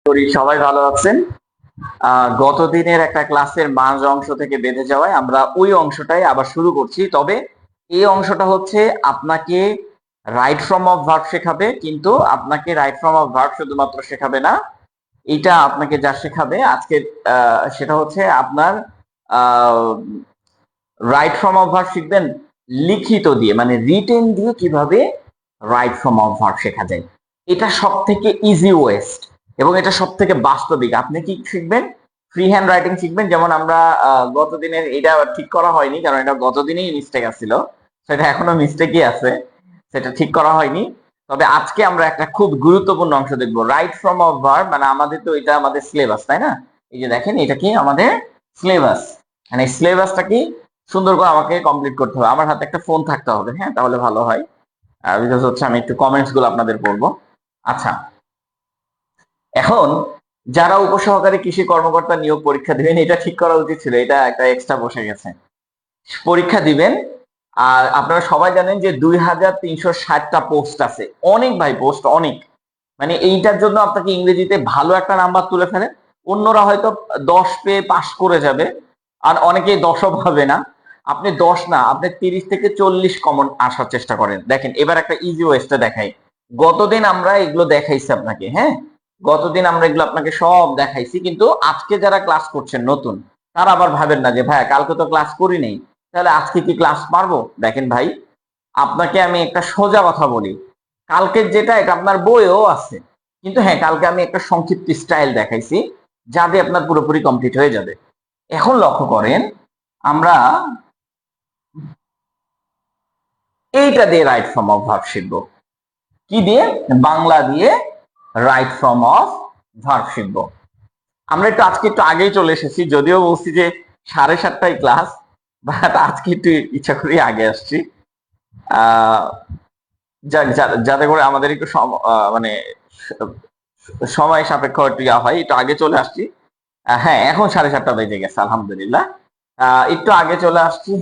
করি সবাই ভালো আছেন। গত দিনের একটা ক্লাসের মাঝ অংশ থেকে বেঁধে যাওয়ায় আমরা ওই অংশটাই আবার শুরু করছি। তবে এই অংশটা হচ্ছে আপনাকে রাইট ফর্ম অফ ভার্ব শেখাবে, কিন্তু আপনাকে রাইট ফর্ম অফ ভার্ব শুধুমাত্র শেখাবে না, এটা আপনাকে যা শেখাবে আজকে সেটা হচ্ছে আপনার রাইট ফর্ম অফ ভার্ব শিখবেন লিখিত দিয়ে, মানে রিটেন দিয়ে কিভাবে রাইট ফর্ম অফ ভার্ব শেখা যায়। এটা সব থেকে ইজি ওয়েস্ট এবং এটা সব থেকে বাস্তবিক। আপনি কি শিখবেন? ফ্রি হ্যান্ড রাইটিং শিখবেন। যেমন আমরা গত দিনের এটা ঠিক করা হয়নি, কারণ এটা গত দিনেই মিস্টেক আসছিল, সেটা এখনো মিস্টেকই আছে, সেটা ঠিক করা হয়নি। তবে আজকে আমরা একটা খুব গুরুত্বপূর্ণ অংশ দেখবো, রাইট ফর্ম অফ ভার্ব। মানে আমাদের তো এটা আমাদের সিলেবাস, তাই না? এই যে দেখেন, এটা কি আমাদের সিলেবাস। মানে সিলেবাসটা কি সুন্দর করে আমাকে কমপ্লিট করতে হবে। আমার হাতে একটা ফোন থাকতে হবে, হ্যাঁ, তাহলে ভালো হয়। বিকজ হচ্ছে আমি একটু কমেন্টস গুলো আপনাদের পড়বো। আচ্ছা, এখন যারা উপসহকারী কৃষি কর্মকর্তা নিয়োগ পরীক্ষা দিবেন, এটা ঠিক করা উচিত ছিল, এটা একটা এক্সট্রা বসে গেছে। পরীক্ষা দিবেন, আর আপনারা সবাই জানেন যে 2360টা পোস্ট আছে। অনেক ভাই, পোস্ট অনেক। মানে এইটার জন্য আপনাকে ইংরেজিতে ভালো একটা নাম্বার তুলে ফেলেন, অন্যরা হয়তো 10 পেয়ে পাশ করে যাবে, আর অনেকেই 10ও পাবে না। আপনি 10 না, আপনি 30 থেকে 40 কমন আসার চেষ্টা করেন। দেখেন, এবার একটা ইজি ওয়েস্টটা দেখাই। গতদিন আমরা এগুলো দেখাইছি আপনাকে, হ্যাঁ, গতদিন আমরা এগুলো আপনাকে সব দেখাইছি, কিন্তু আজকে যারা ক্লাস করছেন নতুন, তারা আবার ভাবেন না যে ভাইয়া কালকে তো ক্লাস করি নেই, তাহলে আজকে কি ক্লাস পারবো? দেখেন ভাই, আপনাকে আমি একটা সোজা কথা বলি, কালকের যেটা এটা আপনার বইও আছে, কিন্তু হ্যাঁ, কালকে আমি একটা সংক্ষিপ্ত স্টাইল দেখাইছি যা দিয়ে আপনার পুরোপুরি কমপ্লিট হয়ে যাবে। এখন লক্ষ্য করেন, আমরা এইটা দিয়ে রাইট ফর্ম অফ ভার্ব শিখবো। কি দিয়ে? বাংলা দিয়ে রাইট ফর্ম অফ ভার্ব শিখবো। আমরা একটু আজকে একটু আগেই চলে এসেছি, যদিও বলছি যে 7:30টায় ক্লাস, বাট আজকে একটু ইচ্ছা করি আগে আসছি, যাতে করে আমাদের একটু মানে সময় সাপেক্ষ একটু ইয়া হয়, একটু আগে চলে আসছি। হ্যাঁ, এখন 7:30 বেজে গেছে, আলহামদুলিল্লাহ। একটু আগে চলে আসছি,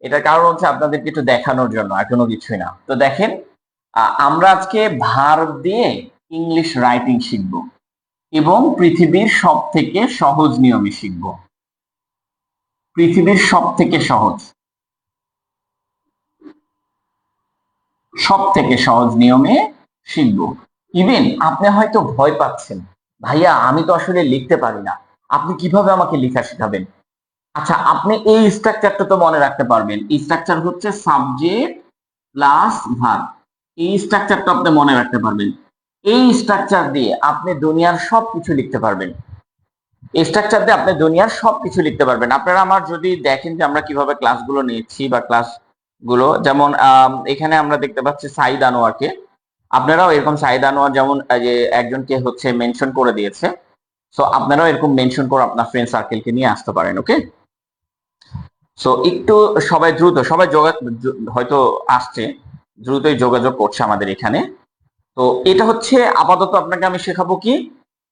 এটার কারণ হচ্ছে আপনাদেরকে একটু দেখানোর জন্য, আর কোনো কিছুই না। তো দেখেন, আমরা আজকে ভার্ব দিয়ে ইংলিশ রাইটিং শিখব এবং পৃথিবীর সব থেকে সহজ নিয়মে শিখব। পৃথিবীর সব থেকে সহজ, সব থেকে সহজ নিয়মে শিখবো। ইভেন আপনি হয়তো ভয় পাচ্ছেন, ভাইয়া আমি তো আসলে লিখতে পারি না, আপনি কিভাবে আমাকে লেখা শেখাবেন? আচ্ছা, আপনি এই স্ট্রাকচারটা তো মনে রাখতে পারবেন। এই স্ট্রাকচার হচ্ছে সাবজেক্ট প্লাস ভার্ব। এই স্ট্রাকচারটা আপনি মনে রাখতে পারবেন। এই স্ট্রাকচার দিয়ে আপনি দুনিয়ার সবকিছু লিখতে পারবেন। এই স্ট্রাকচার দিয়ে আপনি দুনিয়ার সবকিছু লিখতে পারবেন। আপনারা আমার যদি দেখেন যে আমরা কিভাবে ক্লাসগুলো নিচ্ছি বা ক্লাসগুলো, যেমন এখানে আমরা দেখতে পাচ্ছি সাইদ আনোয়ারকে। আপনারাও এরকম সাইদ আনোয়ার যেমন যে একজনকে হচ্ছে মেনশন করে দিয়েছে, সো আপনারাও এরকম মেনশন করে আপনার ফ্রেন্ড সার্কেলকে নিয়ে আসতে পারেন। ওকে, সো একটু সবাই দ্রুত, সবাই হয়তো আসছে, দ্রুতই যোগাযোগ করছে আমাদের এখানে। তো এটা হচ্ছে আপাতত আপনাকে আমি শেখাবো কি,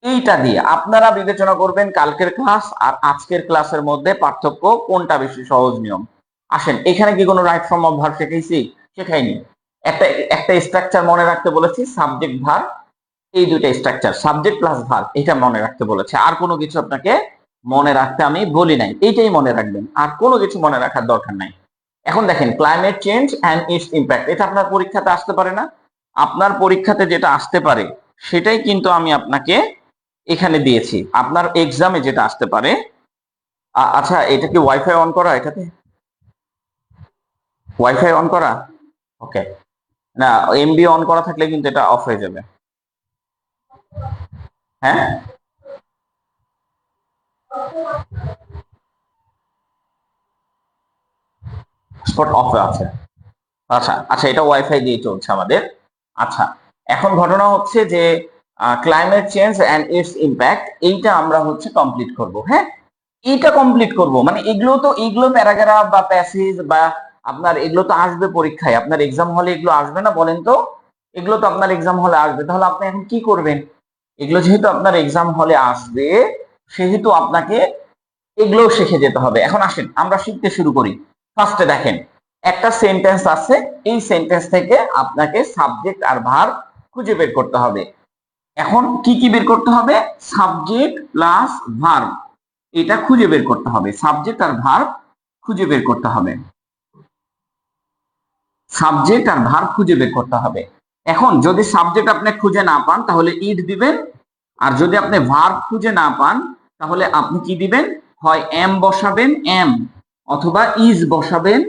এইটা দিয়ে আপনারা বিবেচনা করবেন কালকের ক্লাস আর আজকের ক্লাসের মধ্যে পার্থক্য কোনটা বেশি সহজ নিয়ম। আসেন, এখানে কি কোনো রাইট ফর্ম অফ ভার্ব শেখাইছি? শেখাইনি। একটা একটা স্ট্রাকচার মনে রাখতে বলেছি, সাবজেক্ট ভার্ব। এই দুইটা স্ট্রাকচার, সাবজেক্ট প্লাস ভার্ব, এটা মনে রাখতে বলেছে। আর কোনো কিছু আপনাকে মনে রাখতে আমি বলি নাই, এইটাই মনে রাখবেন, আর কোনো কিছু মনে রাখার দরকার নাই। এখন দেখেন, climate change and it's impact, এটা আপনার পরীক্ষাতে আসতে পারে না? আপনার পরীক্ষাতে যেটা আসতে পারে সেটাই কিন্তু আমি আপনাকে এখানে দিয়েছি, আপনার এক্সামে যেটা আসতে পারে। আচ্ছা, এটা কি ওয়াইফাই অন করা? এটাতে ওয়াইফাই অন করা? ওকে, না, এমবি অন করা থাকলে কিন্তু এটা অফ হয়ে যাবে। হ্যাঁ, স্পট অফ আছে। আচ্ছা আচ্ছা, এটা ওয়াইফাই দিয়ে চলছে আমাদের। আচ্ছা, এখন ঘটনা হচ্ছে যে climate change and it's impact, এইটা আমরা হচ্ছে কমপ্লিট করব। হ্যাঁ, এইটা কমপ্লিট করব, মানে এগুলো প্যারাগ্রাফ বা প্যাসেজ বা আপনার এগুলো তো আসবে পরীক্ষায়, আপনার এক্সাম হলে এগুলো আসবে না বলেন তো? এগুলো তো আপনার এক্সাম হলে আসবে, তাহলে আপনি এখন কি করবেন? এগুলো যেহেতু আপনার এক্সাম হলে আসবে, সেহেতু আপনাকে এগুলো শিখে যেতে হবে। এখন আসেন আমরা শিখতে শুরু করি। ফার্স্টে দেখেন, একটা সেন্টেন্স আছে, এই সেন্টেন্স থেকে আপনাকে সাবজেক্ট আর ভার্ব খুঁজে বের করতে হবে। এখন কি কি বের করতে হবে? সাবজেক্ট প্লাস ভার্ব, এটা খুঁজে বের করতে হবে। সাবজেক্ট আর ভার্ব খুঁজে বের করতে হবে। সাবজেক্ট আর ভার্ব খুঁজে বের করতে হবে। এখন যদি সাবজেক্ট আপনি খুঁজে না পান তাহলে ইট দিবেন, আর যদি আপনি ভার্ব খুঁজে না পান তাহলে আপনি কি দিবেন? হয় এম বসাবেন, এম, অথবা ইজ বসাবেন,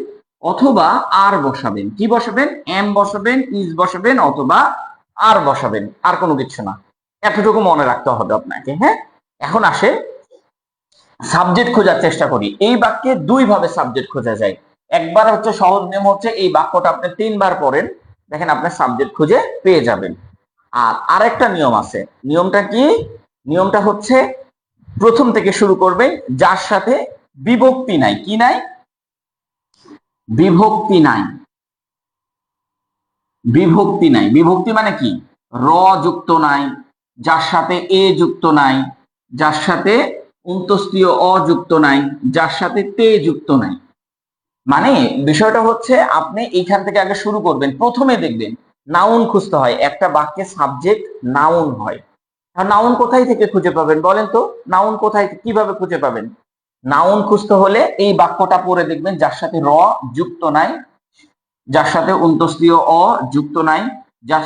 অথবা আর বসাবেন। কি বসাবেন? এম বসাবেন, ইজ বসাবেন, অথবা আর বসাবেন, আর কোনো কিছু না। এতটুকু মনে রাখতে হবে আপনাকে। হ্যাঁ, এখন আসে সাবজেক্ট খোঁজার চেষ্টা করি। এই বাক্যে দুই ভাবে সাবজেক্ট খোঁজা যায়। একবার হচ্ছে সহজ নিয়ম হচ্ছে এই বাক্যটা আপনি তিনবার পড়েন, দেখেন আপনার সাবজেক্ট খুঁজে পেয়ে যাবেন। আর আরেকটা নিয়ম আছে। নিয়মটা কি? নিয়মটা হচ্ছে প্রথম থেকে শুরু করবেন যার সাথে বিভক্তি নাই। কি নাই? বিভক্তি নাই। বিভক্তি নাই। বিভক্তি মানে কি? র যুক্ত নাই, যার সাথে এ যুক্ত নাই, যার সাথে অন্তস্তীয় অ যুক্ত নাই, যার সাথে তে যুক্ত নাই। মানে বিষয়টা হচ্ছে আপনি এইখান থেকে আগে শুরু করবেন। প্রথমে দেখবেন নাউন খুঁজতে হয়, একটা বাক্যে সাবজেক্ট নাউন হয়। আর নাউন কোথায় থেকে খুঁজে পাবেন বলেন তো? নাউন কোথায়, কিভাবে খুঁজে পাবেন? নাউন খুঁজতে হলে এই বাক্যটা পড়ে দেখবেন যার সাথে র যুক্ত নাই, যার সাথে অন্তস্তীয় অ যুক্ত নাই, যার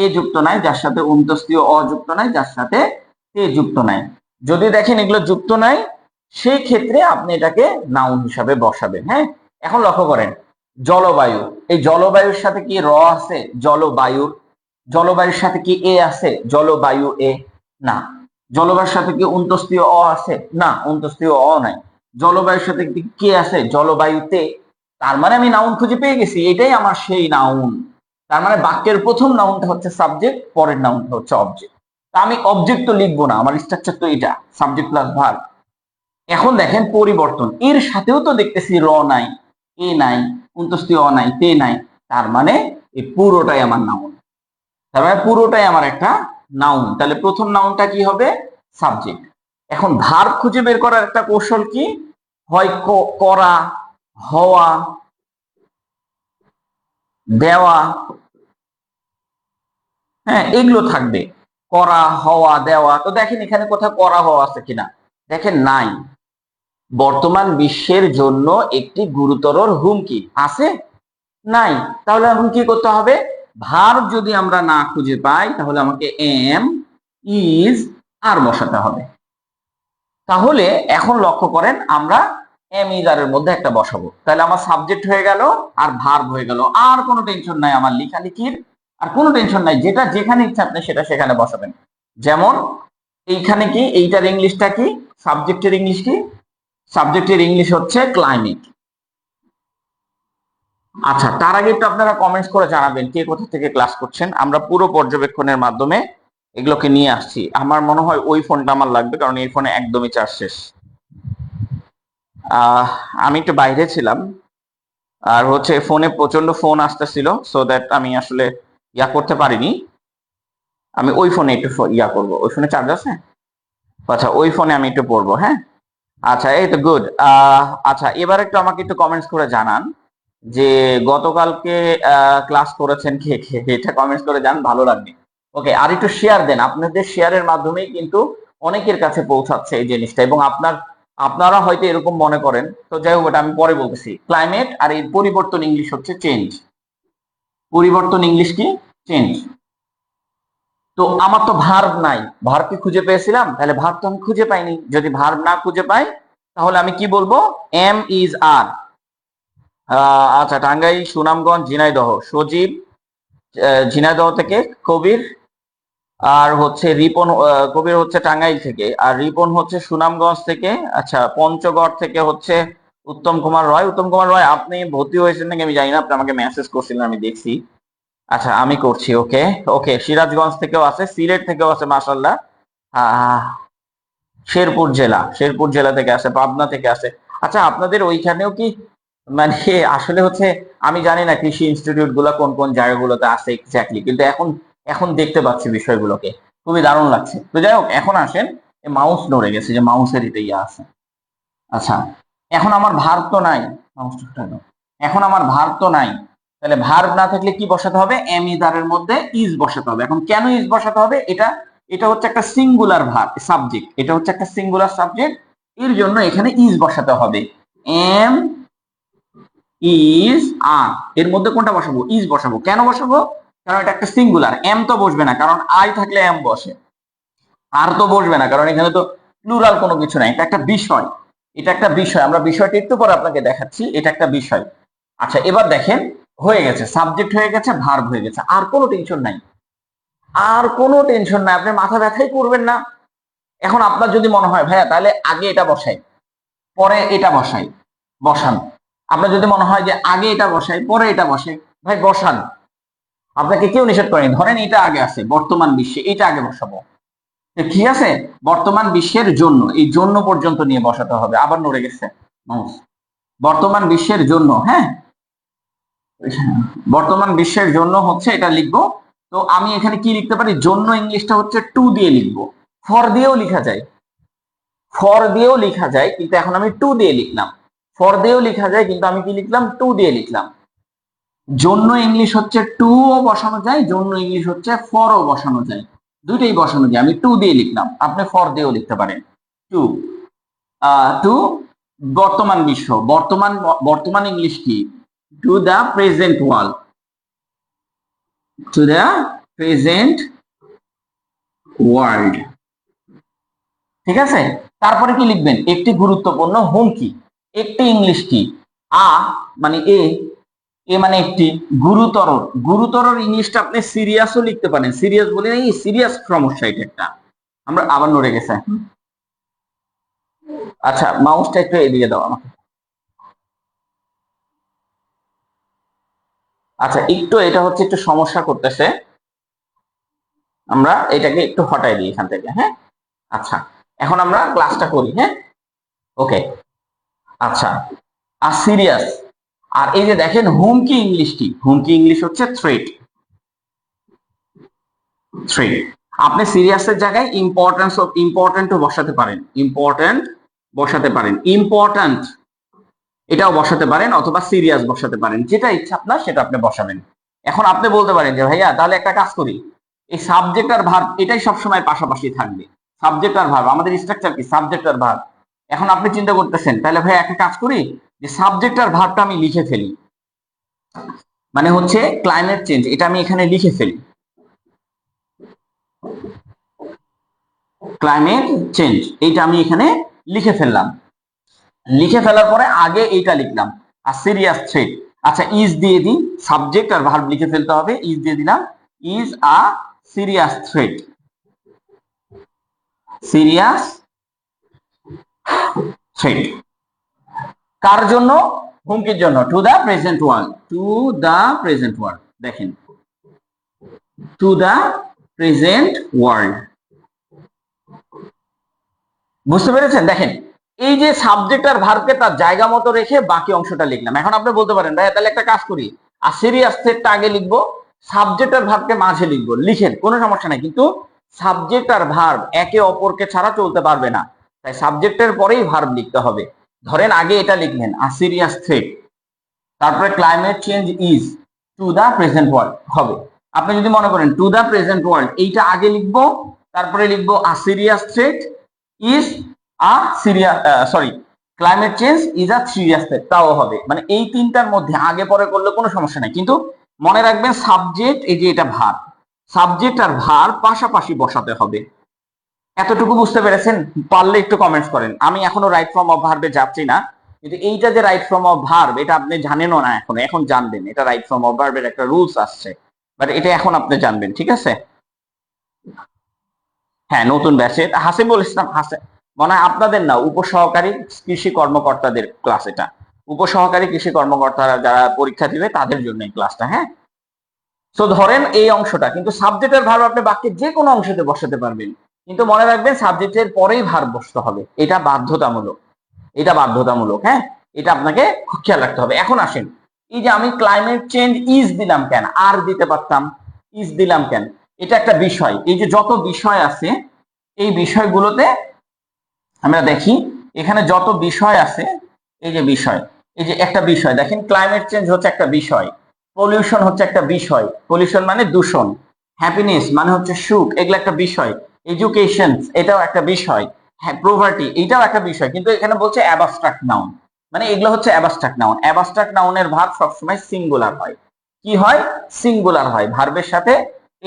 এ যুক্ত নাই, যার সাথে অন্তস্তীয় অ যুক্ত নাই, যার সাথে তে যুক্ত নাই। যদি দেখেন এগুলো যুক্ত নাই, সেই ক্ষেত্রে আপনি এটাকে নাউন হিসাবে বসাবেন। হ্যাঁ, এখন লক্ষ্য করেন জলবায়ু, এই জলবায়ুর সাথে কি র আছে? জলবায়ুর। জলবায়ুর সাথে কি এ আছে? জলবায়ু এ। না। জলবায়ুর সাথে কি অন্তস্তীয় অ আছে? না, অন্তস্তীয় অ নাই। জলবায়ুর সাথে কি কে আছে? জলবায়ুতে। তার মানে আমি নাউন খুঁজে পেয়ে গেছি, এটাই আমার সেই নাউন। তার মানে বাক্যের প্রথম নাউনটা হচ্ছে সাবজেক্ট, পরের নাউনটা হচ্ছে অবজেক্ট। তা আমি অবজেক্ট তো লিখবো না, আমার স্ট্রাকচার তো এটা, সাবজেক্ট প্লাস ভার্ব। এখন দেখেন পরিবর্তন, এর সাথেও তো দেখতেছি র নাই, এ নাই, অন্তস্তীয় অ নাই, তে নাই। তার মানে এই পুরোটাই আমার নাউন। তার মানে পুরোটাই আমার একটা নাউন। তাহলে প্রথম নাউনটা কি হবে? সাবজেক্ট। এখন ভার্ব খুঁজে বের করার একটা কৌশল কি? হয় করা, হওয়া, দেওয়া, হ্যাঁ এগুলো থাকবে। করা, হওয়া, দেওয়া। তো দেখেন এখানে কোথাও করা হওয়া আছে কিনা? দেখেন নাই। বর্তমান বিশ্বের জন্য একটি গুরুতর হুমকি আছে? নাই। তাহলে এখন কি করতে হবে? ভার্ব যদি আমরা না খুঁজে পাই তাহলে আমাকে এম, ইজ, আর বসাতে হবে। তাহলে এখন লক্ষ্য করেন আমরা এম ইজ আর এর মধ্যে একটা বসাবো, তাহলে আমার সাবজেক্ট হয়ে গেল আর ভার্ব হয়ে গেল। আর কোনো টেনশন নাই আমার লেখালেখির, আর কোনো টেনশন নাই। যেটা যেখানে ইচ্ছা আপনি সেটা সেখানে বসাবেন। যেমন এইখানে কি, এইটার ইংলিশটা কি? সাবজেক্টের ইংলিশ কি? সাবজেক্টের ইংলিশ হচ্ছে ক্লাইমেট। আচ্ছা, তার আগে একটু আপনারা কমেন্টস করে জানাবেন কে কোথা থেকে ক্লাস করছেন। আমরা পুরো পর্যবেক্ষণের মাধ্যমে এগুলোকে নিয়ে আসছি। আমার মনে হয় ওই ফোনটা আমার লাগবে, কারণ এই ফোনে একদমই চার্জ শেষ। আহ আমি একটু বাইরে ছিলাম, আর হচ্ছে ফোনে প্রচন্ড ফোন আসতেছিল, সো দ্যাট আমি আসলে ইয়া করতে পারিনি। আমি ওই ফোনে একটু ইয়া করব। ওই ফোনে চার্জ আছে? আচ্ছা, ওই ফোনে আমি একটু পড়বো। হ্যাঁ, আচ্ছা, এই তো গুড। আচ্ছা, এবার একটু আমাকে একটু কমেন্টস করে জানান যে গতকালকে ক্লাস করেছেন কে কে, এটা কমেন্টস করে জান, ভালো লাগবে। ওকে, আর একটু শেয়ার দেন। আপনাদের শেয়ারের মাধ্যমেই কিন্তু অনেকের কাছে পৌঁছাচ্ছে এই জিনিসটা, এবং আপনারা হয়তো এরকম মনে করেন। তো যাই হোক, এটা আমি পরে বলতেছি। ক্লাইমেট আর এই পরিবর্তন ইংলিশ হচ্ছে চেঞ্জ। পরিবর্তন ইংলিশ কি? চেঞ্জ। তো আমার তো ভার্ব নাই, ভার্ব কি খুঁজে পেয়েছিলাম? তাহলে ভার্ব তো আমি খুঁজে পাইনি। যদি ভার্ব না খুঁজে পাই তাহলে আমি কি বলবো? এম ইজ আর। আচ্ছা, টাঙ্গাইল, সুনামগঞ্জ, ঝিনাইদহ। সজীব ঝিনাইদহ থেকে, কবির আর হচ্ছে রিপন, কবির হচ্ছে টাঙ্গাইল থেকে, আর রিপন হচ্ছে সুনামগঞ্জ থেকে। আচ্ছা, পঞ্চগড় থেকে হচ্ছে উত্তম কুমার রয়। উত্তম কুমার রয়, আপনি ভর্তি হয়েছেন নাকি আমি জানি না, আপনি আমাকে মেসেজ করছিলেন, আমি দেখছি। আচ্ছা, আমি করছি। ওকে ওকে, সিরাজগঞ্জ থেকেও আছে, সিলেট থেকেও আছে, মাশাল্লাহ। আহ শেরপুর জেলা থেকে আছে, পাবনা থেকে আছে। আচ্ছা, আপনাদের ওইখানেও কি, মানে আসলে হচ্ছে আমি জানি না কৃষি ইনস্টিটিউট গুলা কোন কোন জায়গাগুলোতে আছে এক্স্যাক্টলি, কিন্তু এখন এখন দেখতে পাচ্ছি বিষয়গুলোকে, খুবই দারুণ লাগছে। তো যাই হোক, এখন আসেন, মাউস নড়ে গেছে, যে মাউসের এটা ইয়ে আছে। আচ্ছা, এখন আমার ভার তো নাই। মাউসটা হটানো। এখন আমার ভার তো নাই। তাহলে ভার্ব না থাকলে কি বসাতে হবে, এম ইজ আর এর মধ্যে ইজ বসাতে হবে। এখন কেন ইজ বসাতে হবে, এটা এটা হচ্ছে একটা সিঙ্গুলার ভার্ব সাবজেক্ট, এটা হচ্ছে একটা সিঙ্গুলার সাবজেক্ট, এর জন্য এখানে ইজ বসাতে হবে। এম ইজ আর এর মধ্যে কোনটা বসাবো, ইজ বসাবো। কেন বসাবো, কারণ এটা একটা সিঙ্গুলার, এম তো বসবে না কারণ আই থাকলে এম বসে, আর তো বসবে না কারণ এখানে তো প্লুরাল কোনো কিছু নাই, এটা একটা বিষয়, এটা একটা বিষয়, আমরা বিষয়টা একটু পরে আপনাকে দেখাচ্ছি, এটা একটা বিষয়। আচ্ছা এবার দেখেন, হয়ে গেছে, সাবজেক্ট হয়ে গেছে, ভার্ব হয়ে গেছে, আর কোনো টেনশন নাই, আর কোনো টেনশন নাই, আপনি মাথা ব্যথাই করবেন না। এখন আপনার যদি মনে হয় ভাইয়া তাহলে আগে এটা বসাই পরে এটা বসাই, বসান। আপনার যদি মনে হয় যে আগে এটা বসাই পরে এটা বসাই, ভাই বসান, আপনাকে কেউ নিষেধ করেনি। ধরেন এটা আগে আছে, বর্তমান বিশ্বে, এটা আগে বসাবো, ঠিক আছে, বর্তমান বিশ্বের জন্য, এই জন্য পর্যন্ত নিয়ে বসাতে হবে। আবার নড়ে গেছে মাউস। বর্তমান বিশ্বের জন্য, হ্যাঁ, বর্তমান বিশ্বের জন্য হচ্ছে এটা লিখবো। তো আমি এখানে কি লিখতে পারি, জন্য ইংলিশটা হচ্ছে টু দিয়ে লিখবো, ফর দিয়েও লেখা যায়, ফর দিয়েও লেখা যায়, কিন্তু এখন আমি টু দিয়ে লিখলাম। ফর দিয়েও লেখা যায় কিন্তু আমি কি লিখলাম, টু দিয়ে লিখলাম। জন্য ইংলিশ হচ্ছে টু ও বসানো যায়, জন্য ইংলিশ হচ্ছে ফর ও বসানো যায়, দুইটাই বসানো যায়। আমি টু দিয়ে লিখলাম, আপনি ফর দিয়েও লিখতে পারেন। টু টু বর্তমান বিশ্ব, বর্তমান, বর্তমান ইংলিশ কি, to the present world, to the present world, ঠিক আছে। তারপরে কি লিখবেন, একটি গুরুত্বপূর্ণ হুমকি, একটি ইংলিশ কি, আ মানে এ, এ মানে একটি, গুরুতর, গুরুতর ইংলিশটা আপনি সিরিয়াসও লিখতে পারেন, সিরিয়াস বলে এই সিরিয়াস সমস্যা এটা একটা। আমরা আবার নড়ে গেছে, আচ্ছা মাউসটা একটু এদিকে দাও আমাকে। আচ্ছা একটু এটা হচ্ছে একটু সমস্যা করতেছে, আমরা এটাকে একটু হটাই দিই এখান থেকে, হ্যাঁ। আচ্ছা এখন আমরা ক্লাসটা করি, হ্যাঁ, ওকে। আচ্ছা আর সিরিয়াস, আর এই যে দেখেন হুমকি ইংলিশ কি, হুমকি ইংলিশ হচ্ছে থ্রেট, থ্রেট। আপনি সিরিয়াসের জায়গায় ইম্পর্টেন্স অফ ইম্পর্টেন্টও বসাতে পারেন, ইম্পর্টেন্ট বসাতে পারেন, ইম্পর্ট্যান্ট এটাও বসাতে পারেন, অথবা সিরিয়াস বসাতে পারেন, যেটা ইচ্ছা আপনার সেটা আপনি বসাবেন। এখন আপনি বলতে পারেন যে ভাইয়া তাহলে একটা কাজ করি, এই সাবজেক্ট আর ভার্ব এটাই সবসময় পাশাপাশি থাকবে, সাবজেক্ট আর ভার্ব, আমাদের স্ট্রাকচার কি সাবজেক্ট আর ভার্ব। এখন আপনি চিন্তা করতেছেন তাহলে ভাই একটা কাজ করি, যে সাবজেক্ট আর ভার্বটা আমি লিখে ফেলি, মানে হচ্ছে ক্লাইমেট চেঞ্জ, এটা আমি এখানে লিখে ফেলি, ক্লাইমেট চেঞ্জ এইটা আমি এখানে লিখে ফেললাম, লিখে ফেলার পরে আগে এইটা লিখলাম, আর সিরিয়াস থ্রেট। আচ্ছা ইজ দিয়ে দিই, সাবজেক্ট আর ভার্ব লিখে ফেলতে হবে, ইজ দিয়ে দিলাম, is a serious threat, serious threat, কার জন্য, হুমকির জন্য, to the present world, to the present world, দেখেন টু দা প্রেজেন্ট ওয়ার্ল্ড, বুঝতে পেরেছেন। দেখেন এই যে সাবজেক্ট আর ভার্বকে তার জায়গা মতো রেখে বাকি অংশটা লিখলাম। এখন আপনি বলতে পারেন ভাই তাহলে একটা কাজ করি, আর সিরিয়াস থ্রেটটা আগে লিখবো, সাবজেক্ট আর ভার্বকে মাঝে লিখবো, লিখেন কোনো সমস্যা নাই, কিন্তু সাবজেক্ট আর ভার্ব একে অপরকে ছাড়া চলতে পারবে না, তাই সাবজেক্টের পরেই ভার্ব লিখতে হবে। ধরেন আগে এটা লিখলেন, আর সিরিয়াস থ্রেট, তারপরে climate change is to the present world হবে। আপনি যদি মনে করেন টু দা প্রেজেন্ট ওয়ার্ল্ড এইটা আগে লিখবো, তারপরে লিখবো আ serious threat is a serious, sorry, climate change is a serious threat, তাও হবে। মানে এই তিনটার মধ্যে আগে পরে করলে কোনো সমস্যা নাই, কিন্তু মনে রাখবেন সাবজেক্ট, এই যে এটা ভার্ব, সাবজেক্ট আর ভার্ব পাশাপাশি বসাতে হবে। এতটুকু বুঝতে পেরেছেন? পারলে একটু কমেন্টস করেন। আমি এখনো রাইট ফর্ম অফ ভার্বে যাচ্ছি না, কিন্তু এইটা যে রাইট ফর্ম অফ ভার্ব এটা আপনি জানেনও না এখনো, এখন জানবেন, এটা রাইট ফর্ম অফ ভার্বের একটা রুলস আসছে, বাট এটা এখন আপনি জানবেন, ঠিক আছে। হ্যাঁ নতুন ব্যাচে হাসিবুল ইসলাম, মনে হয় আপনাদের না, উপসহকারী কৃষি কর্মকর্তাদের ক্লাস এটা, উপসহকারী কৃষি কর্মকর্তারা যারা পরীক্ষা দিবে তাদের জন্য এই ক্লাসটা, হ্যাঁ। তো ধরেন এই অংশটা, কিন্তু সাবজেক্টের ভার্ব আপনি বাক্যের যে কোনো অংশতে বসাতে পারবেন, কিন্তু মনে রাখবেন সাবজেক্টের পরেই ভার্ব বসতে হবে, এটা বাধ্যতামূলক, এটা বাধ্যতামূলক, হ্যাঁ, এটা আপনাকে খেয়াল রাখতে হবে। এখন আসেন, এই যে আমি ক্লাইমেট চেঞ্জ ইজ দিলাম কেন, আর দিতে পারতাম, ইজ দিলাম কেন, এটা একটা বিষয়, এই যে যত বিষয় আছে এই বিষয়গুলোতে আমরা দেখি, এখানে যত বিষয় আছে, এই যে বিষয়, এই যে একটা বিষয় দেখেন, ক্লাইমেট চেঞ্জ হচ্ছে একটা বিষয়, পলিউশন হচ্ছে একটা বিষয়, পলিউশন মানে দূষণ, হ্যাপিনেস মানে হচ্ছে সুখ, এগুলো একটা বিষয়, এডুকেশন এটাও একটা বিষয়, হ্যাঁ প্রভার্টি এটাও একটা বিষয়, কিন্তু এখানে বলছে অ্যাবস্ট্রাক্ট নাউন, মানে এগুলো হচ্ছে অ্যাবস্ট্রাক্ট নাউন। অ্যাবস্ট্রাক্ট নাউনের ভার্ব সবসময় সিঙ্গুলার হয়। কি হয়? সিঙ্গুলার হয়। ভার্বের সাথে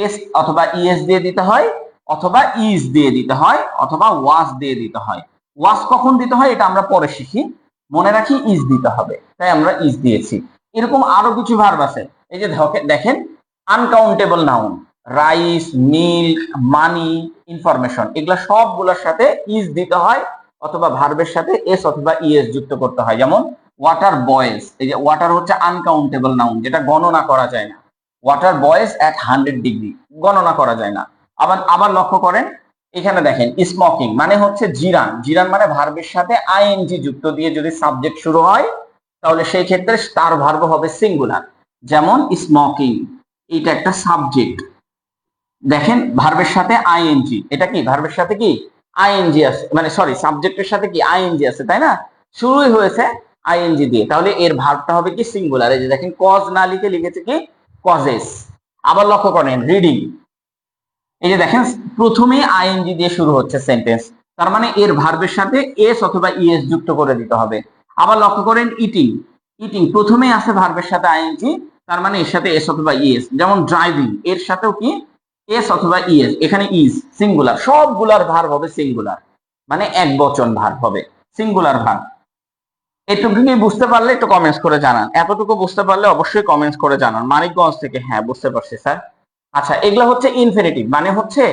এস অথবা ইএস দিয়ে দিতে হয়, অথবা ইজ দিয়ে দিতে হয়, অথবা ওয়াজ দিয়ে দিতে হয়। ওয়াজ কখন দিতে হয় এটা আমরা পরে শিখি, মনে রাখি ইজ দিতে হবে, তাই আমরা ইজ দিয়েছি। এরকম আরো কিছু ভার্ব আছে। এই যে দেখেন, আনকাউন্টেবল নাউন, রাইস, মিল্ক, মানি, ইনফরমেশন, এগুলা সবগুলোর সাথে ইজ দিতে হয়, অথবা ভার্বের সাথে এস অথবা ইএস যুক্ত করতে হয়। যেমন ওয়াটার বয়েলস, এই যে ওয়াটার হচ্ছে আনকাউন্টেবল নাউন, যেটা গণনা করা যায় না। ওয়াটার বয়েলস এট 100 ডিগ্রি, গণনা করা যায় না। আবার আবার লক্ষ্য করেন, এখানে দেখেন স্মোকিং মানে হচ্ছে জিরান, জিরান মানে ভার্বের সাথে আইএনজি যুক্ত দিয়ে যদি সাবজেক্ট শুরু হয়, তাহলে সেই ক্ষেত্রে তার ভার্ব হবে সিঙ্গুলার। যেমন স্মোকিং, এটা একটা সাবজেক্ট, দেখেন ভার্বের সাথে আইএনজি, এটা কি ভার্বের সাথে কি আইএনজি আছে, মানে সরি সাবজেক্টের সাথে কি আইএনজি আছে, তাই না? শুরুই হয়েছে আইএনজি দিয়ে, তাহলে এর ভার্বটা হবে কি সিঙ্গুলার। এই যে দেখেন কজ না লিখে লিখেছে কি কজেস। আবার লক্ষ্য করেন রিডিং, এই যে দেখেন প্রথমে আইএনজি দিয়ে শুরু হচ্ছে সেন্টেন্স, তার মানে এর ভার্বের সাথে এস অথবা ইএস যুক্ত করে দিতে হবে। আবার লক্ষ্য করেন ইটিং, ইটিং প্রথমেই আছে ভার্বের সাথে আইএনজি, তার মানে এর সাথে এস অথবা ইএস। যেমন ড্রাইভিং, এর সাথেও কি এস অথবা ইএস, এখানে ইজ সিঙ্গুলার, সবগুলার ভার্ব হবে সিঙ্গুলার, মানে এক বচন ভার্ব হবে, সিঙ্গুলার ভার্ব। এটুকু কি বুঝতে পারলে একটু কমেন্টস করে জানান, এতটুকু বুঝতে পারলে অবশ্যই কমেন্টস করে জানান। মানিকগঞ্জ থেকে, হ্যাঁ বুঝতে পারছি স্যার। আচ্ছা, এগুলো হচ্ছে ইনফিনিটিভ, মানে হচ্ছে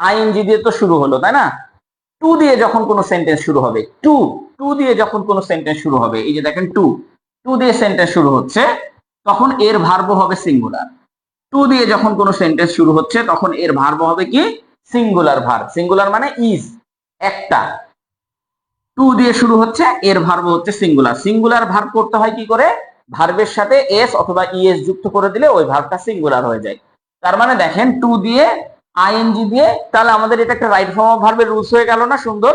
আইএনজি দিয়ে তো শুরু হলো, তাই না? টু দিয়ে যখন কোনো সেন্টেন্স শুরু হবে, টু টু দিয়ে যখন কোনো সেন্টেন্স শুরু হবে, এই যে দেখেন টু টু দিয়ে সেন্টেন্স শুরু হচ্ছে, তখন এর ভার্ব হবে সিঙ্গুলার। টু দিয়ে যখন কোনো সেন্টেন্স শুরু হচ্ছে, তখন এর ভার্ব হবে কি সিঙ্গুলার ভার্ব। সিঙ্গুলার মানে ইজ, একটা। টু দিয়ে শুরু হচ্ছে, এর ভার্ব হচ্ছে সিঙ্গুলার। সিঙ্গুলার ভার্ব করতে হয় কি করে? ভার্বের সাথে এস অথবা ইএস যুক্ত করে দিলে ওই ভার্বটা সিঙ্গুলার হয়ে যায়। তার মানে দেখেন টু দিয়ে আইএনজি দিয়ে, তাহলে আমাদের এটা একটা রাইট ফর্ম অফ ভার্বের রুলস হয়ে গেল না? সুন্দর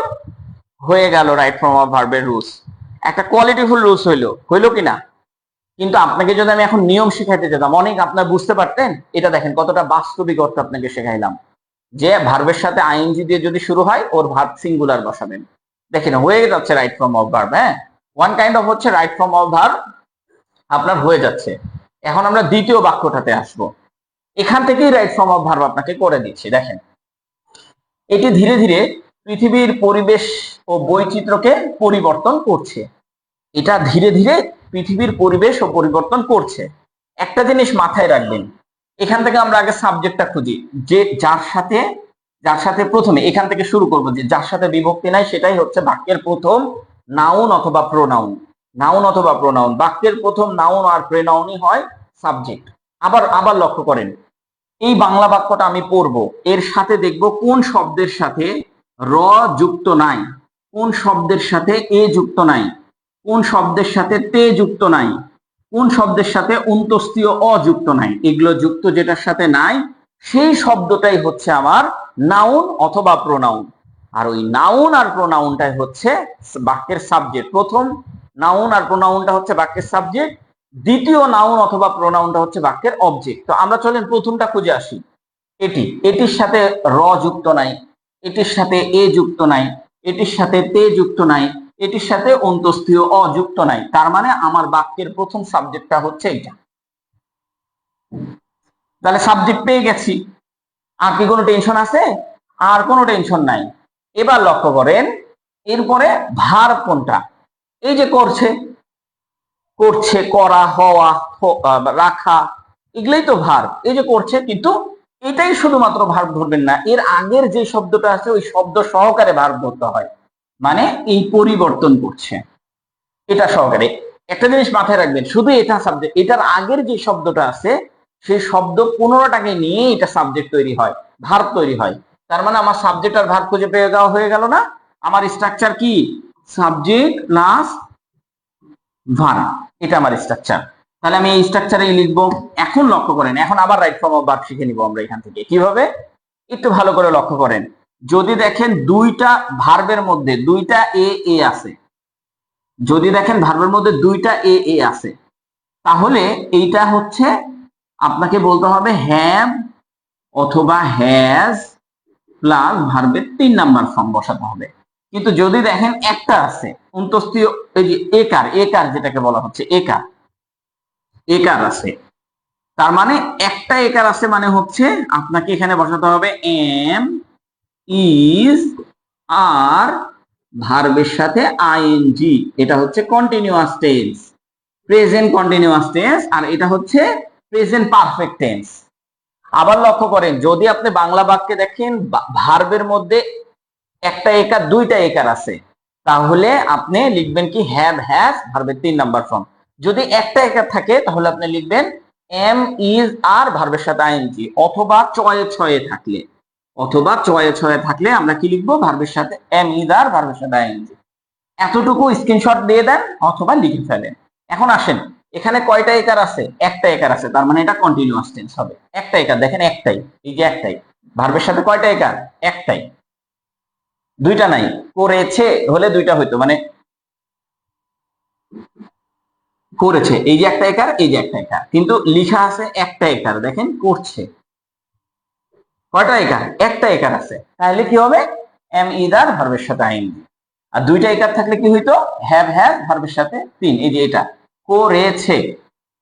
হয়ে গেল রাইট ফর্ম অফ ভার্বের রুলস, একটা কোয়ালিটিফুল রুলস হইলো কিনা? কিন্তু আপনাকে যদি আমি এখন নিয়ম শিখাইতে যেতাম, অনেক আপনার বুঝতে পারতেন। এটা দেখেন কতটা বাস্তবিক অর্থ আপনাকে শেখাইলাম, যে ভার্বের সাথে আইএনজি দিয়ে যদি শুরু হয়, ওর ভার্ব সিঙ্গুলার বসাবেন। দেখেন হয়ে যাচ্ছে রাইট ফর্ম অফ ভার্ব। হ্যাঁ, ওয়ান কাইন্ড অফ হচ্ছে রাইট ফর্ম অফ ভার্ব আপনার হয়ে যাচ্ছে। এখন আমরা দ্বিতীয় বাক্যটাতে আসব, এখান থেকেই রাইট ফর্ম অফ ভার্ব আপনাকে করে দিচ্ছি। দেখেন, এটি ধীরে ধীরে পৃথিবীর পরিবেশ ও বৈচিত্র্যকে পরিবর্তন করছে। এটা ধীরে ধীরে পৃথিবীর পরিবেশ ও পরিবর্তন করছে। একটা জিনিস মাথায় রাখবেন, এখান থেকে আমরা আগে সাবজেক্টটা খুঁজি, যে যার সাথে প্রথমে এখান থেকে শুরু করব, যে যার সাথে বিভক্তি নাই সেটাই হচ্ছে বাক্যের প্রথম নাউন অথবা প্রোনাউন। নাউন অথবা প্রোনাউন, বাক্যের প্রথম নাউন আর প্রোনাউনই হয় সাবজেক্ট। আবার আবার লক্ষ্য করেন, এই বাংলা বাক্যটা আমি পড়বো, এর সাথে দেখব কোন শব্দের সাথে র যুক্ত নাই, কোন শব্দের সাথে এ যুক্ত নাই, কোন শব্দের সাথে তে যুক্ত নাই, কোন শব্দের সাথে অন্তস্তীয় অ যুক্ত নাই। এগুলো যুক্ত যেটার সাথে নাই, সেই শব্দটাই হচ্ছে আমার নাউন অথবা প্রোনাউন। আর ওই নাউন আর প্রোনাউনটাই হচ্ছে বাক্যের সাবজেক্ট। প্রথম নাউন আর প্রোনাউনটা হচ্ছে বাক্যের সাবজেক্ট, দ্বিতীয় নাউন অথবা প্রোনাউনটা হচ্ছে বাক্যের অবজেক্ট। তো আমরা চলেন প্রথমটা খুঁজে আসি। এটির সাথে র যুক্ত নাই, এটির সাথে এ যুক্ত নাই, এটির সাথে তে যুক্ত নাই, এটির সাথে অন্তস্তীয় অ যুক্ত নাই। তার মানে আমার বাক্যের প্রথম সাবজেক্টটা হচ্ছে এটা। তাহলে সাবজেক্ট পেয়ে গেছি, আর কি কোনো টেনশন আছে? আর কোনো টেনশন নাই। এবার লক্ষ্য করেন, এরপরে ভার্ব কোনটা? এই যে করছে, করছে, করা, হওয়া, রাখা, এগুলোই তো ভার্ব। এই যে করছে, কিন্তু এটাই শুধুমাত্র ভার্ব ধরবেন না, এর আগের যে শব্দটা আছে ওই শব্দ সহকারে ভার্ব ধরতে হয়। মানে এই পরিবর্তন করছে, এটা সহকারে। একটা জিনিস মাথায় রাখবেন, শুধু এটা সাবজেক্ট, এটার আগের যে শব্দটা আছে সেই শব্দ 15টাকে নিয়ে এটা সাবজেক্ট তৈরি হয়, ভার্ব তৈরি হয়। তার মানে আমার সাবজেক্ট আর ভার্ব খুঁজে পেয়ে যাওয়া হয়ে গেল না? আমার স্ট্রাকচার কি? সাবজেক্ট প্লাস ভার্ব, এটা আমার স্ট্রাকচার। তাহলে আমি এই স্ট্রাকচারে লিখবো। এখন লক্ষ্য করেন, এখন আবার রাইট ফর্ম অফ ভার্ব শিখে নিব আমরা এখান থেকে। কিভাবে? একটু ভালো করে লক্ষ্য করেন। যদি দেখেন দুইটা ভার্বের মধ্যে দুইটা এ আছে, যদি দেখেন ভার্বের মধ্যে দুইটা এ আছে, তাহলে এইটা হচ্ছে আপনাকে বলতে হবে হ্যাভ অথবা হ্যাজ প্লাস ভার্বের 3 নাম্বার ফর্ম বসাতে হবে। কিন্তু যদি দেখেন একটা আছে অন্তস্থীয়, এই যে একার, একার যেটাকে বলা হচ্ছে একার, একার আছে, তার মানে একটা একার আছে মানে হচ্ছে আপনাকে এখানে বসাতে হবে এম, ইজ, আর, ভার্বের সাথে আইএনজি। এটা হচ্ছে continuous tense, present continuous tense, আর এটা হচ্ছে প্রেজেন্ট পারফেক্ট টেন্স। আবার লক্ষ্য করেন, যদি আপনি বাংলা বাক্যে দেখেন ভার্বের মধ্যে একটা একার, দুইটা একার আছে, তাহলে আপনি লিখবেন কি হ্যাভ, হ্যাজ, ভার্বের 3 নাম্বার ফর্ম। যদি একটা একার থাকে তাহলে আপনি লিখবেন এম, ইজ, আর, ভার্বের সাথে আইএনজি। অথবা চয়ে ছয়ে থাকলে, অথবা চয়ে ছয়ে থাকলে আমরা কি লিখবো, ভার্বের সাথে এম, ইজ, আর, ভার্বের সাথে আইএনজি। এতটুকু স্ক্রিনশট দিয়ে দেন অথবা লিখে ফেলেন। এখন আসেন, এখানে কয়টা একার আছে, একটা একার আছে, তার মানে এটা কন্টিনিউয়াস টেন্স হবে। একটা একার দেখেন, একটাই, এই যে একটাই। ভার্বের সাথে কয়টা একার, একটাই, দুইটা নাই। করেছে হলে দুইটা হইতো, মানে করেছে, এই যে একটা একার, এই যে একটা একার, কিন্তু লিখা আছে একটা একার। দেখেন করছে, কয়টা একার, একটা একার আছে, তাহলে কি হবে এম, ইদার, ভার্বের সাথে আইএনজি। আর দুইটা একার থাকলে কি হইতো, হ্যাভ, হ্যাজ, ভার্বের সাথে 3, এই যে এটা করেছে,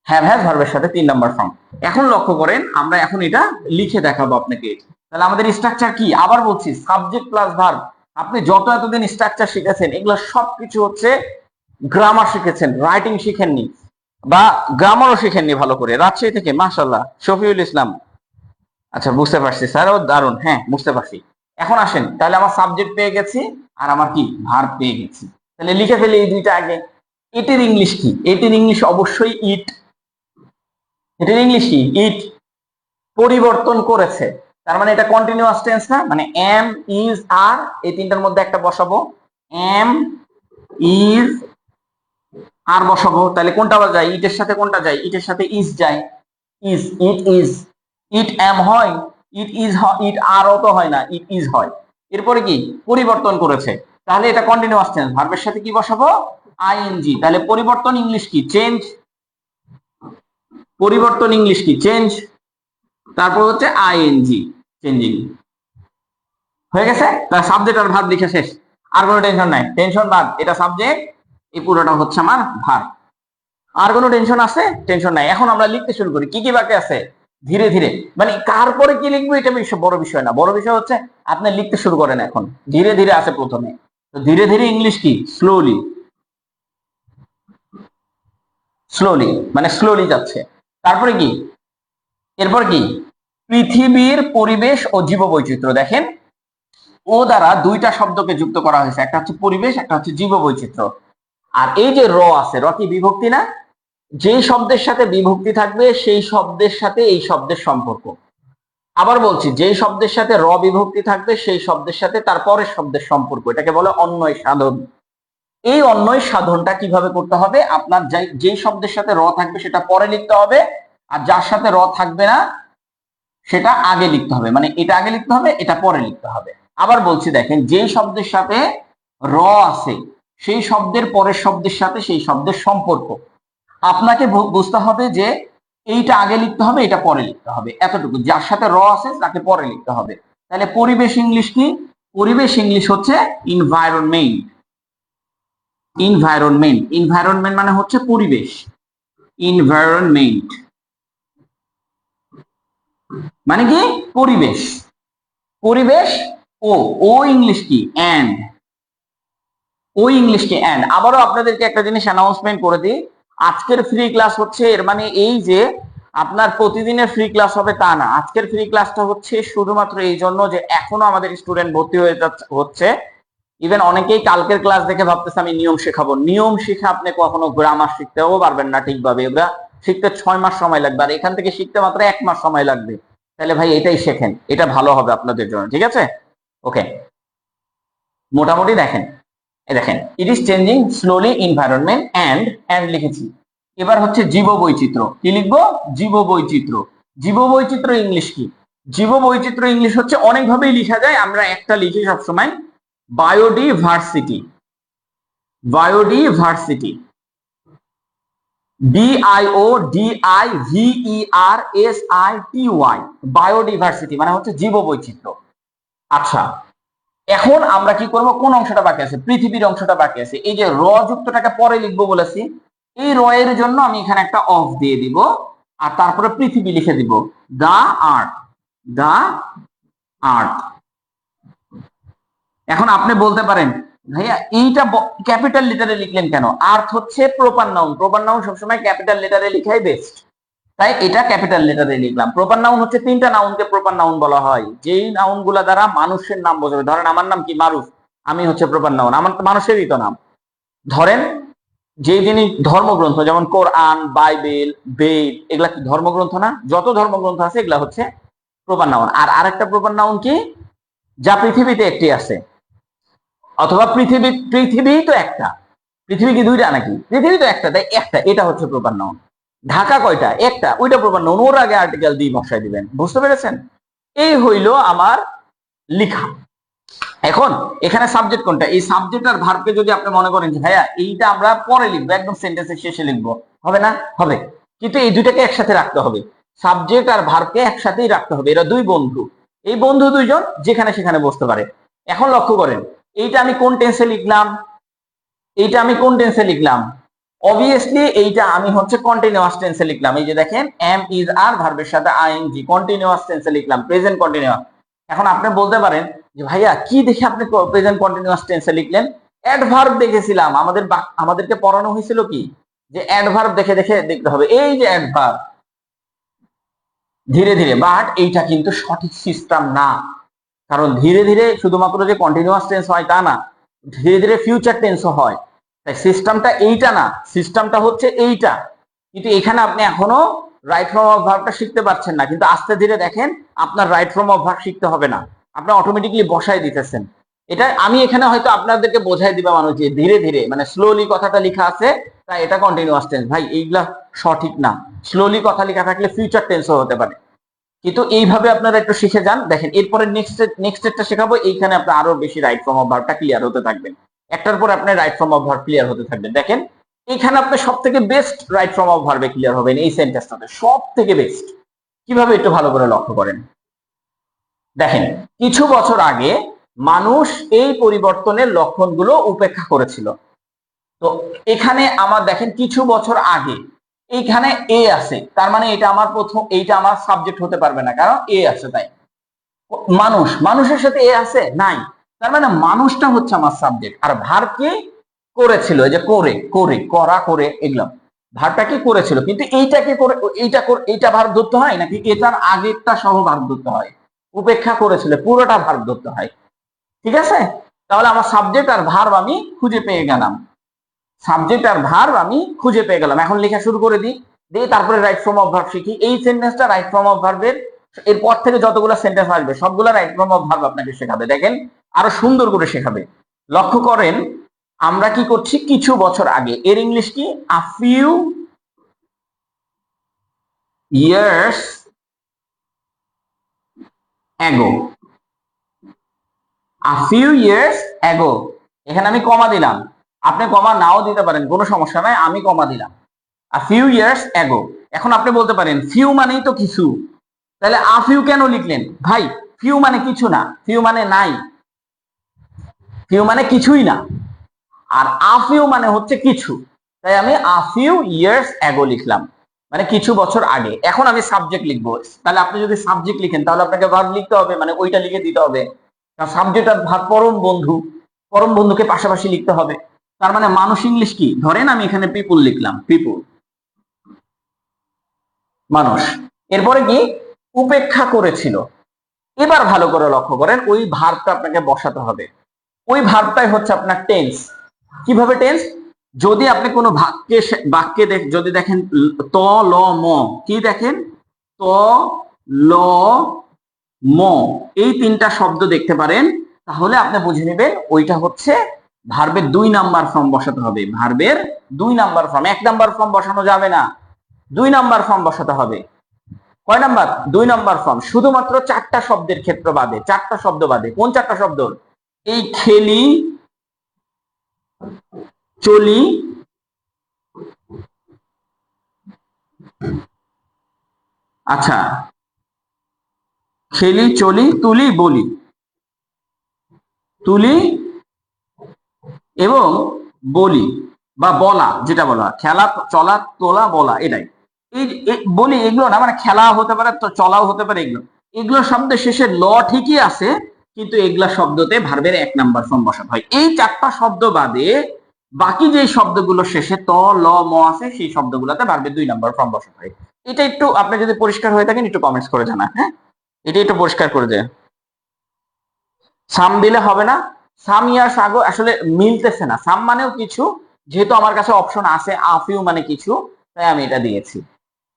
হ্যাভ, হ্যাজ, ভার্বের সাথে 3 নাম্বার ফর্ম। এখন লক্ষ্য করেন, আমরা এখন এটা লিখে দেখাবো আপনাকে। তাহলে আমাদের স্ট্রাকচার কি, আবার বলছি, সাবজেক্ট প্লাস ভার্ব। আপনি যত এতদিন স্ট্রাকচার শিখেছেন, এগুলো সবকিছু হচ্ছে গ্রামার শিখেছেন, রাইটিং শিখেননি, বা গ্রামারও শিখেননি ভালো করে। রাজশাহী থেকে মাশাআল্লাহ শফিউল ইসলাম, আচ্ছা বুঝতে পারছি স্যার, ও দারুন, হ্যাঁ বুঝতে পারছি। এখন আসেন, তাহলে আমার সাবজেক্ট পেয়ে গেছি, আর আমার কি ভার্ব পেয়ে গেছি। তাহলে লিখে ফেলি এই দুইটা আগে। এটির ইংলিশ কি, এটির ইংলিশ অবশ্যই ইট। এটির ইংলিশ কি, ইট। পরিবর্তন করেছে, তার মানে এটা কন্টিনিউয়াস টেন্স না, মানে এম, ইজ, আর, এই তিনটার মধ্যে একটা বসাবো, এম, ইজ, আর বসাবো। তাহলে কোনটা যায়, ইটের সাথে কোনটা যায়, ইটের সাথে ইজ যায়, ইজ, ইট ইজ। ইট এম হয়, ইট ইজ হয়, ইট আরও তো হয় না, ইট ইজ হয়। এরপরে কি, পরিবর্তন করেছে, তাহলে এটা কন্টিনিউয়াস টেন্স, ভার্বের সাথে কি বসাবো, আইএনজি। তাহলে পরিবর্তন ইংলিশ কি, চেঞ্জ। পরিবর্তন ইংলিশ কি, চেঞ্জ। তারপর হচ্ছে আইএনজি, চেঞ্জিং। হয়ে গেছে, তাহলে সাবজেক্ট আর ভার্ব লিখে শেষ। আর কোনো টেনশন নাই, টেনশন বাদ, এটা সাবজেক্ট, এই পুরোটা হচ্ছে আমার ভার্ব। আর কোনো টেনশন আছে, টেনশন নাই। এখন আমরা লিখতে শুরু করি। কি কি বাকি আছে, ধীরে ধীরে, মানে কার পরে কি লিখবো এটা বড় বিষয় না, বড় বিষয় হচ্ছে আপনি লিখতে শুরু করেন। এখন ধীরে ধীরে আছে প্রথমে, তো ধীরে ধীরে ইংলিশ কি, স্লোলি, স্লোলি, মানে স্লোলি যাচ্ছে। তারপরে কি, এরপর কি, পৃথিবীর পরিবেশ ও জীববৈচিত্র্য। দেখেন, ও দ্বারা দুইটা শব্দকে যুক্ত করা হয়েছে, একটা হচ্ছে পরিবেশ, একটা হচ্ছে জীববৈচিত্র্য। আর এই যে র আছে, র কি বিভক্তি না, যেই শব্দের সাথে বিভক্তি থাকবে সেই শব্দের সাথে এই শব্দের সম্পর্ক। আবার বলছি, যেই শব্দের সাথে র বিভক্তি থাকবে সেই শব্দের সাথে তার পরের শব্দের সম্পর্ক, এটাকে বলে অন্বয় সাধন। এই অন্বয় সাধনটা কিভাবে করতে হবে, আপনার যেই শব্দের সাথে র থাকবে সেটা পরে লিখতে হবে, আর যার সাথে র থাকবে না সেটা আগে লিখতে হবে, মানে এটা আগে লিখতে হবে, এটা পরে লিখতে হবে। আবার বলছি, দেখেন, যেই শব্দের সাথে র আছে সেই শব্দের পরের শব্দের সাথে সেই শব্দের সম্পর্ক আপনাকে বুঝতে হবে যে এইটা আগে লিখতে হবে, এটা পরে লিখতে হবে, এতটুকু। যার সাথে র আছে তাকে পরে লিখতে হবে। তাহলে পরিবেশ ইংলিশ কি, পরিবেশ ইংলিশ হচ্ছে ইনভায়রনমেন্ট। ইনভায়রনমেন্ট, ইনভায়রনমেন্ট মানে হচ্ছে পরিবেশ, ইনভায়রনমেন্ট মানে কি, পরিবেশ। পরিবেশ, ও, ও ইংলিশ কি, এন্ড। ও ইংলিশ কি, এন্ড। আবারও আপনাদেরকে একটা জিনিস অ্যানাউন্সমেন্ট করে দিই, আজকের ফ্রি ক্লাস হচ্ছে, এর মানে এই যে আপনার প্রতিদিনের ফ্রি ক্লাস হবে তা না। আজকের ফ্রি ক্লাসটা হচ্ছে শুধুমাত্র এই জন্য যে এখনো আমাদের স্টুডেন্ট ভর্তি হচ্ছে। ইভেন অনেকেই কালকের ক্লাস দেখে ভাবতেছে আমি নিয়ম শেখাবো। নিয়ম শিখে আপনি কখনো গ্রামার শিখতেও পারবেন না ঠিকভাবে, এগুলা শিখতে 6 মাস সময় লাগবে, আর এখান থেকে শিখতে মাত্র 1 মাস সময় লাগবে। তাহলে ভাই এটাই শেখেন, এটা ভালো হবে আপনাদের জন্য, ঠিক আছে? ওকে, মোটামুটি দেখেন, দেখেন, it is changing slowly environment and লিখেছি। এবার হচ্ছে জীববৈচিত্র্য, কি লিখবো, জীববৈচিত্র্য। জীববৈচিত্র্য ইংলিশ কি, জীববৈচিত্র্য ইংলিশ হচ্ছে অনেকভাবেই লিখা যায়, আমরা একটা লিখি সবসময়, বায়োডিভার্সিটি। বায়োডিভার্সিটি, BIODIVERSITY, বায়োডিভার্সিটি মানে হচ্ছে জীববৈচিত্র্য। আচ্ছা, এখন আমরা কি করব, কোন অংশটা বাকি আছে? পৃথিবীর অংশটা বাকি আছে। এই যে র যুক্তটাকে পরে লিখবো বলেছি, এই র এর জন্য আমি এখানে একটা অফ দিয়ে দিব, আর তারপরে পৃথিবী লিখে দিব, দা আর্থ, দা আর্থ। এখন আপনি বলতে পারেন ভাইয়া এইটা ক্যাপিটাল লেটারে লিখলেন কেন? আর্থ হচ্ছে প্রপার নাউন, প্রপার নাউন সবসময় ক্যাপিটাল লেটারে লিখাই বেস্ট, তাই এটা ক্যাপিটাল লেটারে লিখলাম। প্রপার নাউন হচ্ছে তিনটা নাউনকে প্রপার নাউন বলা হয়, যেই নাউন গুলা দ্বারা মানুষের নাম বোঝাবে। ধরেন আমার নাম কি? মারুফ, আমি হচ্ছে প্রপার নাউন, আমার মানুষেরই তো নাম। ধরেন যে জিনিস ধর্মগ্রন্থ, যেমন কোরআন, বাইবেল, বেদ, এগুলা কি ধর্মগ্রন্থ না? যত ধর্মগ্রন্থ আছে এগুলা হচ্ছে প্রপার নাউন। আর আরেকটা প্রপার নাউন কি? যা পৃথিবীতে একটি আছে, অথবা পৃথিবী তো একটা। পৃথিবী কি দুইটা নাকি? পৃথিবী তো একটা, তাই একটা, এটা হচ্ছে প্রপার নাউন। ঢাকা কয়টা? একটা, ওইটা প্রপার নাউন, ওর আগে আর্টিকেল দিয়ে বসায় দিবেন। বুঝতে পেরেছেন? এই হইল আমার লিখা। এখন এখানে সাবজেক্ট কোনটা? এই সাবজেক্ট আর ভার্বকে যদি আপনি মনে করেন যে ভাইয়া এইটা আমরা পরে লিখবো, একদম সেন্টেন্সের শেষে লিখবো, হবে না? হবে, কিন্তু এই দুইটাকে একসাথে রাখতে হবে। সাবজেক্ট আর ভার্বকে একসাথেই রাখতে হবে, এরা দুই বন্ধু। এই বন্ধু দুইজন যেখানে সেখানে বসতে পারে। এখন লক্ষ্য করেন, এইটা আমি কোন টেন্সে লিখলাম? এইটা আমি কোন টেন্সে লিখলাম? অবভিয়াসলি এইটা আমি হচ্ছে কন্টিনিউয়াস টেন্সে লিখলাম। এই যে দেখেন, এম ইজ আর ভার্বের সাথে আইএনজি, কন্টিনিউয়াস টেন্সে লিখলাম, প্রেজেন্ট কন্টিনিউয়াস। এখন আপনি বলতে পারেন যে ভাইয়া কি দেখে আপনি প্রেজেন্ট কন্টিনিউয়াস টেন্সে লিখলেন? অ্যাডভার্ব দেখেছিলাম, আমাদেরকে পড়ানো হয়েছিল কি যে অ্যাডভার্ব দেখে দেখে দেখতে হবে। এই যে অ্যাডভার্ব ধীরে ধীরে, বাট এইটা কিন্তু সঠিক সিস্টেম না। কারণ ধীরে ধীরে শুধুমাত্র যে কন্টিনিউয়াস টেন্স হয় তা না, ধীরে ধীরে ফিউচার টেন্সও হয়। তাই সিস্টেমটা এইটা না, সিস্টেমটা হচ্ছে এইটা। কিন্তু এখানে আপনি এখনো রাইট ফর্ম অফ ভার্বটা শিখতে পারছেন না, কিন্তু আস্তে ধীরে দেখেন আপনার রাইট ফর্ম অফ ভার্ব শিখতে হবে না, আপনি অটোমেটিকলি বসাই দিতেছেন। এটা আমি এখানে হয়তো আপনাদেরকে বোঝাই দিবা মানুষ যে ধীরে ধীরে মানে স্লোলি কথাটা লেখা আছে, তাই এটা কন্টিনিউয়াস টেন্স। ভাই এইগুলা সঠিক না, স্লোলি কথা লেখা থাকলে ফিউচার টেন্সও হতে পারে। কিন্তু এইভাবে আপনারা একটু শিখে যান, দেখেন এরপরে নেক্সট একটা শেখাবো, এইখানে আপনি আরো বেশি রাইট ফর্ম অফ ভার্বটা ক্লিয়ার হতে থাকবেন। একটার পর আপনি right form of verb clear হতে থাকবেন। দেখেন এখানে আপনি সব থেকে বেস্ট রাইট ফর্ম অফ ভার্বে ক্লিয়ার হবেন, এই সেন্টেন্সটাতে সব থেকে বেস্ট। কিভাবে একটু ভালো করে লক্ষ্য করেন। দেখেন, কিছু বছর আগে মানুষ এই পরিবর্তনের লক্ষণগুলো উপেক্ষা করেছিল। তো এখানে আমার দেখেন কিছু বছর আগে, এইখানে এ আছে, তার মানে এটা আমার এইটা আমার সাবজেক্ট হতে পারবে না, কারণ এ আছে। তাই মানুষের সাথে এ আছে নাই, তার মানে মানুষটা হচ্ছে আমার সাবজেক্ট। আর ভার্ব কি? করেছিল, যে করা করে, এগুলো ভার্বটা কি করেছিল। কিন্তু এইটাকে করে এইটা ভার্ব ধরতে হয় নাকি এটার আগেরটা সহ ভার্ব ধরতে হয়? উপেক্ষা করেছিল পুরোটা ভার্ব ধরতে হয়। ঠিক আছে, তাহলে আমার সাবজেক্ট আর ভার্ব আমি খুঁজে পেয়ে গেলাম। এখন লেখা শুরু করে দিই তারপরে রাইট ফর্ম অফ ভার্ব শিখি। এই সেন্টেন্সটা রাইট ফর্ম অফ ভার্বের, এরপর থেকে যতগুলো সেন্টেন্স আসবে সবগুলো রাইট ফর্ম অফ ভার্ব আপনাকে শেখাবে। দেখেন আরো সুন্দর করে শেখাবে। লক্ষ্য করেন আমরা কি করছি, কিছু বছর আগে, এর ইংলিশ কি? A few years ago, a few years ago. এখানে আমি কমা দিলাম, আপনি কমা নাও দিতে পারেন, কোনো সমস্যা নাই, আমি কমা দিলাম। A few years ago. এখন আপনি বলতে পারেন ফিউ মানেই তো কিছু, তাহলে আ ফিউ কেন লিখলেন? ভাই ফিউ মানে কিছু না, ফিউ মানে নাই, ফিউ মানে কিছুই না, আর আ ফিউ মানে হচ্ছে কিছু। তাই আমি আ ফিউ ইয়ার্স অ্যাগো লিখলাম, মানে কিছু বছর আগে। এখন আমি সাবজেক্ট লিখবো, তাহলে আপনি যদি সাবজেক্ট লিখেন তাহলে আপনাকে ভার্ব লিখতে হবে, মানে ওইটা লিখে দিতে হবে। কারণ সাবজেক্ট আর ভার্ব পরম বন্ধু, পরম বন্ধুকে পাশাপাশি লিখতে হবে। তার মানে মানুষ ইংলিশ কি? ধরেন আমি এখানে পিপুল লিখলাম, পিপুল মানুষ। এরপরে কি? উপেক্ষা করেছিল। এবার ভালো করে লক্ষ্য করেন, ওই ভার্বটা আপনাকে বসাতে হবে। ওই ভার্বটাই হচ্ছে আপনার টেন্স। কিভাবে টেন্স? যদি আপনি কোনো বাক্যে যদি দেখেন ত ল ম, কি দেখেন? ত ল ম, এই তিনটা শব্দ দেখতে পারেন, তাহলে আপনি বুঝে নেবেন ওইটা হচ্ছে ভার্বের 2 নাম্বার ফর্ম বসাতে হবে। ভার্বের 2 নাম্বার ফর্ম, 1 নাম্বার ফর্ম বসানো যাবে না, 2 নাম্বার ফর্ম বসাতে হবে। কয় নাম্বার? 2 নাম্বার ফর্ম, শুধুমাত্র 4টা শব্দের ক্ষেত্র বাদে, 4টা শব্দ বাদে। কোন 4টা শব্দ? এই খেলি, চলি, আচ্ছা, খেলি চলি তুলি বলি, তুলি এবং বলি বা বলা, যেটা বলা খেলা চলা তোলা বলা, এটাই বলি। এগুলো না মানে খেলা হতে পারে, তো চলাও হতে পারে, এগুলো এগুলো শব্দের শেষে ল ঠিকই আছে, কিন্তু এগুলা শব্দতে ভার্বের 1 নাম্বার ফর্ম বসাতে হয়। এই 4টা শব্দ বাদে বাকি যে শব্দগুলো শেষে ত ল ম আছে, সেই শব্দগুলোতে ভার্বের 2 নাম্বার ফর্ম বসাতে হয়। এটা একটু আপনি যদি পরিষ্কার হয়ে থাকেন একটু কমেন্টস করে জানা, হ্যাঁ, এটা একটু পরিষ্কার করে দেয়। সাম দিলে হবে না, সাম ইয়ার্স আগো আসলে মিলতেছে না। সাম মানেও কিছু, যেহেতু আমার কাছে অপশন আছে আফিউ মানে কিছু, তাই আমি এটা দিয়েছি।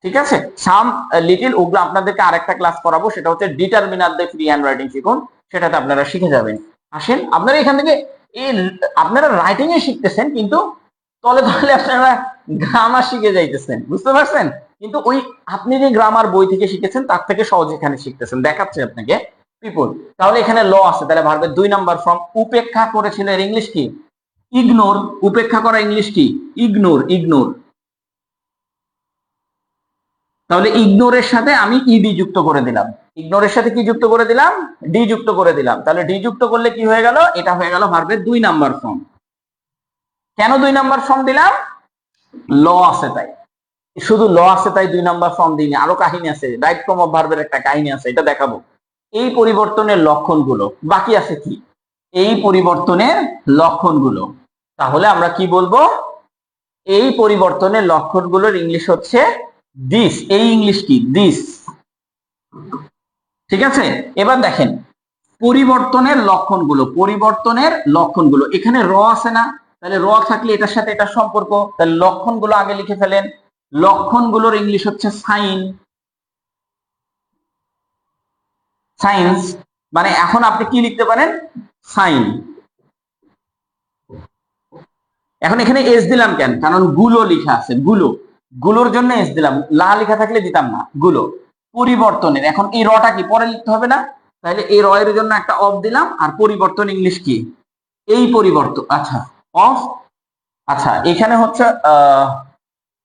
ঠিক আছে, সাম লিটিল, ওগুলো আপনাদেরকে আরেকটা ক্লাস করাবো, সেটা হচ্ছে ডিটারমিনার দিয়ে ফ্রি হ্যান্ড রাইটিং শিখুন, সেটাতে আপনারা শিখে যাবেন। আসেন আপনারা এখান থেকে এই আপনারা রাইটিং এ শিখতেছেন, কিন্তু তলে তলে আপনারা গ্রামার শিখে যাইতেছেন, বুঝতে পারছেন? কিন্তু ওই আপনি যে গ্রামার বই থেকে শিখেছেন তার থেকে সহজ এখানে শিখতেছেন, দেখাচ্ছে আপনাকে পিপল। তাহলে এখানে ল আছে, তাহলে ভার্বের 2 নাম্বার ফর্ম। উপেক্ষা করেছিল, এর ইংলিশ কি? ইগনোর। উপেক্ষা করা ইংলিশ কি? Ignore, ignore. তাহলে ইগনোরের সাথে আমি ইডি যুক্ত করে দিলাম, ইগনোরের সাথে কি যুক্ত করে দিলাম? ডি যুক্ত করে দিলাম। তাহলে ডি যুক্ত করলে কি হয়ে গেল? এটা হয়ে গেল ভার্বের 2 নাম্বার ফর্ম। কেন 2 নাম্বার ফর্ম দিলাম? ল আছে তাই। শুধু ল আছে তাই 2 নাম্বার ফর্ম দিইনি, আরো কাহিনী আছে, রাইট ফর্ম অফ ভার্বের একটা কাহিনী আছে, এটা দেখাবো। এই পরিবর্তনের লক্ষণগুলো বাকি আছে কি? এই পরিবর্তনের লক্ষণগুলো। তাহলে আমরা কি বলবো? এই পরিবর্তনের লক্ষণগুলোর ইংলিশ হচ্ছে দিস। এই ইংলিশ কি? দিস। ঠিক আছে, এবার দেখেন পরিবর্তনের লক্ষণগুলো। পরিবর্তনের লক্ষণগুলো, এখানে র আছে না? তাহলে র থাকলে এটার সাথে এটা সম্পর্ক, তাহলে লক্ষণগুলো আগে লিখে ফেলেন। লক্ষণগুলোর ইংলিশ হচ্ছে সাইন। সাইন্স মানে এখন আপনি কি লিখতে পারেন? সাইন। এখন এখানে এস দিলাম কেন? কারণ গুলো লেখা আছে, গুলো, গুলোর জন্য এস দিলাম, লা লেখা থাকলে দিতাম না। গুলো পরিবর্তনের, এখন এই রটা কি পরে লিখতে হবে না? তাহলে এই র এর জন্য একটা অফ দিলাম। আর পরিবর্তন ইংলিশ কি? এই পরিবর্তন, আচ্ছা অফ। আচ্ছা এখানে হচ্ছে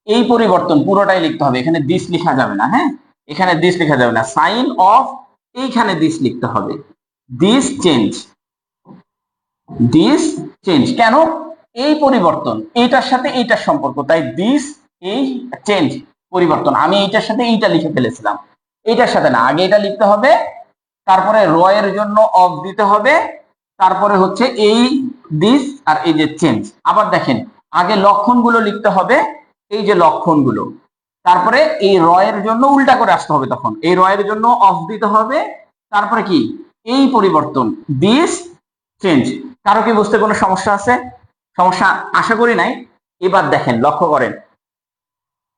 এই পরিবর্তন পুরোটাই লিখতে হবে, এখানে দিস লেখা যাবে না, হ্যাঁ, এখানে দিস লেখা যাবে না। সাইন অফ, এইখানে দিস লিখতে হবে। This change, this change. কেন? এই পরিবর্তন, এইটার সাথে এইটার সম্পর্ক, তাই দিস, এই চেঞ্জ পরিবর্তন। আমি এইটার সাথে এইটা লিখে ফেলেছিলাম, এইটার সাথে না, আগে এটা লিখতে হবে, তারপরে র এর জন্য অফ দিতে হবে, তারপরে হচ্ছে এই দিস, আর এই যে চেঞ্জ। আবার দেখেন আগে লক্ষণগুলো লিখতে হবে, এই যে লক্ষণগুলো, তারপরে এই র এর জন্য উল্টা করে আসতে হবে, তখন এই র এর জন্য অফ দিতে হবে, তারপরে কি? এই পরিবর্তন, দিস চেঞ্জ। কারো কি বুঝতে কোনো সমস্যা আছে? সমস্যা আশা করি নাই। এবার দেখেন, লক্ষ্য করেন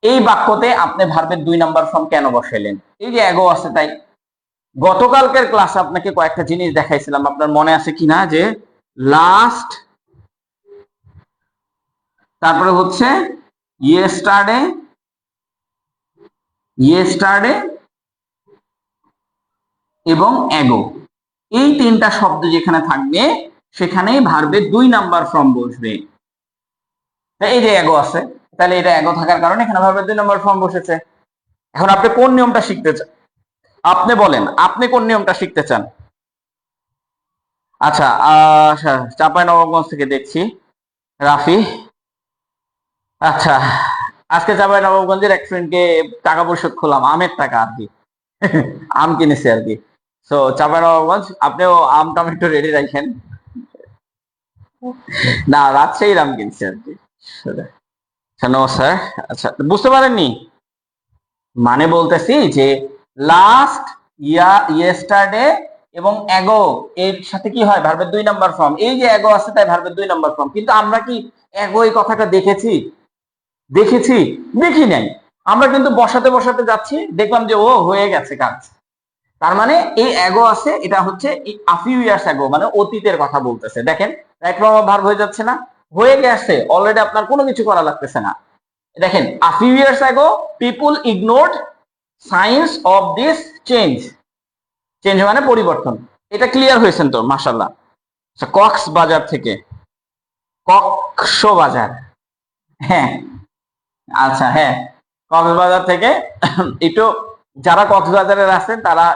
এই বাক্যতে আপনি ভার্বের 2 নাম্বার ফর্ম কেন বসাইলেন? এই যে এগো আছে তাই। গতকালকের ক্লাসে আপনাকে কয়েকটা জিনিস দেখাইছিলাম, আপনার মনে আছে কিনা? যে লাস্ট, তারপরে হচ্ছে ইয়েস্টারডে, ইয়েস্টারডে এবং এগো, এই 3টা শব্দ যেখানে থাকবে সেখানেই ভার্বের 2 নাম্বার ফর্ম বসবে। এই যে এগো আছে, তাহলে এটা এগো থাকার কারণে এখানে ভার্বের 2 নাম্বার ফর্ম বসেছে। এখন আপনি কোন নিয়মটা শিখতে চান? আপনি বলেন, আপনি কোন নিয়মটা শিখতে চান? আচ্ছা, চাঁপাইনবাবগঞ্জ থেকে দেখছি রাফি। আচ্ছা, আজকে চাঁপাইনবাবগঞ্জের এক ফ্রেন্ডকে টাকা পরিশোধ করলাম, আমের টাকা আর কি, আম কিনেছে আর কি। তো চাঁপাইনবাবগঞ্জ, আপনিও আম টমেটো রেডি রাখেন। না, রাজশাহীর আম কিনছে আর কি। No sir. আচ্ছা, বুঝতে পারেননি? মানে বলতেছি যে লাস্ট, ইয়েস্টারডে এবং এগো, এর সাথে কি হয়? ভার্বের 2 নাম্বার ফর্ম। এই যে এগো আছে তাই ভার্বের 2 নাম্বার ফর্ম। কিন্তু আমরা কি এগো এই কথাটা দেখেছি? দেখেছি? দেখি নাই। আমরা কিন্তু বসাতে বসাতে যাচ্ছি, দেখলাম যে ও হয়ে গেছে কাজ। তার মানে এই এগো আছে, এটা হচ্ছে আ ফিউ ইয়ার্স এগো, মানে অতীতের কথা বলতেছে। দেখেন রাইট ফর্ম অফ ভার্ব হয়ে যাচ্ছে না? হয়ে গেছে অলরেডি, আপনার কোনো কিছু করা লাগতেছে না। দেখেন a few years ago people ignored signs of this change. Change মানে পরিবর্তন। এটা ক্লিয়ার হয়েছেন তো? মাশাআল্লাহ। আচ্ছা, কক্সবাজার থেকে, কক্সবাজার, হ্যাঁ, আচ্ছা হ্যাঁ, কক্সবাজার থেকে একটু যারা কক্সবাজারের আছেন তারা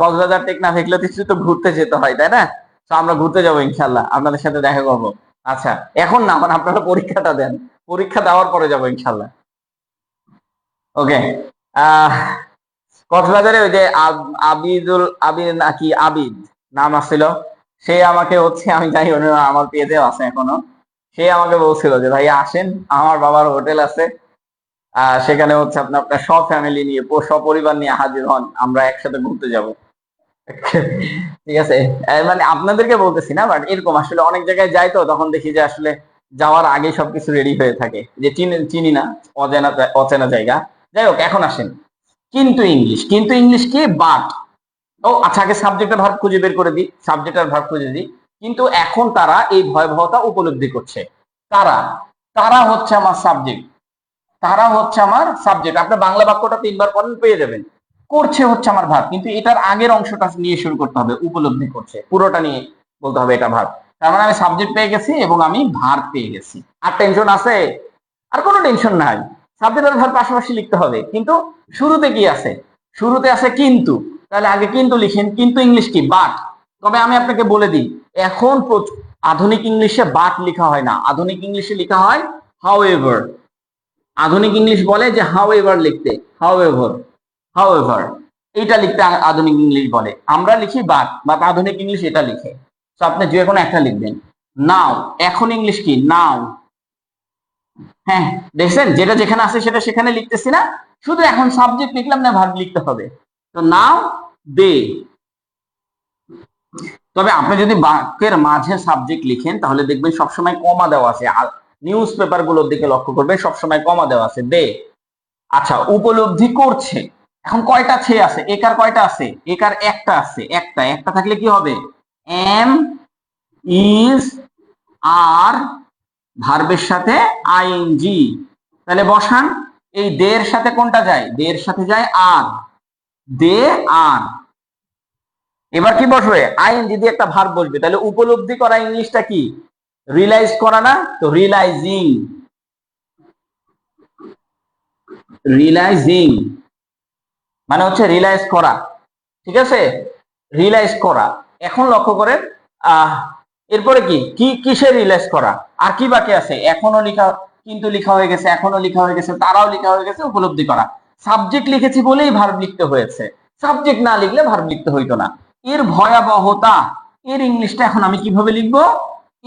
কক্সবাজার টেকনাফ এগুলো কিছু তো ঘুরতে যেতে হয়, তাই না? তো আমরা ঘুরতে যাবো ইনশাল্লাহ, আপনাদের সাথে দেখা করবো। আচ্ছা, এখন না, মানে আপনারা পরীক্ষাটা দেন, পরীক্ষা দেওয়ার পরে যাবো ইনশাল্লাহ। ওকে। আহ কক্সবাজারে ওই যে আবিদুল আবিদ নাকি আবিদ নাম আসছিল, সে আমাকে হচ্ছে, আমি জানি আমার পেজেও আছে এখনো, সে আমাকে বলছিল যে ভাই আসেন, আমার বাবার হোটেল আছে, সেখানে হচ্ছে আপনার আপনার সব ফ্যামিলি নিয়ে সপরিবার নিয়ে হাজির হন, আমরা একসাথে ঘুরতে যাব। ঠিক আছে, মানে আপনাদেরকে বলতেছি না, বাট এরকম আসলে অনেক জায়গায় যাই তো তখন দেখি যে আসলে যাওয়ার আগে সবকিছু রেডি হয়ে থাকে, যে চিনি না, অজানা অচেনা জায়গা। যাই হোক, এখন আসেন কিন্তু ইংলিশ। কিন্তু ইংলিশ কি? বাট। ও আচ্ছা, আগে সাবজেক্টের ভার্ব খুঁজে বের করে দিই, সাবজেক্টের ভার্ব খুঁজে দিই। কিন্তু এখন তারা এই ভয়াবহতা উপলব্ধি করছে। তারা তারা হচ্ছে আমার সাবজেক্ট, তারা হচ্ছে আমার সাবজেক্ট। আপনি বাংলা বাক্যটা 3 বার পড়েন, পেয়ে যাবেন। করছে হচ্ছে আমার ভার্ব, কিন্তু এটার আগের অংশটা নিয়ে শুরু করতে হবে, উপলব্ধি করছে পুরোটা নিয়ে বলতে হবে এটা ভার্ব। তার মানে আমি সাবজেক্ট পেয়ে গেছি এবং আমি ভার্ব পেয়ে গেছি। আর টেনশন আছে? আর কোনো টেনশন নাই। সাবজেক্ট আর ভার্ব পাশাপাশি লিখতে হবে, কিন্তু শুরুতে কি আছে? শুরুতে আছে কিন্তু। তাহলে আগে কিন্তু লিখেন। কিন্তু ইংলিশ কি? বাট। তবে আমি আপনাকে বলে দিই, এখন আধুনিক ইংলিশে বাট লেখা হয় না, আধুনিক ইংলিশে লেখা হয় হাউএভার। আধুনিক ইংলিশ বলে যে হাউএভার লিখতে, হাউএভার, হাউএভার এটা লিখতে আধুনিক ইংলিশ বলে। আমরা লিখি বাট, বাট আধুনিক ইংলিশ এটা লিখে। তো আপনি যে কোনো একটা লিখবেন। নাও, এখন ইংলিশ কি? নাও। হ্যাঁ, দেখছেন, যেটা যেখানে আছে সেটা সেখানে লিখতেছি না, শুধু এখন সাবজেক্ট লিখলাম না, ভার্ব লিখতে হবে। তো নাও দে। তবে আপনি যদি বাক্যের মাঝে সাবজেক্ট লিখেন তাহলে দেখবেন সবসময় কমা দেওয়া আছে। নিউজ পেপার গুলোর দিকে লক্ষ্য করবেন, সবসময় কমা দেওয়া আছে, দে। আচ্ছা, উপলব্ধি করছে। এখন কয়টা ছে আছে? একার কয়টা আছে? একার একটা আছে। একটা একটা থাকলে কি হবে? এম, ইজ, আর, ভার্বের সাথে আইএনজি। তাহলে বসান। এই দের সাথে কোনটা যায়? দের সাথে যায় আর, দে আর। এবার কি বসবে? আইএনজি দিয়ে একটা ভার্ব বসবে। তাহলে উপলব্ধি করা ইংলিশটা কি? রিয়েলাইজ করা না? তো রিয়েলাইজিং, রিয়েলাইজিং মানে হচ্ছে রিয়েলাইজ করা। ঠিক আছে, রিয়েলাইজ করা। এখন লক্ষ্য করেন, এরপরে কি কি কিসে রিয়েলাইজ করা? আর কি বাকি আছে? এখনো লেখা, কিন্তু লেখা হয়ে গেছে, এখনো লেখা হয়ে গেছে, তারাও লেখা হয়ে গেছে। উপলব্ধি করা। সাবজেক্ট লিখেছি বলেই ভার্ব লিখতে হয়েছে, সাবজেক্ট না লিখলে ভার্ব লিখতে হইতো না। এর ভয়াবহতা, এর ইংলিশটা এখন আমি কিভাবে লিখবো?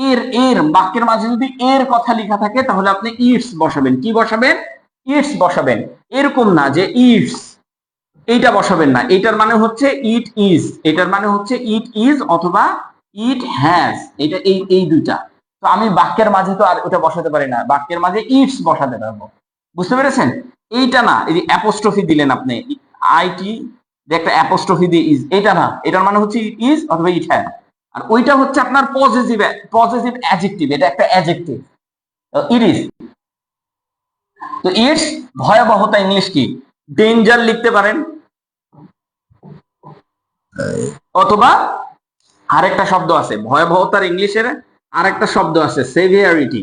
এর এর বাক্যের মাঝে যদি এর কথা লেখা থাকে তাহলে আপনি ইটস বসাবেন। কি বসাবেন? ইটস বসাবেন। এরকম না যে ইটস, এইটা বসাবেন না। এটার মানে হচ্ছে ইট ইজ, এটার মানে হচ্ছে ইট ইজ অথবা ইট হ্যাজ। এটা এই এই দুইটা। তো আমি বাক্যের মাঝে তো আর ওটা বসাতে পারি না, বাক্যের মাঝে ইটস বসাতে পারবো। বুঝতে পেরেছেন? এইটা না, এই যে অ্যাপোস্ট্রফি দিলেন আপনি, আইটি যে একটা অ্যাপোস্ট্রফি দিয়ে ইজ, এটা না, এটার মানে হচ্ছে ইট ইজ অথবা ইট হ্যাজ। আর ওইটা হচ্ছে আপনার পজিটিভ, পজিটিভ অ্যাডজেক্টিভ, এটা একটা অ্যাডজেক্টিভ, ইট ইজ। তো ইটস ভয়াবহতা ইংলিশ কি? ডেঞ্জার লিখতে পারেন, অথবা আরেকটা শব্দ আছে ভয়াবহতার ইংলিশের, আরেকটা শব্দ আছে সেভিয়ারিটি।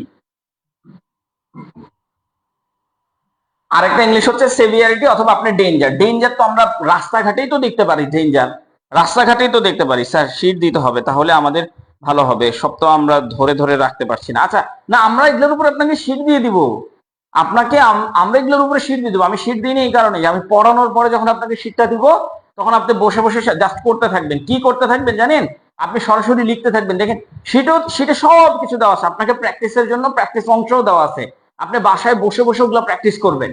আরেকটা ইংলিশ হচ্ছে সেভিয়ারিটি, অথবা আপনি ডেঞ্জার। ডেঞ্জার তো আমরা রাস্তাঘাটেই তো দেখতে পারি, ডেঞ্জার রাস্তাঘাটেই তো দেখতে পারি। স্যার শীট দিতে হবে তাহলে আমাদের ভালো হবে, সব তো আমরা ধরে ধরে রাখতে পারছি না। আচ্ছা, না, আমরা এগুলোর উপর আপনাকে শীট দিয়ে দিব, আপনাকে আমরা এগুলোর উপরে শীট দিয়ে দেবো। আমি শীট দিইনি এই কারণে, আমি পড়ানোর পরে যখন আপনাকে শীটটা দিব তখন আপনি বসে বসে জাস্ট করতে থাকবেন। কি করতে থাকবেন জানেন? আপনি সরাসরি লিখতে থাকবেন। দেখেন, শীটে সব কিছু দেওয়া আছে, আপনাকে প্র্যাকটিসের জন্য প্র্যাকটিস অংশও দেওয়া আছে। আপনি বাসায় বসে বসে ওগুলো প্র্যাকটিস করবেন।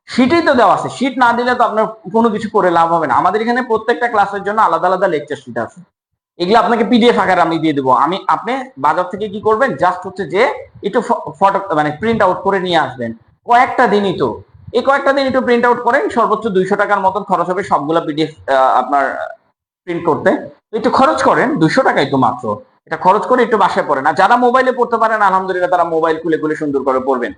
শীটই তো দেওয়া আছে, শীট না দিলে তো আপনার কোনো কিছু করে লাভ হবে না। আমাদের এখানে প্রত্যেকটা ক্লাসের জন্য আলাদা আলাদা লেকচার শীট আছে, এগুলো আপনাকে পিডিএফ আকারে আমি দিয়ে দেবো। আপনি বাজার থেকে কি করবেন, জাস্ট হচ্ছে যে একটু ফটো মানে প্রিন্ট আউট করে নিয়ে আসবেন। কয়েকটা দিনই তো, এই কয়েকটা দিন একটু প্রিন্ট আউট করেন, সর্বোচ্চ 200 টাকার মতন খরচ হবে সবগুলা পিডিএফ আপনার প্রিন্ট করতে। একটু খরচ করেন, 200 টাকাই তো মাত্র, এটা খরচ করে একটু বাসায় পড়েন। আর যারা মোবাইলে পড়তে পারেন আলহামদুলিল্লাহ, তারা মোবাইল খুলে খুলে সুন্দর করে পড়বেন।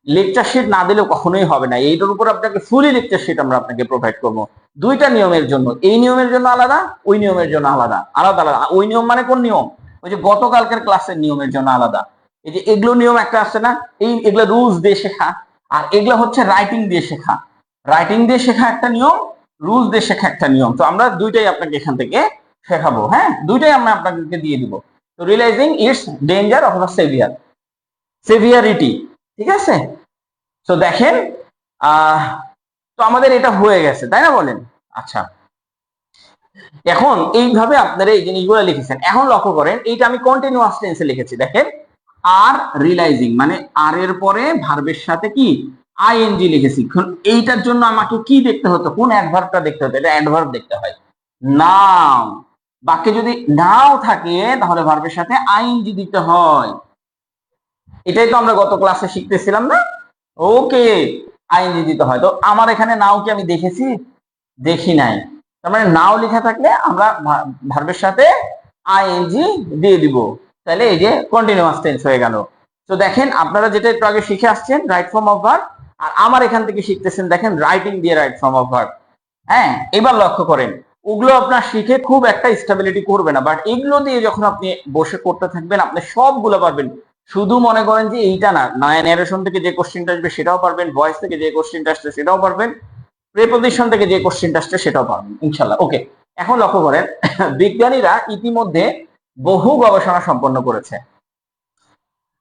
লেকচার শিট না দিলেও কখনোই হবে না, এইটার উপর আপনাকে ফুলি লেকচার শিট আমরা আপনাকে প্রোভাইড করবো। দুইটা নিয়মের জন্য, এই নিয়মের জন্য আলাদা, ওই নিয়মের জন্য আলাদা, আলাদা আলাদা। ওই নিয়ম মানে কোন নিয়ম? ওই যে গতকালকের ক্লাসের নিয়মের জন্য আলাদা। এই যে এগুলো নিয়ম একটা আছে না, এই এগুলো রুলস দিয়ে শেখা। আর এগুলো হচ্ছে রাইটিং দিয়ে শেখা। রাইটিং দিয়ে শেখা একটা নিয়ম, রুলস দিয়ে শেখা একটা নিয়ম। তো আমরা দুইটাই আপনাকে এখান থেকে শেখাবো, হ্যাঁ, দুইটাই আমরা আপনাদেরকে দিয়ে দিব। তো রিয়েলাইজিং ইটস ডেঞ্জার অথবা সেভিয়ারিটি, ঠিক আছে। তো দেখেন, তো আমাদের এটা হয়ে গেছে, তাই না বলেন? আচ্ছা, এখন এইভাবে আপনারা এই জিনিসগুলো লিখেছেন। এখন লক্ষ্য করেন, এইটা আমি কন্টিনিউয়াস টেন্সে লিখেছি, দেখেন। আর রিয়েলাইজিং মানে আর এর পরে ভার্বের সাথে কি আইএনজি লিখেছি। এইটার জন্য আমাকে কি দেখতে হতো, কোন অ্যাডভার্বটা দেখতে হতো? এটা অ্যাডভার্ব দেখতে হয়। নাও, বাক্যে যদি নাও থাকে তাহলে ভার্বের সাথে আইএনজি দিতে হয়। এটাই তো আমরা গত ক্লাসে শিখতেছিলাম না? ওকে, আইএনজি দিতে হয়। তো আমার এখানে নাও কি আমি দেখেছি? দেখি নাই। তার মানে নাও লেখা থাকলে আমরা ভার্বের সাথে আইএনজি দিয়ে দিব, তাহলে এই যে কন্টিনিউয়াস টেন্স হয়ে গেল। তো দেখেন, আপনারা যেটা একটু আগে শিখে আসছেন রাইট ফর্ম অফ ভার্ব, আর আমার এখান থেকে শিখতেছেন দেখেন রাইটিং দিয়ে রাইট ফর্ম অফ ভার্ব। হ্যাঁ, এবার লক্ষ্য করেন, ওগুলো আপনার শিখে খুব একটা স্টেবিলিটি করবে না, বাট এগুলো দিয়ে যখন আপনি বসে করতে থাকবেন আপনি সবগুলো পারবেন। শুধু মনে করেন যে এইটা না, ন্যারেশন থেকে যে কোশ্চেনটা আসবে সেটাও পারবেন, ভয়েস থেকে যে কোশ্চেনটা আসছে সেটাও পারবেন, প্রিপজিশন থেকে যে কোশ্চেনটা আসছে সেটাও পারবেন ইনশাল্লাহ। ওকে, এখন লক্ষ্য করেন, বিজ্ঞানীরা ইতিমধ্যে বহু গবেষণা সম্পন্ন করেছে।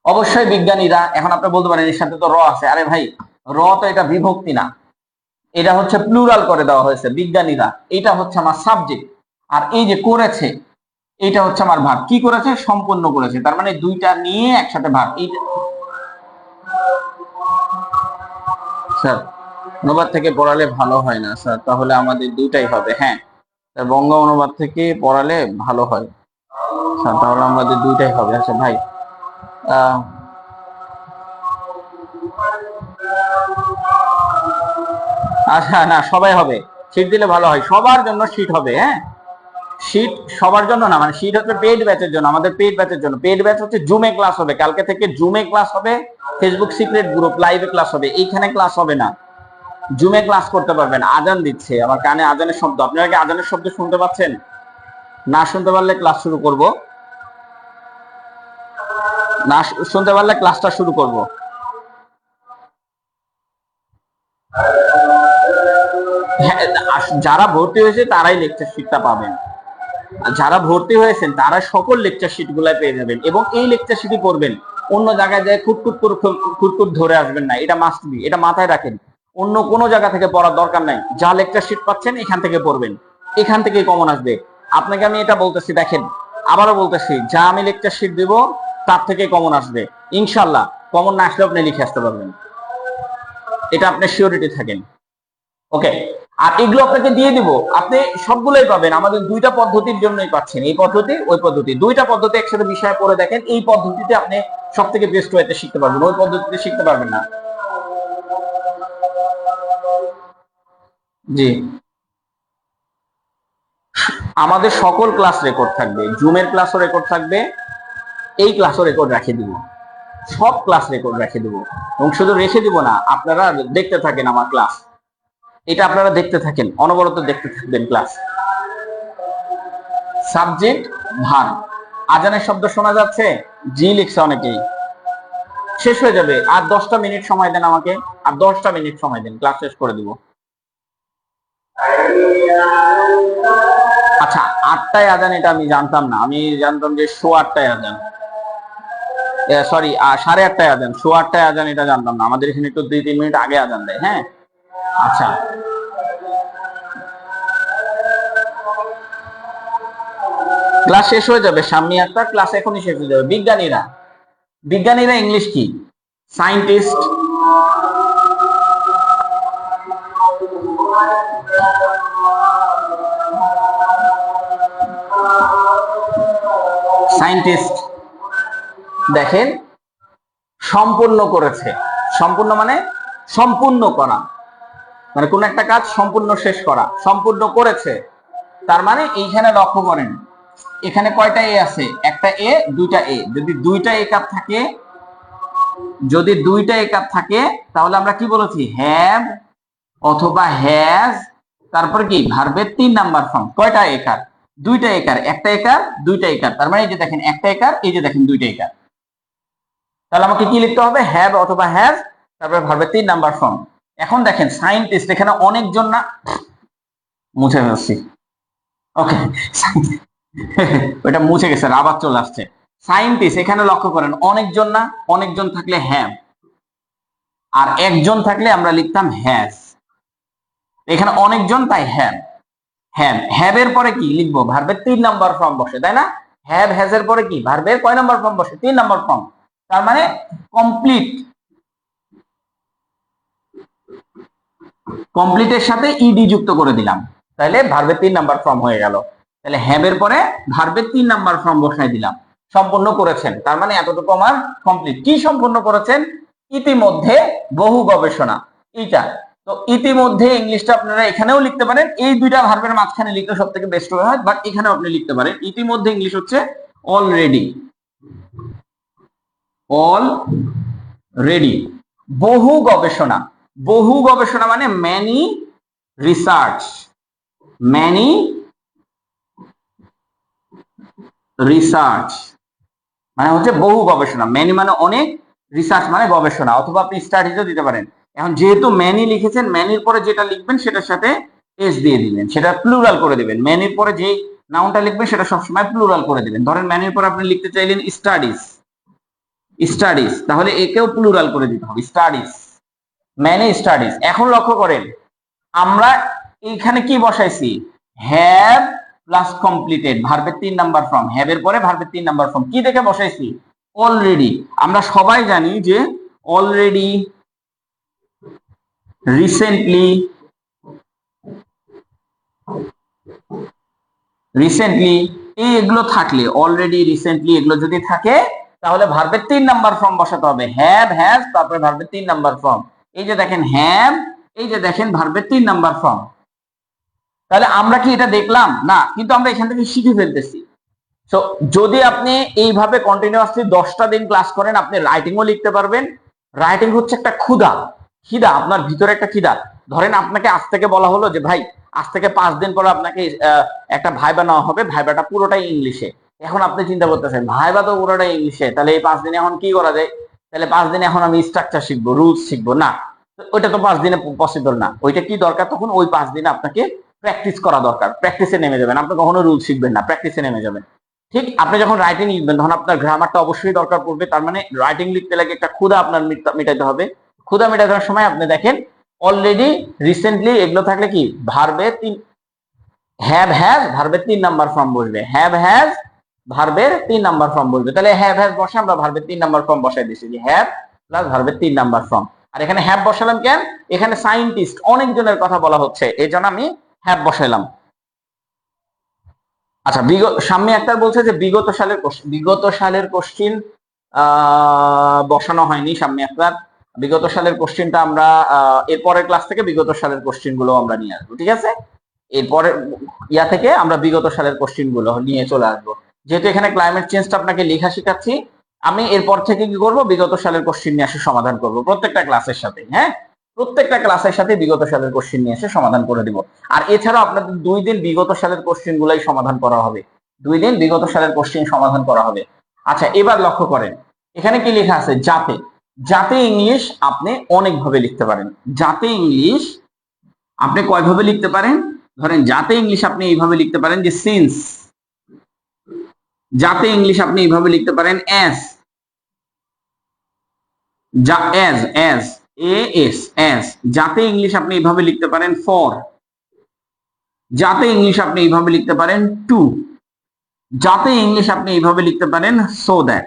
অবশ্যই বিজ্ঞানীরা, এখন আপনি বলতে পারেন এর সাথে তো র আছে। আরে ভাই, র তো এটা বিভক্তি না, এটা হচ্ছে প্লুরাল করে দেওয়া হয়েছে। বিজ্ঞানীরা, এটা হচ্ছে আমার সাবজেক্ট, আর এই যে করেছে এটা হচ্ছে আমার ভার্ব। কি করেছে? সম্পন্ন করেছে। তার মানে দুইটা নিয়ে একসাথে ভার্ব। এইটা স্যার অনুবাদ থেকে পড়ালে ভালো হয় না স্যার, তাহলে আমাদের দুইটাই হবে। হ্যাঁ, বঙ্গ অনুবাদ থেকে পড়ালে ভালো হয় স্যার, তাহলে আমাদের দুইটাই হবে। আচ্ছা ভাই, আচ্ছা না, সবাই হবে। শীট দিলে ভালো হয়, সবার জন্য শীট হবে। হ্যাঁ, শীট সবার জন্য না, মানে শীট হচ্ছে পেইড ব্যাচের জন্য, আমাদের পেইড ব্যাচের জন্য। পেইড ব্যাচ হচ্ছে জুমে ক্লাস হবে, কালকে থেকে জুমে ক্লাস হবে, ফেসবুক সিক্রেট গ্রুপ লাইভে ক্লাস হবে, এইখানে ক্লাস হবে না। জুমে ক্লাস করতে পারবেন। আজান দিচ্ছে আমার কানে, আজানের শব্দ। আপনারা কি আজানের শব্দ শুনতে পাচ্ছেন? না শুনতে পারলে ক্লাস শুরু করব, না শুনতে পারলে ক্লাসটা শুরু করব। হ্যাঁ, যারা ভর্তি হয়েছে তারাই লেকচার শিটটা পাবেন। যারা ভর্তি হয়েছেন তারা সকল লেকচার শিট গুলাই পেয়ে যাবেন, এবং এই লেকচার শিটই পড়বেন। অন্য জায়গায় যায় খুটকুট ধরে আসবেন না, এটা মাস্ট বি, এটা মাথায় রাখেন। অন্য কোনো জায়গা থেকে পড়ার দরকার নাই, যা লেকচার শিট পাচ্ছেন এখান থেকে পড়বেন, এখান থেকেই কমন আসবে। আপনাকে আমি এটা বলতেছি, দেখেন আবারও বলতেছি, যা আমি লেকচার শিট দিব তার থেকে কমন আসবে ইনশাল্লাহ। কমন না আসলে আপনি লিখে আসতে পারবেন, এটা আপনি সিওরিটি থাকেন। ওকে, আর এগুলো আপনাকে দিয়ে দিব, আপনি সবগুলোই পাবেন। আমাদের দুইটা পদ্ধতির জন্যই পাচ্ছেন, এই পদ্ধতি ওই পদ্ধতি, দুইটা পদ্ধতি একসাথে বিষয় পড়ে দেখেন। এই পদ্ধতিতে আপনি সব থেকে বেস্ট ওয়েতে শিখতে পারবেন, ওই পদ্ধতিতে শিখতে পারবেন না। জি, আমাদের সকল ক্লাস রেকর্ড থাকবে, জুমের ক্লাসও রেকর্ড থাকবে, এই ক্লাসও রেকর্ড রেখে দিব, সব ক্লাস রেকর্ড রেখে দিব। এবং শুধু রেখে দিব না, আপনারা দেখতে থাকেন আমার ক্লাস, এটা আপনারা দেখতে থাকেন, অনবরত দেখতে থাকবেন ক্লাস। সাবজেক্ট ভার্ব, আজানের শব্দ শোনা যাচ্ছে? জি লিখছে অনেকেই। শেষ হয়ে যাবে, আর 10টা মিনিট সময় দেন আমাকে, আর 10টা মিনিট সময় দেন, ক্লাস শেষ করে দিব। আচ্ছা, 8টায় আজান, এটা আমি জানতাম না, আমি জানতাম যে 8:15 আজান, সরি 8:30 আজান, 8:15 আজান এটা জানতাম না। আমাদের এখানে একটু 2-3 মিনিট আগে আজান দেয়। হ্যাঁ, আচ্ছা, ক্লাস শেষ হয়ে যাবে, সামনে একটা ক্লাস এখনই শেষ হয়ে যাবে। বিজ্ঞানীরা, বিজ্ঞানীরা ইংলিশ কি? সায়েন্টিস্ট, সায়েন্টিস্ট দেখেন সম্পূর্ণ করেছে। সম্পূর্ণ মানে সম্পূর্ণ করা, মানে কোন একটা কাজ সম্পূর্ণ শেষ করা, সম্পূর্ণ করেছে। তার মানে এইখানে লক্ষ্য করেন, এখানে কয়টা এ আছে? একটা এ, দুইটা এ। যদি দুইটা এ কাপ থাকে, যদি দুইটা এ কাপ থাকে তাহলে আমরা কি বলেছি? হ্যাভ অথবা হ্যাজ, তারপর কি ভার্বের 3 নাম্বার ফর্ম। কয়টা একার? দুইটা একার, একটা একার, দুইটা একার। তার মানে এই যে দেখেন একটা একার, এই যে দেখেন দুইটা একার। তাহলে আমাকে কি লিখতে হবে? হ্যাভ অথবা হ্যাজ, তারপরে ভার্বের 3 নাম্বার ফর্ম। এখন দেখেন সায়েন্টিস্ট, এখানে অনেকজন না, মুছে ফেলছি, ওকে ওটা মুছে গেছে, আবার চলে আসছে। সায়েন্টিস্ট এখানে লক্ষ্য করেন অনেকজন না, অনেকজন থাকলে হ্যাভ, আর একজন থাকলে আমরা লিখতাম হ্যাজ। এখানে অনেকজন তাই হ্যাভ। হ্যাভ এর পরে কি লিখবো? ভার্বের 3 নাম্বার ফর্ম বসে, তাই না? হ্যাভ হ্যাজ এর পরে কি ভার্বের কয় নাম্বার ফর্ম বসে? 3 নাম্বার ফর্ম। তার মানে কমপ্লিট, কমপ্লিটের সাথে ইডি যুক্ত করে দিলাম, তাহলে ভার্বের 3 নাম্বার ফর্ম হয়ে গেল। তাহলে হ্যাভ এর পরে ভার্বের 3 নাম্বার ফর্ম বসাই দিলাম। সম্পূর্ণ করেছেন, তার মানে এতটুকু আমার কমপ্লিট। কি সম্পূর্ণ করেছেন? ইতিমধ্যে বহু গবেষণা, এইটা। তো ইতিমধ্যে ইংলিশটা আপনারা এখানেও লিখতে পারেন, এই দুইটা ভার্বের মাঝখানে লিখলে সব থেকে বেস্ট হয়, বাট এখানেও আপনি লিখতে পারেন। ইতিমধ্যে ইংলিশ হচ্ছে অলরেডি, অলরেডি। বহু গবেষণা, বহু গবেষণা মানে ম্যানি রিসার্চ, ম্যানি রিসার্চ মানে হচ্ছে বহু গবেষণা। ম্যানি মানে অনেক, রিসার্চ মানে গবেষণা, অথবা আপনি স্টাডিজও দিতে পারেন। এখন যেহেতু ম্যানি লিখেছেন, ম্যানির পরে যেটা লিখবেন সেটার সাথে এস দিয়ে দিবেন, সেটা প্লুরাল করে দিবেন। ম্যানির পরে যে নাউনটা লিখবেন সেটা সবসময় প্লুরাল করে দিবেন। ধরেন ম্যানির পরে আপনি লিখতে চাইলেন স্টাডিজ, স্টাডিজ, তাহলে একেও প্লুরাল করে দিতে হবে, স্টাডিজ, ম্যানি স্টাডিজ। এখন লক্ষ্য করেন আমরা এইখানে কি বসাইছি? হ্যাভ প্লাস কমপ্লিটেড, ভার্বের 3 নাম্বার ফর্ম। হ্যাভ এর পরে ভার্বের 3 নাম্বার ফর্ম কি দেখে বসাইছি? অলরেডি। আমরা সবাই জানি যে অলরেডি, রিসেন্টলি, রিসেন্টলি, এগুলো থাকলে, অলরেডি, রিসেন্টলি এগুলো যদি থাকে, তাহলে ভার্বের 3 নাম্বার ফর্ম বসাতে হবে। হ্যাভ, হ্যাজ, তারপরে ভার্বের 3 নাম্বার ফর্ম। এই যে দেখেন হ্যাভ, এই যে দেখেন ভার্বের 3 নাম্বার ফর্ম। তাহলে আমরা কি এটা দেখলাম না? কিন্তু আমরা এখান থেকে শিখে ফেলতেছি। সো যদি আপনি এইভাবে কন্টিনিউয়াসলি 10টা দিন ক্লাস করেন, আপনি রাইটিংও লিখতে পারবেন। রাইটিং হচ্ছে একটা ক্ষুধা, খিদা, আপনার ভিতরে একটা খিদা। ধরেন আপনাকে আজ থেকে বলা হলো যে ভাই আজ থেকে 5 দিন পরে আপনাকে একটা ভাইবা নেওয়া হবে, ভাইবাটা পুরোটাই ইংলিশে। এখন আপনি চিন্তা করতেছেন ভাইবা তো পুরোটাই ইংলিশে, তাহলে এই 5 দিনে এখন কি করা যায়? তাহলে 5 দিনে এখন আমি স্ট্রাকচার শিখবো, রুলস শিখবো না, ওইটা তো 5 দিনে পসিবল না। ওইটা কি দরকার? তখন ওই 5 দিনে আপনাকে প্র্যাকটিস করা দরকার। প্র্যাকটিসে নেমে যাবেন, আপনি কখনো রুলস শিখবেন না, প্র্যাকটিসে নেমে যাবেন। ঠিক আপনি যখন রাইটিং লিখবেন তখন আপনার গ্রামারটা অবশ্যই দরকার পড়বে। তার মানে রাইটিং লিখতে লাগে একটা ক্ষুধা আপনার মেটাইতে হবে। ক্ষুধা মেটানোর সময় আপনি দেখেন অলরেডি, রিসেন্টলি এগুলো থাকলে কি ভার্বে 3, হ্যাভ হ্যাজ ভার্বের 3 নাম্বার ফর্ম বসবে, হ্যাভ হ্যাজ ভার্বের 3 নাম্বার ফর্ম বসবে। তাহলে হ্যাভ হ্যাজ বসে আমরা ভার্বের 3 নাম্বার ফর্ম বসাই দিয়েছি, যে হ্যাভ প্লাস ভার্বের 3 নাম্বার ফর্ম। আর এখানে হ্যাভ বসালাম কেন? এখানে সায়েন্টিস্ট অনেকজনের কথা বলা হচ্ছে, এই জন্য আমি হ্যাভ বসাইলাম। আচ্ছা, সাম্যী আক্তার বলছে যে বিগত সালের কোশ্চিন বসানো হয়নি। সাম্যী আক্তার, বিগত সালের কোশ্চিনটা আমরা এরপরের ক্লাস থেকে বিগত সালের কোশ্চিন গুলো আমরা নিয়ে আসবো, ঠিক আছে? এরপরে ইয়া থেকে আমরা বিগত সালের কোশ্চিন গুলো নিয়ে চলে আসবো। যেহেতু এখানে ক্লাইমেট চেঞ্জটা আপনাকে লেখা শেখাচ্ছি, আমি এরপর থেকে কি করব? বিগত সালের কোশ্চিন নিয়ে এসে সমাধান করব প্রত্যেকটা ক্লাসের সাথে। হ্যাঁ, প্রত্যেকটা ক্লাসের সাথে বিগত সালের কোশ্চিন নিয়ে এসে সমাধান করে দিব। আর এছাড়াও আপনাদের 2 দিন বিগত সালের কোশ্চিন গুলাই সমাধান করা হবে, 2 দিন বিগত সালের কোশ্চিন সমাধান করা হবে। আচ্ছা, এবার লক্ষ্য করেন এখানে কি লেখা আছে? যাতে। যাতে ইংলিশ আপনি অনেকভাবে লিখতে পারেন। যাতে ইংলিশ আপনি কয়ভাবে লিখতে পারেন? ধরেন যাতে ইংলিশ আপনি এইভাবে লিখতে পারেন যে সিন্স। যাতে ইংলিশ আপনি এইভাবে লিখতে পারেন অ্যাজ, অ্যাজ অ্যাজ। যাতে ইংলিশ আপনি এইভাবে লিখতে পারেন ফর। যাতে ইংলিশ আপনি এইভাবে লিখতে পারেন টু। যাতে ইংলিশ আপনি এইভাবে লিখতে পারেন সো দ্যাট।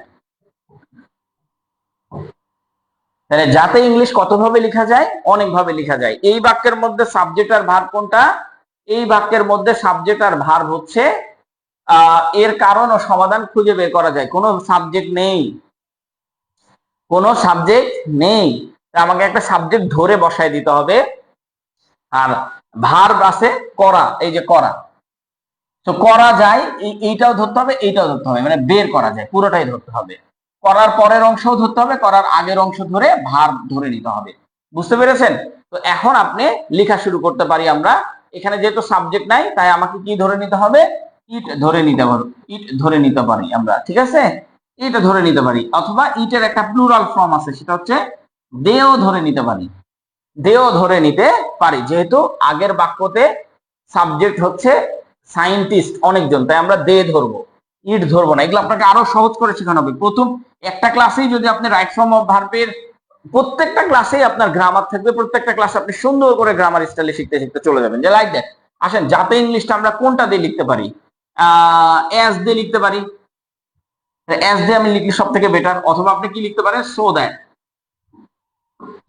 তাহলে যাতে ইংলিশ কতভাবে লেখা যায়? অনেকভাবে লেখা যায়। এই বাক্যের মধ্যে সাবজেক্ট আর ভার্ব কোনটা? এই বাক্যের মধ্যে সাবজেক্ট আর ভার্ব হচ্ছে এর কারণ ও সমাধান খুঁজে বের করা যায়। কোনো সাবজেক্ট নেই, কোনো সাবজেক্ট নেই, আমাকে একটা সাবজেক্ট ধরে বসায় দিতে হবে। আর ভার্ব আছে করা, এই যে করা, তো করা যায়, এইটাও ধরতে হবে, এইটাও ধরতে হবে, মানে বের করা যায় পুরোটাই ধরতে হবে। করার পরের অংশও ধরতে হবে, করার আগের অংশ ধরে ভার্ব ধরে নিতে হবে। বুঝতে পেরেছেন? তো এখন আপনি লেখা শুরু করতে পারি আমরা। এখানে যেহেতু সাবজেক্ট নাই, তাই আমাকে কি ধরে নিতে হবে? ইট ধরে নিতে পারি, ইট ধরে নিতে পারি আমরা, ঠিক আছে? ইট ধরে নিতে পারি। অথবা ইটের একটা প্লুরাল ফর্ম আছে, সেটা হচ্ছে দেও ধরে নিতে পারি, দেও ধরে নিতে পারি, যেহেতু আগের বাক্যতে সাবজেক্ট হচ্ছে সায়েন্টিস্ট অনেকজন, তাই আমরা দে ধরবো, ইট ধরবো না। এগুলো আপনাকে আরো সহজ করে শেখানো হবে। প্রথম একটা ক্লাসেই যদি আপনি রাইট ফর্ম অফ ভার্বের প্রত্যেকটা ক্লাসেই আপনার গ্রামার থাকবে, প্রত্যেকটা ক্লাসে আপনি সুন্দর করে গ্রামার স্টাইলে শিখতে শিখতে চলে যাবেন। যে লাইক দ্যাট। আসেন, যাতে ইংলিশটা আমরা কোনটা দিয়ে লিখতে পারি, অ্যাজ দিয়ে লিখতে পারি, অ্যাজ দিয়ে আমি লিখলে সব থেকে বেটার, অথবা আপনি কি লিখতে পারেন, সো দ্যাট,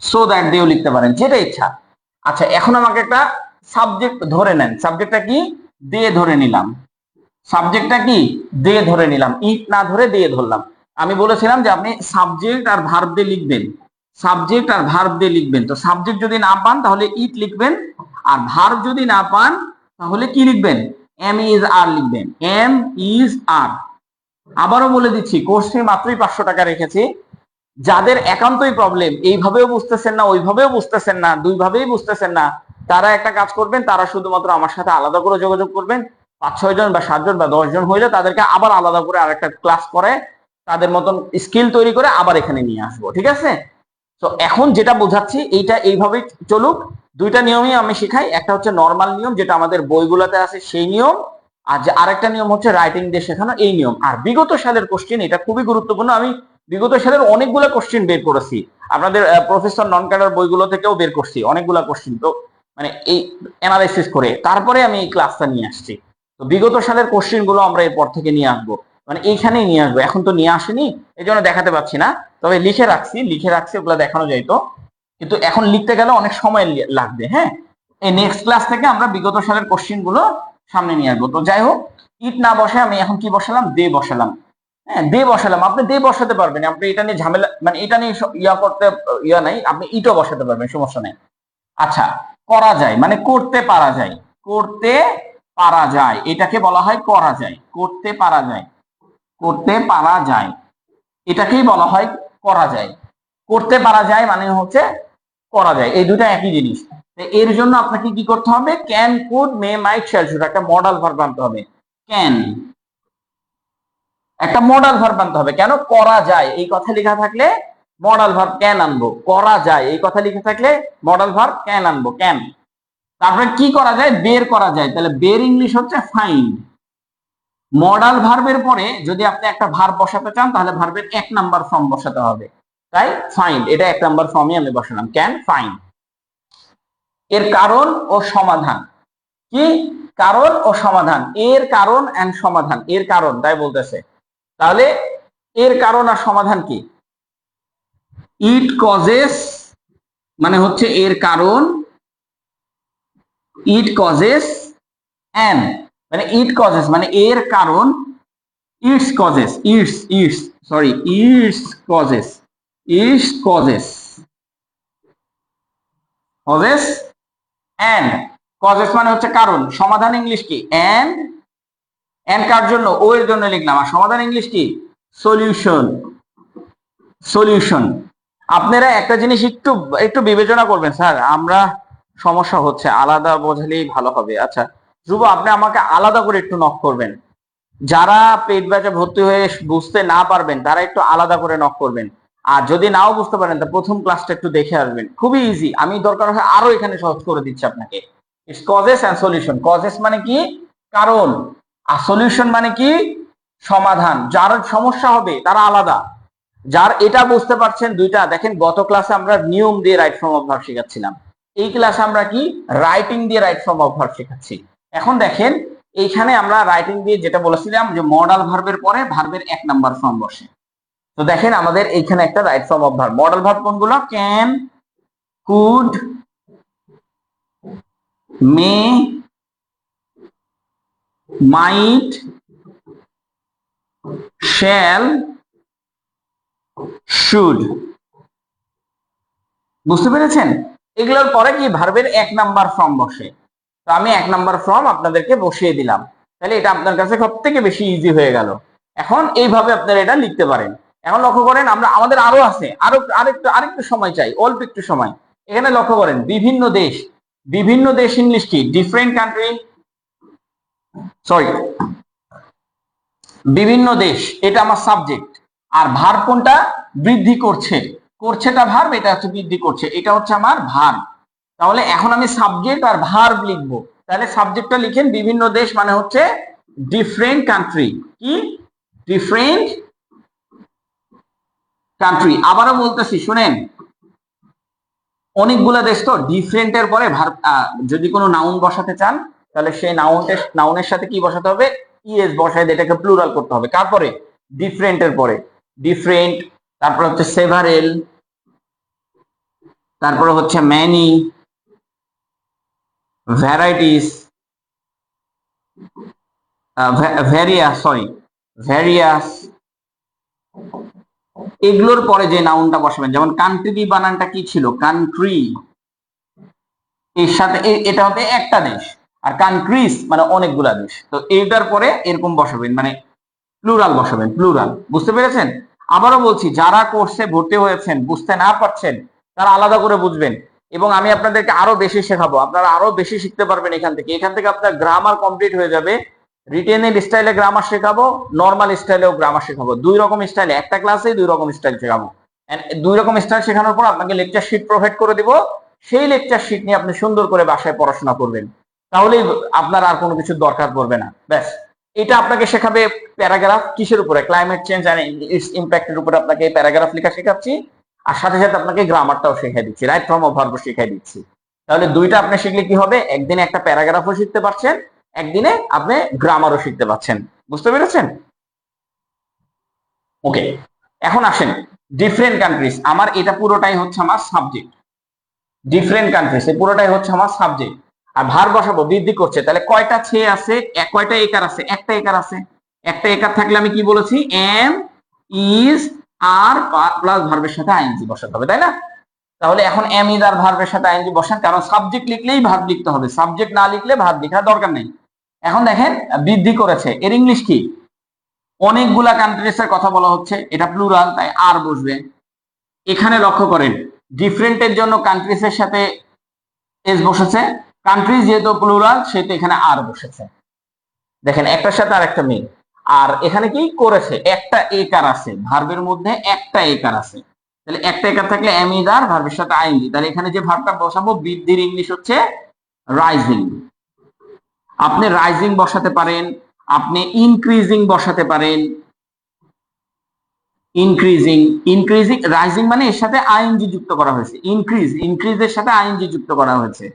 সো দ্যাট দিয়েও লিখতে পারেন, যেটা ইচ্ছা। আচ্ছা, এখন আমাকে একটা সাবজেক্ট ধরে নেন। সাবজেক্টটা কি? দিয়ে ধরে নিলাম। সাবজেক্টটা কি? দিয়ে ধরে নিলাম, ইট না ধরে দিয়ে ধরলাম। আমি বলেছিলাম যে আপনি সাবজেক্ট আর ভার্ব দিয়ে লিখবেন, সাবজেক্ট আর ভার্ব দিয়ে লিখবেন। তো সাবজেক্ট যদি না পান তাহলে ইট লিখবেন, আর ভার্ব যদি না পান তাহলে কি লিখবেন? এম ইজ আর লিখবেন, এম ইজ আর। আবারও বলে দিচ্ছি, কোর্স ফি মাত্রই 500 টাকা রেখেছি। যাদের একান্তই প্রবলেম, এইভাবেও বুঝতেছেন না, ওইভাবেও বুঝতেছেন না, দুইভাবেই বুঝতেছেন না, তারা একটা কাজ করবেন, তারা শুধুমাত্র আমার সাথে আলাদা করে যোগাযোগ করবেন। 5-6 জন বা 7 জন বা 10 জন হইলে তাদেরকে আবার আলাদা করে আরেকটা ক্লাস করে তাদের মতন স্কিল তৈরি করে আবার এখানে নিয়ে আসবো, ঠিক আছে? তো এখন যেটা বোঝাচ্ছি এইটা এইভাবেই চলুক। দুইটা নিয়মই আমি শিখাই, একটা হচ্ছে নর্মাল নিয়ম যেটা আমাদের বইগুলোতে আছে সেই নিয়ম, আর যে আরেকটা নিয়ম হচ্ছে রাইটিং দিয়ে শেখানো এই নিয়ম। আর বিগত সালের কোশ্চেন, এটা খুবই গুরুত্বপূর্ণ, আমি বিগত সালের অনেকগুলো কোশ্চেন বের করেছি, আপনাদের প্রফেসর নন ক্যাডার বইগুলো থেকেও বের করছি অনেকগুলো কোশ্চেন। তো মানে এই অ্যানালাইসিস করে তারপরে আমি এই ক্লাসটা নিয়ে আসছি। তো বিগত সালের কোশ্চেন গুলো আমরা এরপর থেকে নিয়ে আসবো, মানে এইখানেই নিয়ে আসবো। এখন তো নিয়ে আসেনি, এই জন্য দেখাতে পাচ্ছি না, তবে লিখে রাখছি, ওগুলো দেখানো যাইতো, কিন্তু এখন লিখতে গেলে অনেক সময় লাগবে। হ্যাঁ, এই নেক্সট ক্লাস থেকে আমরা বিগত সালের কোশ্চেন গুলো সামনে নিয়ে আসবো। তো যাই হোক, ইট না বসে আমি এখন কি বসালাম? দে বসালাম। হ্যাঁ, দে বসালাম। আপনি দে বসাতে পারবেন, আপনি এটা নিয়ে ঝামেলা, মানে এটা নিয়ে ইয়া করতে ইয়া নাই, আপনি ইটও বসাতে পারবেন, সমস্যা নেই। আচ্ছা, করা যায় মানে করতে পারা যায়, করতে পারা যায়, এটাকে বলা হয় করা যায়, করতে পারা যায়, করতে পারা যায়, এটাকেই বলা হয় করা যায়। করতে পারা যায় মানে হচ্ছে করা যায়, এই দুটো একই জিনিস। এর জন্য আপনাকে কি করতে হবে? Can, could, may, might, shall, should, একটা মডাল ভার্ব আনতে হবে। ক্যান, একটা মডাল ভার্ব আনতে হবে। কেন? করা যায় এই কথা লেখা থাকলে মডাল ভার্ব ক্যান আনবো, করা যায় এই কথা লিখে থাকলে মডাল ভার্ব ক্যান আনবো, ক্যান। তারপরে কি করা যায়? বের করা যায়, তাহলে বের ইংলিশ হচ্ছে ফাইন্ড। মডাল ভার্বের পরে যদি আপনি একটা ভার্ব বসাতে চান তাহলে ভার্বের 1 নাম্বার ফর্ম বসাতে হবে, তাই ফাইন্ড এটা 1 নাম্বার ফর্মই আমি বসালাম, ক্যান ফাইন্ড। এর কারণ ও সমাধান কি? কারণ ও সমাধান, এর কারণ এন্ড সমাধান, এর কারণ তাই বলতেছে, তাহলে এর কারণ আর সমাধান কি? ইট কজেস মানে হচ্ছে এর কারণ, ইট কজেস এন মানে ইট কজেস মানে এর কারণ, it's causes, it's sorry it's causes, it's causes, causes and, causes মানে হচ্ছে কারণ, সমাধান ইংলিশ কি? এন্ড, এন্ড কার জন্য? ও এর জন্য লিখলাম, আর সমাধান ইংলিশ কি? Solution, solution. আপনারা একটা জিনিস একটু একটু বিবেচনা করবেন, স্যার আমরা সমস্যা হচ্ছে, আলাদা বোঝালেই ভালো হবে। আচ্ছা ধ্রুব, আপনি আমাকে আলাদা করে একটু নক করবেন, যারা পেড ব্যাচে ভর্তি হয়ে বুঝতে না পারবেন তারা একটু আলাদা করে নক করবেন, আর যদি নাও বুঝতে পারেন তা প্রথম ক্লাসটা একটু দেখে আসবেন, খুবই ইজি। আমি দরকার হয় আরো এখানে সহজ করে দিচ্ছি আপনাকে। It's causes and solution, causes মানে কি? কারণ, আর সলিউশন মানে কি? সমাধান। যার সমস্যা হবে তারা আলাদা, যার এটা বুঝতে পারছেন দুইটা। দেখেন গত ক্লাসে আমরা নিয়ম দিয়ে রাইট ফর্ম অফ ভার্ব শেখাচ্ছিলাম, এই ক্লাসে আমরা কি রাইটিং দিয়ে রাইট ফর্ম অফ ভার্ব শেখাচ্ছি। এখন দেখেন এইখানে আমরা রাইটিং দিয়ে যেটা বলেছিলাম যে মডাল ভার্বের পরে ভার্বের 1 নাম্বার ফর্ম বসে। তো দেখেন আমাদের এইখানে একটা right form of verb, modal verb কোনগুলো? Can, could, may, might, shall, should. বুঝতে পেরেছেন? এগুলোর পরে কি ভার্বের 1 নাম্বার ফর্ম বসে। তো আমি 1 নাম্বার ফর্ম আপনাদেরকে বসিয়ে দিলাম, তাহলে এটা আপনার কাছে সব থেকে বেশি ইজি হয়ে গেল। এখন এইভাবে আপনারা এটা লিখতে পারেন। এখন লক্ষ্য করেন আমরা আমাদের আরো আছে, আরেকটু সময় চাই, অল্প একটু সময়। এখানে লক্ষ্য করেন বিভিন্ন দেশ, বিভিন্ন দেশ ইংলিশ কি? ডিফারেন্ট কান্ট্রি, সরি বিভিন্ন দেশ, এটা আমার সাবজেক্ট। আর ভার্ব কোনটা? বৃদ্ধি করছে, করছেটা ভার্ব, এটা হচ্ছে বৃদ্ধি করছে, এটা হচ্ছে আমার ভার্ব। তাহলে এখন আমি সাবজেক্ট আর ভার্ব লিখবো। তাহলে সাবজেক্টটা লিখেন বিভিন্ন দেশ, মানে হচ্ছে ডিফারেন্ট কান্ট্রি। কি? Different country. আবারও বলতেছি শুনেন, অনেকগুলা দেশ তো, ডিফারেন্টের পরে ভার্ব যদি কোনো নাউন বসাতে চান তাহলে সেই নাউনের সাথে কি বসাতে হবে? ইএস বসায় এটাকে প্লুরাল করতে হবে। তারপরে ডিফারেন্টের পরে ডিফারেন্ট, তারপরে হচ্ছে সেভারেল, তারপরে হচ্ছে ম্যানি, ভ্যারাইটিস, ভ্যারিয়াস। এগুলোর পরে যে নাউনটা বসাবেন, যেমন কান্ট্রি বানানটা কি ছিল? কান্ট্রি। এর সাথে এটা হবে একটা দেশ, আর কান্ট্রিজ মানে অনেকগুলা দেশ। তো এইটার পরে এরকম বসাবেন, মানে প্লুরাল বসাবেন, প্লুরাল। বুঝতে পেরেছেন? আবারও বলছি, যারা কোর্সে ভর্তি হয়েছেন বুঝতে না পারছেন তারা আলাদা করে বুঝবেন, এবং আমি আপনাদেরকে আরো বেশি শেখাবো, আপনারা আরো বেশি শিখতে পারবেন এখান থেকে। এখান থেকে আপনার গ্রামার কমপ্লিট হয়ে যাবে। রিটেনের স্টাইলে গ্রামার শেখাবো, নর্মাল স্টাইলেও গ্রামার শেখাবো। দুই রকম স্টাইলে, একটা ক্লাসে দুই রকম স্টাইল শেখাবো। দুই রকম স্টাইল শেখানোর পর আপনাকে লেকচার শিট প্রোভাইড করে দিব। সেই লেকচার শিট নিয়ে আপনি সুন্দর করে বাসায় পড়াশোনা করবেন, তাহলেই আপনার আর কোনো কিছুর দরকার পড়বে না। ব্যাস। এটা আপনাকে শেখাবে প্যারাগ্রাফ, কিসের উপরে? ক্লাইমেট চেঞ্জ এন্ড ইটস ইম্প্যাক্টের উপরে আপনাকে প্যারাগ্রাফ লেখা শেখাচ্ছি, আর সাথে সাথে আপনাকে গ্রামারটাও শেখাই দিচ্ছি, রাইট ফর্ম অফ ভার্ব শিখাই দিচ্ছি। তাহলে দুইটা আপনি শিখলে কি হবে? একদিনে একটা প্যারাগ্রাফও শিখতে পারছেন, একদিনে আপনি গ্রামারও শিখতে পারছেন। বুঝতে পেরেছেন? ওকে, এখন আসেন ডিফারেন্ট কান্ট্রিজ। আমার এটা পুরোটাই হচ্ছে আমার সাবজেক্ট। ডিফারেন্ট কান্ট্রিজ এই পুরোটাই হচ্ছে আমার সাবজেক্ট। আর ভার বসাবো, বৃদ্ধি করছে। তাহলে কয়টা ছে আছে? কয়টা একার আছে? একটা একার আছে। একটা একার থাকলে আমি কি বলেছি? এম, ইজ, আর প্লাস ভার্বের সাথে আইএনজি বসাতে হবে, তাই না? তাহলে এখন এম, ইজ আর ভার্বের সাথে আইএনজি বসান, কারণ সাবজেক্ট লিখলেই ভার্ব লিখতে হবে, সাবজেক্ট না লিখলে ভার্ব লেখার দরকার নেই। এখন দেখেন, বৃদ্ধি করেছে, এর ইংলিশ কি? অনেকগুলা কান্ট্রিজ এর কথা বলা হচ্ছে, এটা প্লুরাল, তাই আর বসবে। এখানে লক্ষ্য করেন, ডিফারেন্টের জন্য কান্ট্রিজ এর সাথে এস বসেছে, কান্ট্রি যেহেতু প্লুরাল সেহেতু এখানে আর বসেছে। দেখেন, একটার সাথে আর একটা মিল। আর এখানে কি করেছে? একটা একার আছে, ভার্বের মধ্যে একটা একার আছে। তাহলে একটা একার থাকলে এম ইজ আর ভার্বের সাথে আইএনজি। তাহলে এখানে যে ভার্বটা বসাবো, বৃদ্ধির ইংলিশ হচ্ছে রাইজিং। আপনি রাইজিং বসাতে পারেন, আপনি ইনক্রিজিং বসাতে পারেন। ইনক্রিজিং, ইনক্রিজিং, রাইজিং মানে এর সাথে আইএনজি যুক্ত করা হয়েছে। ইনক্রিজ, ইনক্রিজের সাথে আইএনজি যুক্ত করা হয়েছে।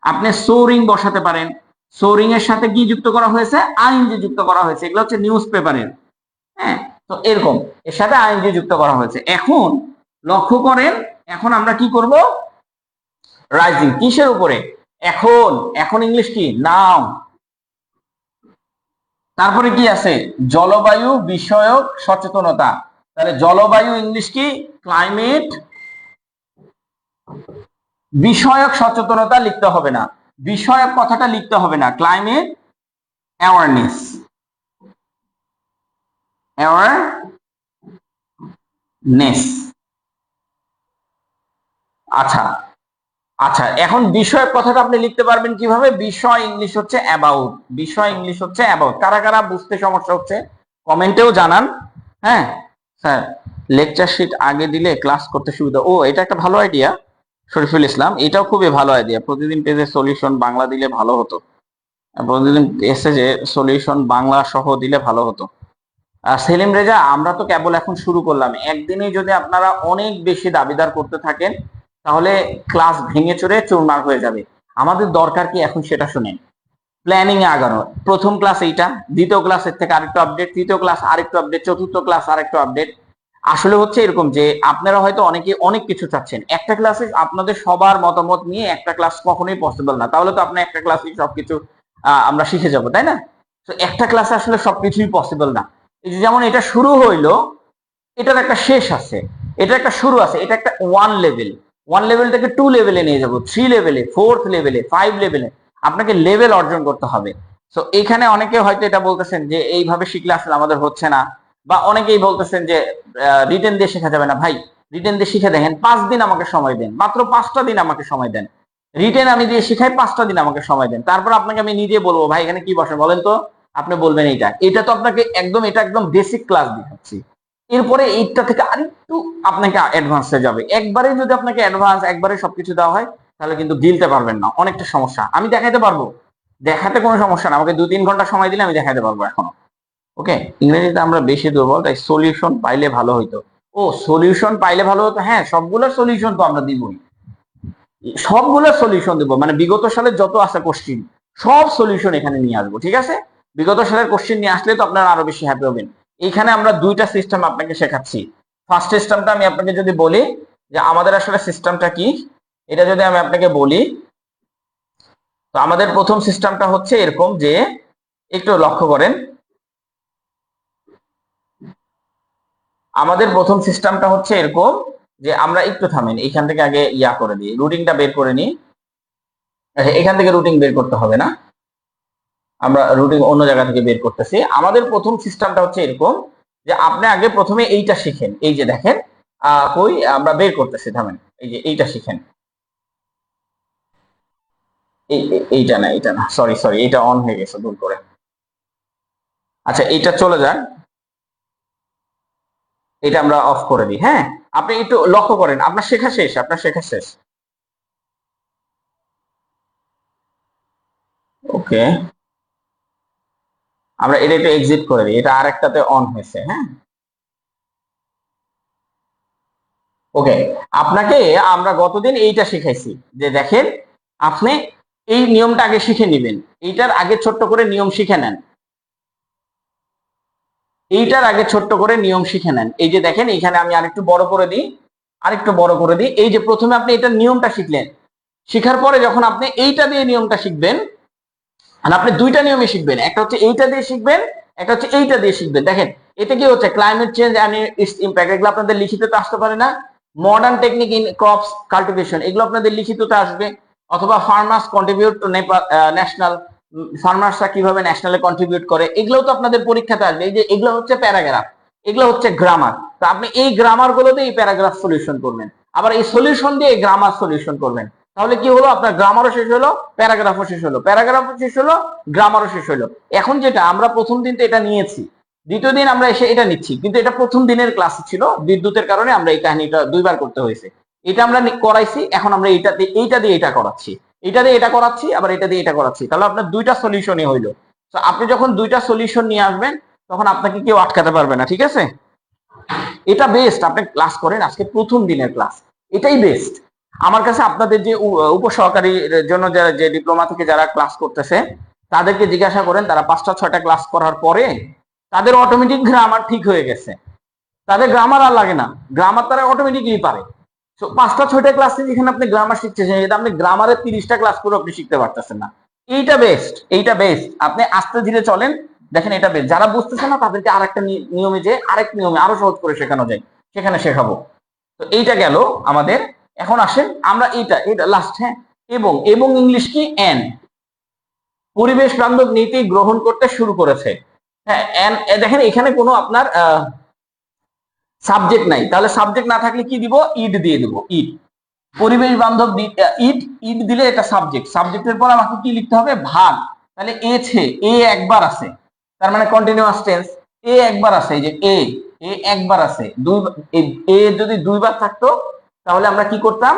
আপনি সোরিং বসাতে পারেন, সোরিং এর সাথে কি যুক্ত করা হয়েছে? আইএনজি যুক্ত করা হয়েছে। এগুলো হচ্ছে নিউজ পেপারের। হ্যাঁ, তো এরকম এর সাথে আইএনজি যুক্ত করা হয়েছে। এখন লক্ষ্য করেন, এখন আমরা কি করব? রাইজিং কিসের উপরে? এখন, এখন ইংলিশ কি? নাও। তারপরে কি আছে? জলবায়ু বিষয়ক সচেতনতা। তাহলে জলবায়ু ইংলিশ কি? ক্লাইমেট বিষয়ক সচেতনতা লিখতে হবে না, বিষয়ক কথাটা লিখতে হবে না, ক্লাইমেট অ্যাওয়ারনেস, অ্যাওয়ারনেস। আচ্ছা, আচ্ছা, এখন বিষয়ক কথাটা আপনি লিখতে পারবেন কিভাবে? বিষয় ইংলিশ হচ্ছে অ্যাবাউট, বিষয় ইংলিশ হচ্ছে অ্যাবাউট। কারা কারা বুঝতে সমস্যা হচ্ছে কমেন্টেও জানান। হ্যাঁ স্যার, লেকচার শিট আগে দিলে ক্লাস করতে সুবিধা। ও, এটা একটা ভালো আইডিয়া শরীফুল ইসলাম, এটাও খুবই ভালো আইডিয়া। প্রতিদিন পেজে সলিউশন বাংলা দিলে ভালো হতো, প্রতিদিন এসেছে সলিউশন বাংলা সহ দিলে ভালো হতো। সেলিম রেজা, আমরা তো কেবল এখন শুরু করলাম, একদিনে যদি আপনারা অনেক বেশি দাবিদার করতে থাকেন তাহলে ক্লাস ভেঙে চড়ে চুরমার হয়ে যাবে। আমাদের দরকার কি এখন সেটা শুনেন। প্ল্যানিং এ আগানো, প্রথম ক্লাস এইটা, দ্বিতীয় ক্লাসের থেকে আরেকটু আপডেট, তৃতীয় ক্লাস আরেকটু আপডেট, চতুর্থ ক্লাস আরেকটু আপডেট। আসলে হচ্ছে এরকম যে আপনারা হয়তো অনেকে অনেক কিছু চাচ্ছেন, একটা ক্লাসে আপনাদের সবার মতামত নিয়ে একটা ক্লাস কখনোই পসিবল না। তাহলে তো আপনি একটা ক্লাসে সবকিছু আমরা শিখে যাব, তাই না? তো একটা ক্লাসে আসলে সবকিছুই পসিবল না। এই যে যেমন এটা শুরু হইলো, এটার একটা শেষ আছে, এটা একটা শুরু আছে, এটা একটা ওয়ান লেভেল, ওয়ান লেভেল থেকে 2 লেভেলে নিয়ে যাব, 3 লেভেলে, 4th লেভেলে, 5 লেভেলে। আপনাকে লেভেল অর্জন করতে হবে। তো এখানে অনেকে হয়তো এটা বলতেছেন যে এইভাবে শিখলে আসলে আমাদের হচ্ছে না, বা অনেকেই বলতেছেন যে রিটেন দিয়ে শেখা যাবে না। ভাই, রিটেন দিয়ে শিখে দেখেন, 5 দিন আমাকে সময় দেন, মাত্র 5টা দিন আমাকে সময় দেন। রিটেন আমি দিয়ে শিখাই, 5টা দিন আমাকে সময় দেন, তারপর আপনাকে আমি নিজে বলবো ভাই এখানে কি বসে বলেন তো। আপনি বলবেন এইটা, এটা তো আপনাকে একদম, এটা একদম বেসিক ক্লাস দেখাচ্ছি। এরপরে এইটা থেকে আরেকটু একটু আপনাকে অ্যাডভান্সে যাবে। একবারে যদি আপনাকে অ্যাডভান্স একবারে সবকিছু দেওয়া হয় তাহলে কিন্তু গিলতে পারবেন না, অনেকটা সমস্যা। আমি দেখাইতে পারবো, দেখাতে কোনো সমস্যা না, আমাকে 2-3 ঘন্টা সময় দিলে আমি দেখাইতে পারবো এখনো। ওকে, ইংরেজিতে আমরা বেশি দুর্বল, তাই সলিউশন পাইলে ভালো হইতো। ও সলিউশন পাইলে ভালো হতো, হ্যাঁ সবগুলোর সলিউশন তো আমরা দিবই, সবগুলোর সলিউশন দেবো, মানে বিগত সালের যত আছে কোশ্চিন সব সলিউশন এখানে নিয়ে আসবো, ঠিক আছে? বিগত সালের কোশ্চিন নিয়ে আসলে তো আপনারা আরো বেশি হ্যাপি হবেন। এইখানে আমরা দুইটা সিস্টেম আপনাকে শেখাচ্ছি। ফার্স্ট সিস্টেমটা আমি আপনাকে যদি বলি যে আমাদের আসলে সিস্টেমটা কি, এটা যদি আমি আপনাকে বলি, তো আমাদের প্রথম সিস্টেমটা হচ্ছে এরকম যে, একটু লক্ষ্য করেন, আমাদের প্রথম সিস্টেমটা হচ্ছে এরকম যে আমরা একটু থামেন, এখান থেকে আগে ইয়া করে দিই, রুটিনটা বের করে নিই। এখান থেকে রুটিন বের করতে হবে না, আমরা রুটিন অন্য জায়গা থেকে বের করতেছি। আমাদের প্রথম সিস্টেমটা হচ্ছে এরকম যে আপনি আগে প্রথমে এইটা শিখেন, এই যে দেখেন কই আমরা বের করতেছি, থামেন, এই যে এইটা শিখেন, এইটা না, এটা না, সরি সরি, এটা অন হয়ে গেছে ভুল করে। আচ্ছা এইটা চলে যান, এটা আমরা অফ করে দিই। হ্যাঁ, আপনি একটু লক্ষ্য করেন, আপনার শেখা শেষ, আপনার শেখা শেষ। ওকে, আমরা এটা একটু এক্সিট করে দিই, এটা আরেকটাতে অন হয়েছে। হ্যাঁ, ওকে, আপনাকে আমরা গতদিন এইটা শিখাইছি যে দেখেন, আপনি এই নিয়মটা আগে শিখে নেবেন, এইটার আগে ছোট্ট করে নিয়ম শিখে নেন, এইটার আগে ছোট্ট করে নিয়ম শিখে নেন। এই যে দেখেন এখানে আমি আরেকটু বড় করে দিই, আরেকটু বড় করে দিই। এই যে প্রথমে আপনি এটার নিয়মটা শিখলেন, শিখার পরে যখন আপনি এইটা দিয়ে নিয়মটা শিখবেন, আর আপনি দুইটা নিয়মই শিখবেন, একটা হচ্ছে এইটা দিয়ে শিখবেন, একটা হচ্ছে এইটা দিয়ে শিখবেন। দেখেন এতে কি হচ্ছে, climate change and its impact, এগুলো আপনাদের লিখিততে আসতে পারে না? Modern technique in crops cultivation, এগুলো আপনাদের লিখিততে আসবে। অথবা ফার্মার্স কন্ট্রিবিউট টু ন্যাশনাল, ফার্মার্সরা কিভাবে ন্যাশনালে কন্ট্রিবিউট করে, এগুলোও তো আপনাদের পরীক্ষাতে আসবে। এই যে এগুলো হচ্ছে প্যারাগ্রাফ, এগুলো হচ্ছে গ্রামার, তো আপনি এই গ্রামার গুলো দিয়ে এই প্যারাগ্রাফ সলিউশন করবেন, আবার এই সলিউশন দিয়ে এই গ্রামার সলিউশন করবেন। তাহলে কি হলো, আপনার গ্রামারও শেষ হলো, প্যারাগ্রাফও শেষ হলো, প্যারাগ্রাফও শেষ হলো, গ্রামারও শেষ হলো। এখন যেটা আমরা প্রথম দিন তো এটা নিয়েছি, দ্বিতীয় দিন আমরা এসে এটা নিচ্ছি, কিন্তু এটা প্রথম দিনের ক্লাস ছিল, বিদ্যুতের কারণে আমরা এই কাহিনীটা দুইবার করতে হয়েছে। এটা আমরা করাইছি, এখন আমরা এইটা দিয়ে এটা করাচ্ছি, এটা দিয়ে এটা করাচ্ছি, আবার এটা দিয়ে এটা করাচ্ছি, তাহলে আপনার দুইটা সলিউশনই হইলো। তো আপনি যখন দুইটা সলিউশন নিয়ে আসবেন তখন আপনাকে কেউ আটকাতে পারবে না, ঠিক আছে? এটা বেস্ট, আপনি ক্লাস করেন, আজকে প্রথম দিনের ক্লাস, এটাই বেস্ট আমার কাছে। আপনাদের যে উপসহকারীর জন্য যারা যে ডিপ্লোমা থেকে যারা ক্লাস করতেছে তাদেরকে জিজ্ঞাসা করেন, তারা 5টা 6টা ক্লাস করার পরে তাদের অটোমেটিক গ্রামার ঠিক হয়ে গেছে, তাদের গ্রামার আর লাগে না, গ্রামার তারা অটোমেটিকলি পারে। তো 5টা 6টা ক্লাসে যেখানে আপনি গ্রামার শিখতেছেন, এটা আপনি গ্রামারের 30টা ক্লাস করে আপনি শিখতে পারতেছেন না। এইটা বেস্ট, এইটা বেস্ট, আপনি আস্তে ধীরে চলেন, দেখেন এটা বেস্ট। যারা বুঝতেছেন না তাদেরকে আরেকটা নিয়মে, যে আরেক নিয়মে আরো সহজ করে শেখানো যায় সেখানে শেখাবো। তো এইটা গেল আমাদের। এখন আসেন আমরা এটা এটা লাস্ট। হ্যাঁ, এবং এবং ইংলিশ কি, এন, পরিবেশ বান্ধব নীতি গ্রহণ করতে শুরু করেছে। হ্যাঁ, এন, দেখেন এখানে কোনো আপনার সাবজেক্ট নাই, তাহলে সাবজেক্ট না থাকলে কি দিব, ইড দিয়ে দিব, ইড, পরিবেশ বান্ধব ইট, ইট দিলে এটা সাবজেক্ট, সাবজেক্টের পর আমাকে কি লিখতে হবে, ভাগ। তাহলে এ একবার আছে, তার মানে কন্টিনিউয়াস টেন্স, এ একবার আছে, এই যে এ একবার আছে, এ যদি দুইবার থাকতো তাহলে আমরা কি করতাম,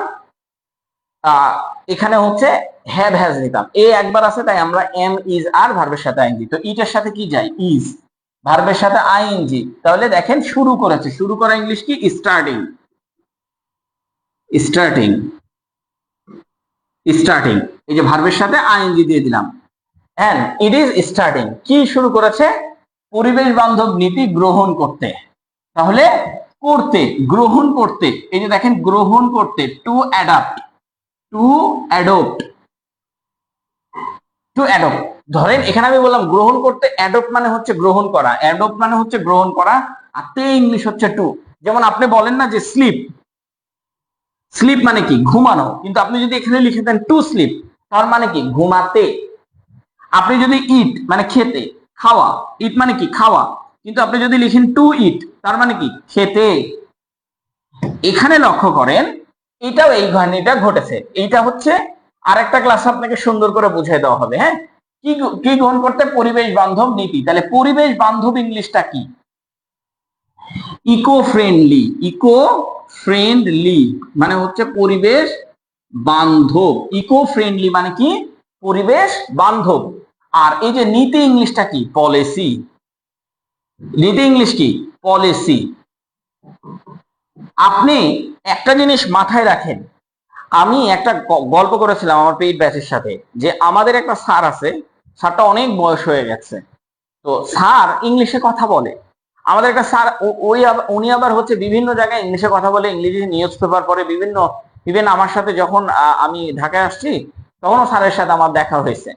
এখানে হচ্ছে হ্যাভ হ্যাজ নিতাম। এ একবার আছে তাই আমরা এম ইজ আর ভার্বের সাথে আইএনজি, তো ইটের সাথে কি যায়, ইজ, ভার্বের সাথে আইএনজি, তাহলে দেখেন শুরু করেছে, শুরু করা ইংলিশ কি, স্টার্টিং, স্টার্টিং, স্টার্টিং, এই যে ভার্বের সাথে আইএনজি দিয়ে দিলাম। এন্ড ইট ইজ স্টার্টিং, কি শুরু করেছে, পরিবেশ বান্ধব নীতি গ্রহণ করতে। তাহলে করতে, গ্রহণ করতে, এই যে দেখেন গ্রহণ করতে, to adapt, two adopt, two adopt. ধরেন এখানে আমি বললাম গ্রহণ করতে, অ্যাডপ্ট মানে হচ্ছে গ্রহণ করা, অ্যাডপ্ট মানে হচ্ছে গ্রহণ করা, আর তে ইংলিশ হচ্ছে টু। যেমন আপনি বলেন না যে স্লিপ, স্লিপ মানে কি, ঘুমানো, কিন্তু আপনি যদি এখানে লিখে দেন টু স্লিপ, তার মানে কি, ঘুমাতে। আপনি যদি ইট মানে খেতে, খাওয়া, ইট মানে কি, খাওয়া, কিন্তু আপনি যদি লিখেন টু ইট, তার মানে কি, খেতে। এখানে লক্ষ্য করেন, এটাও এই ঘটনাটা ঘটেছে, এইটা হচ্ছে আরেকটা ক্লাস আপনাকে সুন্দর করে বুঝিয়ে দেওয়া হবে। হ্যাঁ, কি কি গ্রহণ করতে, পরিবেশ বান্ধব নীতি, তাহলে পরিবেশ বান্ধব ইংলিশটা কি, ইকো ফ্রেন্ডলি, ইকো ফ্রেন্ডলি মানে হচ্ছে পরিবেশ বান্ধব। ইকো ফ্রেন্ডলি মানে কি? পরিবেশ বান্ধব। আর এই যে নীতি ইংলিশটা কি? পলিসি। নীতি ইংলিশ কি? পলিসি। আপনি একটা জিনিস মাথায় রাখেন, আমি একটা গল্প করেছিলাম আমার পেইড ব্যাচের সাথে, যে আমাদের একটা স্যার আছে, স্যারটা অনেক বয়স হয়ে গেছে, তো স্যার ইংলিশে কথা বলে। আমাদের একটা স্যার, উনি আবার হচ্ছে বিভিন্ন জায়গায় ইংলিশে কথা বলে, ইংরেজি নিউজ পেপার পড়ে বিভিন্ন। ইভেন আমার সাথে যখন আমি ঢাকায় আসছি, তখনও স্যারের সাথে আমার দেখা হয়েছে।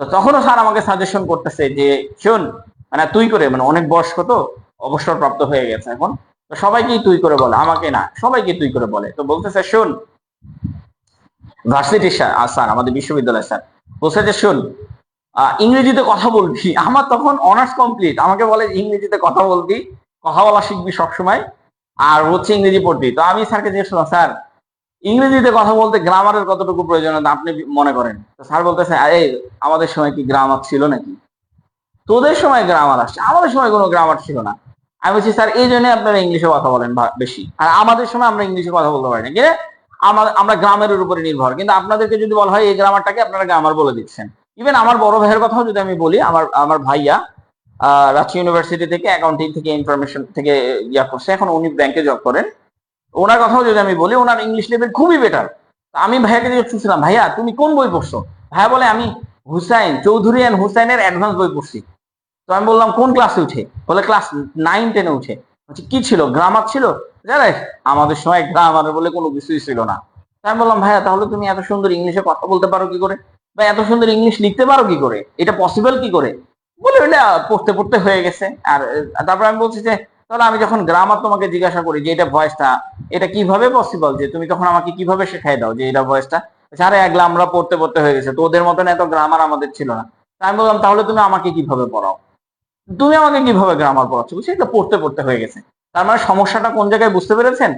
তো তখনও স্যার আমাকে সাজেশন করতেছে যে শোন, মানে তুই করে, মানে অনেক বয়স্ক তো, অবসরপ্রাপ্ত হয়ে গেছে এখন, তো সবাইকেই তুই করে বলে, আমাকে না, সবাইকে তুই করে বলে। তো বলতেছে শোন, ভার্সিটির স্যার, আমাদের বিশ্ববিদ্যালয়ের স্যার বলছে যে শোন, ইংরেজিতে কথা বলবি। আমার তখন অনার্স কমপ্লিট, আমাকে বলে ইংরেজিতে কথা বলবি, কথা বলা শিখবি সবসময়, আর হচ্ছে ইংরেজি পড়বি। তো আমি স্যারকে জিজ্ঞেস করলাম, স্যার ইংরেজিতে কথা বলতে গ্রামারের কতটুকু প্রয়োজন আপনি মনে করেন? তো স্যার বলতেছে, আরে আমাদের সময় কি গ্রামার ছিল নাকি? তোদের সময় গ্রামার আসছে, আমাদের সময় কোনো গ্রামার ছিল না। আমি বলছি স্যার এই জন্য আপনারা ইংলিশে কথা বলেন বেশি, আর আমাদের সময় আমরা ইংলিশে কথা বলতে পারি না, কি আমরা গ্রামারের উপরে নির্ভর। কিন্তু আপনাদেরকে যদি বলা হয় এই গ্রামারটাকে, আপনারা গ্রামার বলে দিচ্ছেন। ইভেন আমার বড় ভাইয়ের কথাও যদি আমি বলি, আমার ভাইয়া রাজশাহী ইউনিভার্সিটি থেকে অ্যাকাউন্টিং থেকে ইনফরমেশন থেকে ইয়া করছে, এখন উনি ব্যাংকে জব করেন। ওনার কথাও যদি আমি বলি, ওনার ইংলিশ লেভেল খুবই বেটার। আমি ভাইয়াকে জিজ্ঞেস ভাইয়া তুমি কোন বই পড়ছো? ভাইয়া বলে আমি হুসাইন, চৌধুরী এন্ড হুসাইনের অ্যাডভান্স বই পড়ছি। তো আমি বললাম কোন ক্লাসে উঠে? বলে ক্লাস 9-10-এ উঠে। বলছি কি ছিল, গ্রামার ছিল? জানেন আমাদের সময় গ্রামার বলে কোনো কিছুই ছিল না। আমি বললাম ভাইয়া তাহলে তুমি এত সুন্দর ইংলিশে কথা বলতে পারো কি করে, বা এত সুন্দর ইংলিশ লিখতে পারো কি করে, এটা পসিবল কি করে? বলে ওটা পড়তে পড়তে হয়ে গেছে। আর তারপর আমি বলছি যে তাহলে আমি যখন গ্রামার তোমাকে জিজ্ঞাসা করি যে এটা ভয়েসটা, এটা কিভাবে পসিবল, যে তুমি তখন আমাকে কিভাবে শেখাই দাও যে এটা ভয়েসটা? আরে একলা আমরা পড়তে পড়তে হয়ে গেছে, তো ওদের মতন এত গ্রামার আমাদের ছিল না। আমি বললাম তাহলে তুমি আমাকে কিভাবে পড়াও, তুমি আমাকে কিভাবে গ্রামার পড়াচ্ছ? বুঝছি এটা পড়তে পড়তে হয়ে গেছে। তার মানে সমস্যাটা কোন জায়গায় বুঝতে পেরেছেন?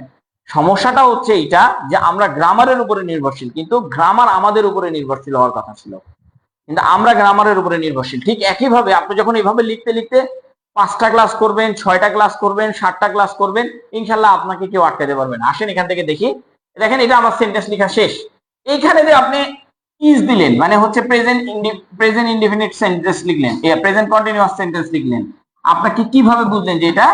সমস্যাটা হচ্ছে এইটা যে আমরা গ্রামারের উপরে নির্ভরশীল, কিন্তু গ্রামার আমাদের উপরে নির্ভরশীল হওয়ার কথা ছিল, কিন্তু আমরা গ্রামারের উপরে নির্ভরশীল। ঠিক একইভাবে আপনি যখন এইভাবে লিখতে লিখতে 5টা ক্লাস করবেন, 6টা ক্লাস করবেন, 7টা ক্লাস করবেন, ইনশাল্লাহ আপনাকে কেউ আটকাতে পারবে না। আসেন এখান থেকে দেখি। দেখেন এটা আমার সেন্টেন্স লেখা শেষ। এইখানে যে আপনি ইজ দিলেন, মানে হচ্ছে প্রেজেন্ট ইনডিফিনিট সেন্টেন্স লিখলেন, প্রেজেন্ট কন্টিনিউয়াস সেন্টেন্স লিখলেন, আপনাকে কিভাবে বুঝলেন যে এটা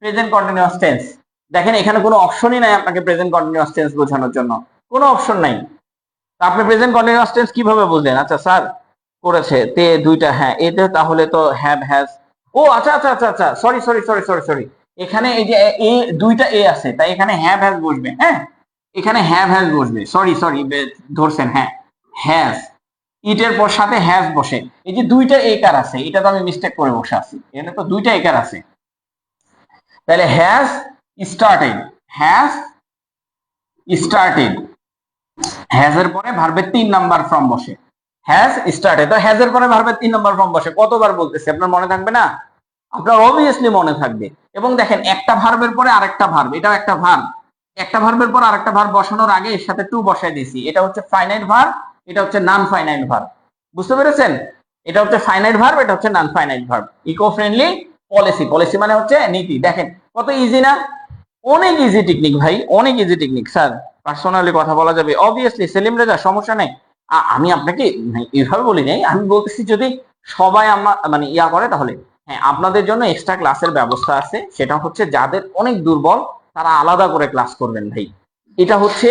প্রেজেন্ট কন্টিনিউয়াস টেন্স? দেখেন এখানে কোনো অপশনই নাই আপনাকে প্রেজেন্ট কন্টিনিউয়াস টেন্স বোঝানোর জন্য, কোনো অপশন নাই। আপনি প্রেজেন্ট কন্টিনিউয়াস টেন্স কিভাবে বুঝলেন? আচ্ছা স্যার করেছে তে দুইটা, হ্যাঁ এতে তাহলে তো হ্যাভ হ্যাজ। ও আচ্ছা আচ্ছা আচ্ছা আচ্ছা, sorry sorry sorry sorry sorry, এখানে এই যে এ, দুইটা এ আছে, তাই এখানে হ্যাভ হ্যাজ বসবে। হ্যাঁ এখানে হ্যাভ হ্যাজ বসবে, সরি সরি ধরছেন, হ্যাঁ হ্যাজ, ইটের পর সাথে হ্যাজ বসে। এই যে দুইটা একার আছে, এটা তো আমি মিস্টেক করে বসে আছি, এখানে তো দুইটা একার আছে। তাহলে has started, has started, has এর পরে ভার্বের 3 নাম্বার ফর্ম বসে, হ্যাজ স্টার্টেড। তো হ্যাজ এর পরে ভার্বের 3 নাম্বার ফর্ম বসে, কতবার বলতেছি আপনার মনে থাকবে না? আপনার অবভিয়াসলি মনে থাকবে। এবং দেখেন একটা ভার্বের পরে আরেকটা ভার্ব, এটাও একটা ভার্ব, একটা ভার্বের পর আরেকটা ভার্ব বসানোর আগে এর সাথে টু বসাই দিয়েছি। এটা হচ্ছে ফাইনাইট ভার্ব, এটা হচ্ছে নন ফাইনাইট ভার্ব। বুঝতে পেরেছেন? এটা হচ্ছে ফাইনাইট ভার্ব, এটা হচ্ছে non finite verb. Eco friendly policy, policy মানে হচ্ছে নীতি। দেখেন কত ইজি না? অনেক ইজি টেকনিক ভাই, অনেক ইজি টেকনিক। স্যার পার্সোনালি কথা বলা যাবে অবভিয়াসলি, সেলিম রেজা সমস্যা নেই। আমি আপনাকে এইভাবে বলি নাই, আমি বলতেছি যদি সবাই আমার মানে ইয়া করে তাহলে হ্যাঁ, আপনাদের জন্য এক্সট্রা ক্লাসের ব্যবস্থা আছে। সেটা হচ্ছে যাদের অনেক দুর্বল তারা আলাদা করে ক্লাস করবেন ভাই। এটা হচ্ছে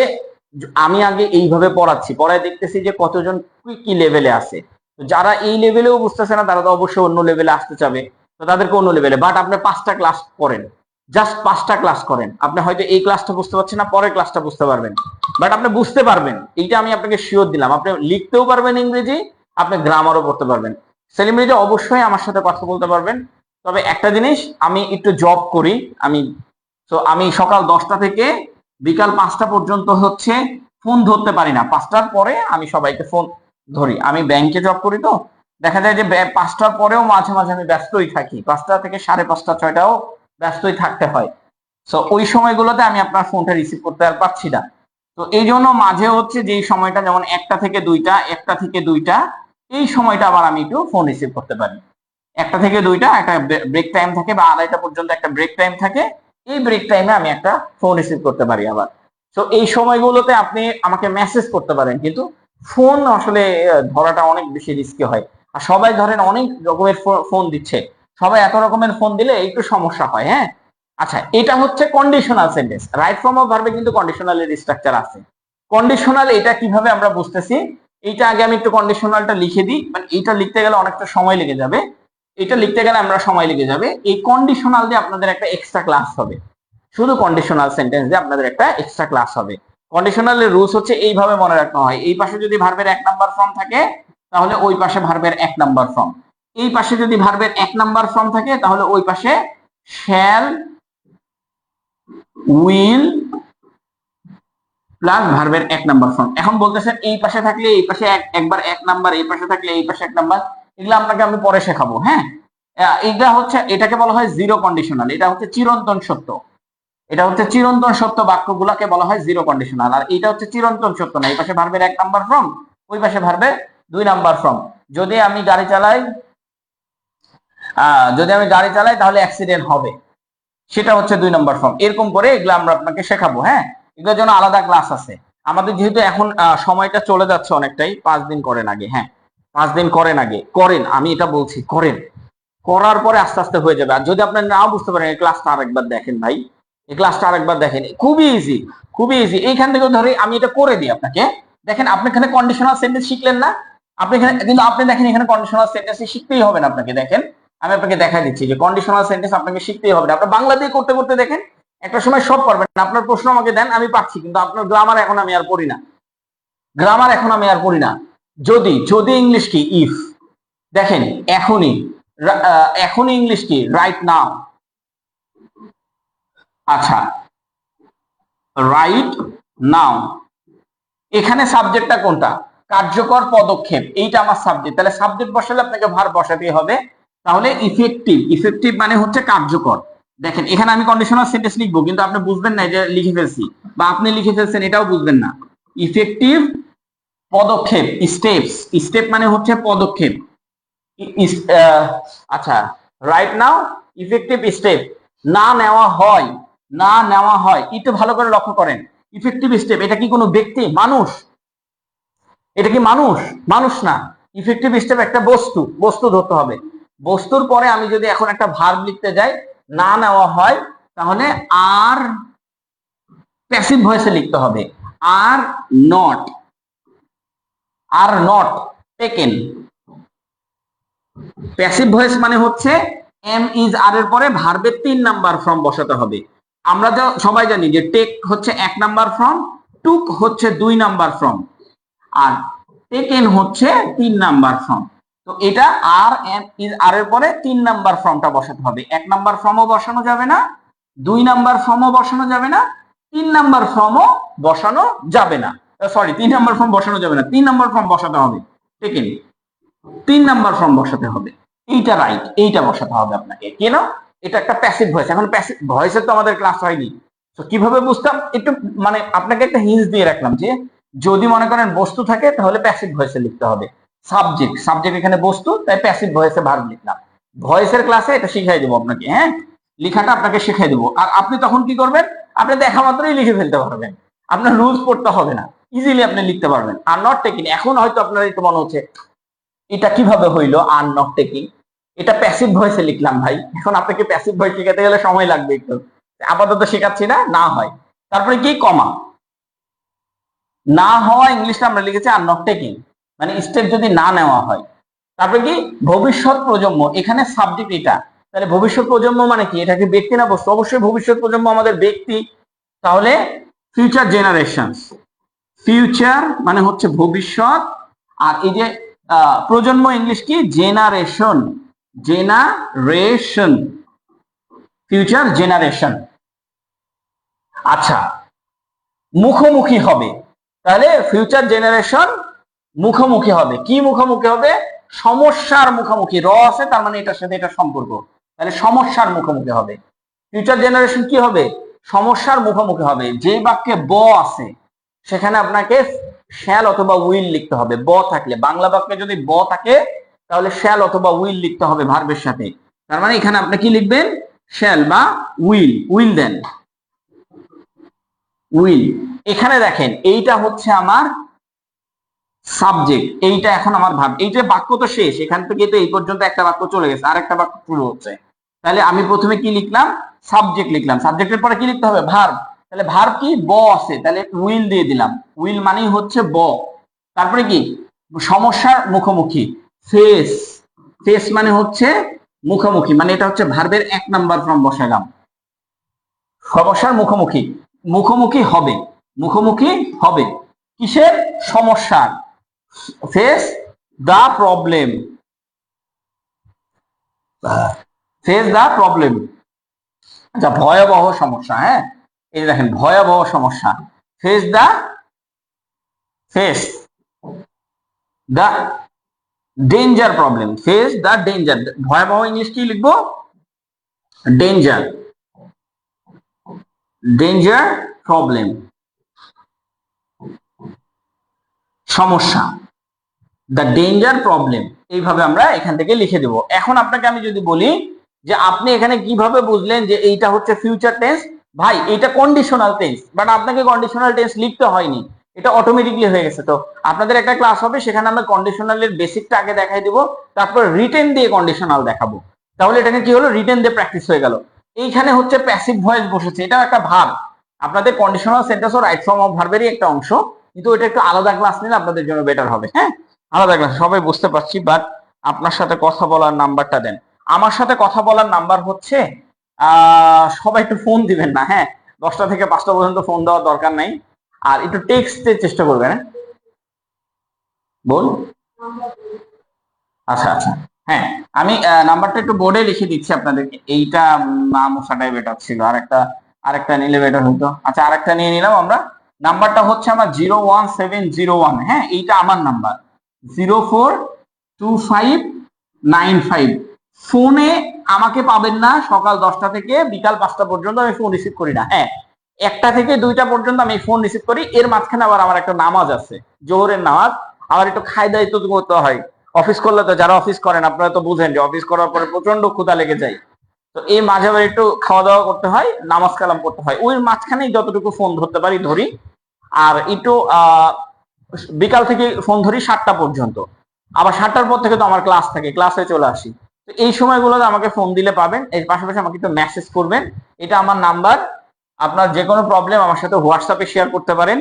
আমি আগে এইভাবে পড়াচ্ছি, পড়ায় দেখতেছি যে কতজন কি লেভেলে আছে। যারা এই লেভেলেও বুঝতেছে না তারা তো অবশ্যই অন্য লেভেলে আসতে চাবে, তো তাদেরকে অন্য লেভেলে। বাট আপনি 5টা ক্লাস করেন, জাস্ট 5টা ক্লাস করেন, আপনি হয়তো এই ক্লাসটা বুঝতে পারছেন না, পরের ক্লাসটা বুঝতে পারবেন, বাট আপনি বুঝতে পারবেন, এইটা আমি আপনাকে শিওর দিলাম। আপনি লিখতেও পারবেন ইংরেজি, আপনি গ্রামারও পড়তে পারবেন। সেলিম রেজা অবশ্যই আমার সাথে কথা বলতে পারবেন। তবে একটা জিনিস, আমি একটু জব করি, আমি সকাল 10টা থেকে বিকাল 5টা পর্যন্ত হচ্ছে ফোন ধরতে পারি না। 5টার পরে আমি সবাইকে ফোন ধরি, আমি ব্যাংকে জব করি, তো দেখা যায় যে 5টার পরেও মাঝে মাঝে আমি ব্যস্তই থাকি, 5টা থেকে 5:30 6টাও ব্যস্তই থাকতে হয়। সো ওই সময়গুলোতে আমি আপনার ফোনটা রিসিভ করতে আর পারছি না। তো এই জন্য মাঝে হচ্ছে যে সময়টা, যেমন 1টা থেকে 2টা, 1টা থেকে 2টা, এই সময়টা আবার আমি একটু ফোন রিসিভ করতে পারি। 1টা থেকে 2টা একটা ব্রেক টাইম থাকে, বা 2:30 পর্যন্ত একটা ব্রেক টাইম থাকে। এই ব্রেক টাইমে আমি একটা ফোন রিসিভ করতে পারি আবার। তো এই সময়গুলোতে আপনি আমাকে মেসেজ করতে পারেন, কিন্তু ফোন আসলে ধরাটা অনেক বেশি রিস্কি হয়। আর সবাই ধরেন অনেক রকমের ফোন দিচ্ছে, সবাই এত রকমের ফোন দিলে একটু সমস্যা হয়। হ্যাঁ, আচ্ছা, এটা হচ্ছে conditional sentence. Right form of ভার্বে কিন্তু কন্ডিশনালের স্ট্রাকচার আছে। কন্ডিশনাল এটা কিভাবে আমরা বুঝতেছি, এইটা আগে আমি একটু কন্ডিশনালটা লিখে দিই, মানে এইটা লিখতে গেলে অনেকটা সময় লেগে যাবে, এটা লিখতে গেলে আমরা সময় লেগে যাবে। এই কন্ডিশনাল দিয়ে আপনাদের একটা এক্সট্রা ক্লাস হবে, শুধু কন্ডিশনাল সেন্টেন্স দিয়ে আপনাদের একটা এক্সট্রা ক্লাস হবে। কন্ডিশনালের রুলস হচ্ছে এইভাবে মনে রাখতে হয়, এই পাশে যদি ভার্বের 1 নাম্বার ফর্ম থাকে তাহলে ওই পাশে ভার্বের 1 নাম্বার ফর্ম, এই পাশে যদি ভার্বের 1 নাম্বার ফর্ম থাকে তাহলে ওই পাশে শ্যাল, উইল প্লাস ভার্বের 1 নাম্বার ফর্ম। এখন বলতেছেন এই পাশে থাকলে এই পাশে একবার 1 নাম্বার, এই পাশে থাকলে এই পাশে 1 নাম্বার, এগুলো আপনাকে আমি পরে শেখাবো। হ্যাঁ, এটা হচ্ছে, এটাকে বলা হয় জিরো কন্ডিশনাল। এটা হচ্ছে চিরন্তন সত্য, এটা হচ্ছে চিরন্তন সত্য বাক্যগুলোকে বলা হয় জিরো কন্ডিশনাল। আর এটা হচ্ছে চিরন্তন সত্য না, এই পাশে ভার্বের 1 নাম্বার ফর্ম, ওই পাশে ভার্বের 2 নাম্বার ফর্ম। যদি আমি গাড়ি চালাই, তাহলে অ্যাক্সিডেন্ট হবে, সেটা হচ্ছে 2 নাম্বার ফর্ম। এরকম করে এগুলো আমরা আপনাকে শেখাবো। হ্যাঁ, এগুলোর জন্য আলাদা ক্লাস আছে আমাদের, যেহেতু এখন সময়টা চলে যাচ্ছে অনেকটাই। 5 দিন করেন আগে, হ্যাঁ 5 দিন করেন আগে, করেন, আমি এটা বলছি করেন, করার পরে আস্তে আস্তে হয়ে যাবে। আর যদি আপনার নাও বুঝতে পারেন, এই ক্লাসটা আরেকবার দেখেন ভাই, এই ক্লাসটা আরেকবার দেখেন, খুবই ইজি, খুবই ইজি। এইখান থেকে ধরে আমি এটা করে দিই আপনাকে, দেখেন আপনি এখানে কন্ডিশনাল সেন্টেন্স শিখলেন না, আপনি এখানে কিন্তু আপনি দেখেন এখানে কন্ডিশনাল সেন্টেন্স শিখতেই হবে না আপনাকে। দেখেন আমি আপনাকে দেখাই দিচ্ছি যে কন্ডিশনাল সেন্টেন্স আপনাকে শিখতেই হবে না। আপনি বাংলা দিয়ে করতে করতে দেখেন একটা সময় সব পারবেন না। আপনার প্রশ্ন আমাকে দেন, আমি পাচ্ছি, কিন্তু আপনার গ্রামার এখন আমি আর পড়ি না, গ্রামার এখন আমি আর পড়ি না। যদি, যদি ইংলিশ কি ইফ, দেখেন এখনই, এখনই ইংলিশ কি রাইট নাও। আচ্ছা, রাইট নাও, এখানে সাবজেক্টটা কোনটা, কার্যকর পদক্ষেপ, এইটা আমার সাবজেক্ট, তাহলে সাবজেক্ট বসালে আপনাকে ভার্ব বসাতে হবে। তাহলে ইফেক্টিভ, ইফেক্টিভ মানে হচ্ছে কার্যকর। দেখেন এখানে আমি কন্ডিশনাল সেন্টেন্স লিখবো, কিন্তু আপনি বুঝবেন না যে লিখে ফেলছি, বা আপনি লিখে ফেলছেন এটাও বুঝবেন না। ইফেক্টিভ পদক্ষেপ, স্টেপস, স্টেপ মানে হচ্ছে পদক্ষেপ। আচ্ছা, রাইট নাও ইফেক্টিভ স্টেপ, না নেওয়া হয়, না নেওয়া হয়, একটু ভালো করে লক্ষ্য করেন। ইফেক্টিভ স্টেপ, এটা কি কোনো ব্যক্তি, মানুষ? এটা কি মানুষ? মানুষ না। ইফেক্টিভ স্টেপ একটা বস্তু, বস্তু ধরতে হবে। বস্তুর পরে আমি যদি এখন একটা ভার্ব লিখতে যাই, না নেওয়া হয়, তাহলে আর প্যাসিভ ভয়েসে লিখতে হবে, are not, are not taken. Passive voice মানে হচ্ছে এম ইজ আর এর পরে ভার্বের 3 নাম্বার ফর্ম বসাতে হবে। আমরা যা সবাই জানি যে টেক হচ্ছে 1 নাম্বার ফর্ম, টুক হচ্ছে 2 নাম্বার ফর্ম, আর টেকেন হচ্ছে 3 নাম্বার ফর্ম। তো এটা আর এম ইজ আর এর পরে 3 নাম্বার ফর্মটা বসাতে হবে। 1 নাম্বার ফর্মও বসানো যাবে না, 2 নাম্বার ফর্মও বসানো যাবে না, 3 নাম্বার ফর্মও বসানো যাবে না। সরি, 3 নাম্বার ফর্ম বসানো যাবে না, 3 নাম্বার ফর্ম বসাতে হবে। টেকেন 3 নাম্বার ফর্ম বসাতে হবে। এইটা রাইট, এইটা বসাতে হবে আপনাকে। কেন? এটা একটা প্যাসিভ ভয়েস। এখন প্যাসিভ ভয়েসের তো আমাদের ক্লাস হয়নি, তো কিভাবে বুঝতাম, একটু মানে আপনাকে একটা হিন্স দিয়ে রাখলাম যে যদি মনে করেন বস্তু থাকে তাহলে প্যাসিভ ভয়েসে লিখতে হবে। সাবজেক্ট, সাবজেক্ট এখানে বস্তু, তাই প্যাসিভ ভয়েসে ভার্ব লিখলাম। ভয়েসের ক্লাসে এটা শিখাই দেবো আপনাকে। হ্যাঁ, লেখাটা আপনাকে শিখাই দেবো। আর আপনি তখন কি করবেন, আপনি দেখা মাত্রই লিখে ফেলতে পারবেন, আপনার রুলস পড়তে হবে না, ইজিলি আপনি লিখতে পারবেন। আর নট টেকিং, এখন হয়তো আপনার একটু মনে হচ্ছে এটা কিভাবে হইলো আর নট টেকিং, এটা প্যাসিভ ভয়েসে লিখলাম ভাই। এখন আপনাকে প্যাসিভ ভয়েস শেখাতে গেলে সময় লাগবে একটু, আপাতত শেখাচ্ছি না, না হয়। তারপরে কি কমা, না হওয়া ইংলিশটা আমরা লিখেছি আর নট টেকিং, মানে স্টেপ যদি না নেওয়া হয়। তারপরে কি ভবিষ্যৎ প্রজন্ম, এখানে সাবজেক্ট এটা, তাহলে ভবিষ্যৎ প্রজন্ম মানে কি, এটা কি ব্যক্তি না বস্তু? অবশ্যই ভবিষ্যৎ প্রজন্ম আমাদের ব্যক্তি, তাহলে ফিউচার জেনারেশনস, ফিউচার মানে হচ্ছে ভবিষ্যৎ, আর এই যে প্রজন্ম ইংলিশ কি, জেনারেশন, জেনারেশন, ফিউচার জেনারেশন। আচ্ছা, মুখোমুখি হবে, তাহলে ফিউচার জেনারেশন মুখোমুখি হবে, কি মুখোমুখি হবে, সমস্যার মুখোমুখি, র আছে তার মানে এটার সাথে এটা সম্পর্ক, তাহলে সমস্যার মুখোমুখি হবে। ফিউচার জেনারেশন কি হবে, সমস্যার মুখোমুখি হবে। যে বাক্যে ব আছে সেখানে আপনাকে শ্যাল অথবা উইল লিখতে হবে। ব থাকলে, বাংলা বাক্যে যদি ব থাকে তাহলে শ্যাল অথবা উইল লিখতে হবে ভার্বের সাথে। তার মানে এখানে আপনি কি লিখবেন, শ্যাল বা উইল দেন উইল। এখানে দেখেন এইটা হচ্ছে আমার সাবজেক্ট, এইটা এখন আমার ভার্ব। এইটা বাক্য তো শেষ, এখান থেকে তো এই পর্যন্ত একটা বাক্য চলে গেছে, আরেকটা বাক্য শুরু হচ্ছে। তাহলে আমি প্রথমে কি লিখলাম? সাবজেক্ট লিখলাম। সাবজেক্টের পরে কি লিখতে হবে? ভার্ব। তাহলে ভার্ব কি? ব আছে, তাহলে উইল দিয়ে দিলাম। উইল মানেই হচ্ছে ব। তারপরে কি? সমস্যার মুখোমুখি, ফেস। ফেস মানে হচ্ছে মুখোমুখি, মানে এটা হচ্ছে ভার্বের 1 নাম্বার ফর্ম বসালাম। সমস্যার মুখোমুখি, মুখোমুখি হবে, মুখোমুখি হবে কিসের? সমস্যার। ফেস দা প্রবলেম, ফেস দা প্রবলেম। আচ্ছা, ভয়াবহ সমস্যা। হ্যাঁ, এই দেখেন ভয়াবহ সমস্যা, ফেস দা, ফেস দা ডেঞ্জার প্রবলেম, ফেস দা ডেঞ্জার। ভয়াবহ ইংলিশ কি লিখবো? ডেঞ্জার, ডেঞ্জার প্রবলেম, সমস্যা, দ্য ডেঞ্জার প্রবলেম। এইভাবে আমরা এখান থেকে লিখে দেব। এখন আপনাকে আমি যদি বলি যে আপনি এখানে কিভাবে বুঝলেন যে এইটা হচ্ছে ফিউচার টেন্স? ভাই এটা কন্ডিশনাল টেন্স, বাট আপনাকে কন্ডিশনাল টেন্স লিখতে হয়নি, এটা অটোমেটিকলি হয়ে গেছে। তো আপনাদের একটা ক্লাস হবে, সেখানে আমরা কন্ডিশনালের বেসিকটা আগে দেখাই দিব, তারপর রিটেন দিয়ে কন্ডিশনাল দেখাবো। তাহলে এটাকে কি হলো? রিটেন দিয়ে প্র্যাকটিস হয়ে গেল। এইখানে হচ্ছে প্যাসিভ ভয়েস বসেছে, এটাও একটা ভার্ব। আপনাদের কন্ডিশনাল সেন্টেন্স ও রাইট ফর্ম অফ ভার্বেরই একটা অংশ, কিন্তু এটা একটু আলাদা ক্লাস নিলে আপনাদের জন্য বেটার হবে। হ্যাঁ, আলাদা ক্লাস, সবাই বুঝতে পারছি, বাট আপনার সাথে কথা বলার নাম্বারটা দেন। আমার সাথে কথা বলার নাম্বার হচ্ছে, সবাই একটু ফোন দিবেন না, হ্যাঁ, 10টা থেকে 5টা পর্যন্ত ফোন দেওয়ার দরকার নাই, আর একটু টেক্সটের চেষ্টা করবেন। হ্যাঁ বল। আচ্ছা আচ্ছা, হ্যাঁ, আমি নাম্বারটা একটু বোর্ডে লিখে দিচ্ছি আপনাদেরকে। এইটা না মোছাটাই বেটার ছিল, আরেকটা নিলে বেটার হতো। আচ্ছা, আরেকটা নিয়ে নিলাম আমরা। নাম্বারটা হচ্ছে আমার 01701। হ্যাঁ, এইটা আমার নাম্বার 042595। ফোনে আমাকে পাবেন না সকাল 10টা থেকে বিকাল 5টা পর্যন্ত, আমি ফোন রিসিভ করি না। হ্যাঁ, 1টা থেকে 2টা পর্যন্ত আমি ফোন রিসিভ করি, এর মাঝখানে আবার আমার একটা নামাজ আছে, জোহরের নামাজ, আবার একটু খাই দায়িত্ব করতে হয়। অফিস করলে তো, যারা অফিস করেন আপনারা তো বুঝেন যে অফিস করার পরে প্রচন্ড ক্ষুধা লেগে যায়, তো এই মাঝে আবার একটু খাওয়া দাওয়া করতে হয়, নামাজ কালাম করতে হয়, ওই মাঝখানেই যতটুকু ফোন ধরতে পারি ধরি। আর একটু বিকাল থেকে ফোন ধরি 7টা পর্যন্ত, আবার 7টার পর থেকে তো আমার ক্লাস থাকে, ক্লাসে চলে আসি। তো এই সময়গুলোতে আমাকে ফোন দিলে পাবেন। এর পাশাপাশি আমাকে একটু মেসেজ করবেন, এটা আমার নাম্বার। আপনার যে কোনো প্রবলেম আমার সাথে হোয়াটসঅ্যাপে শেয়ার করতে পারেন,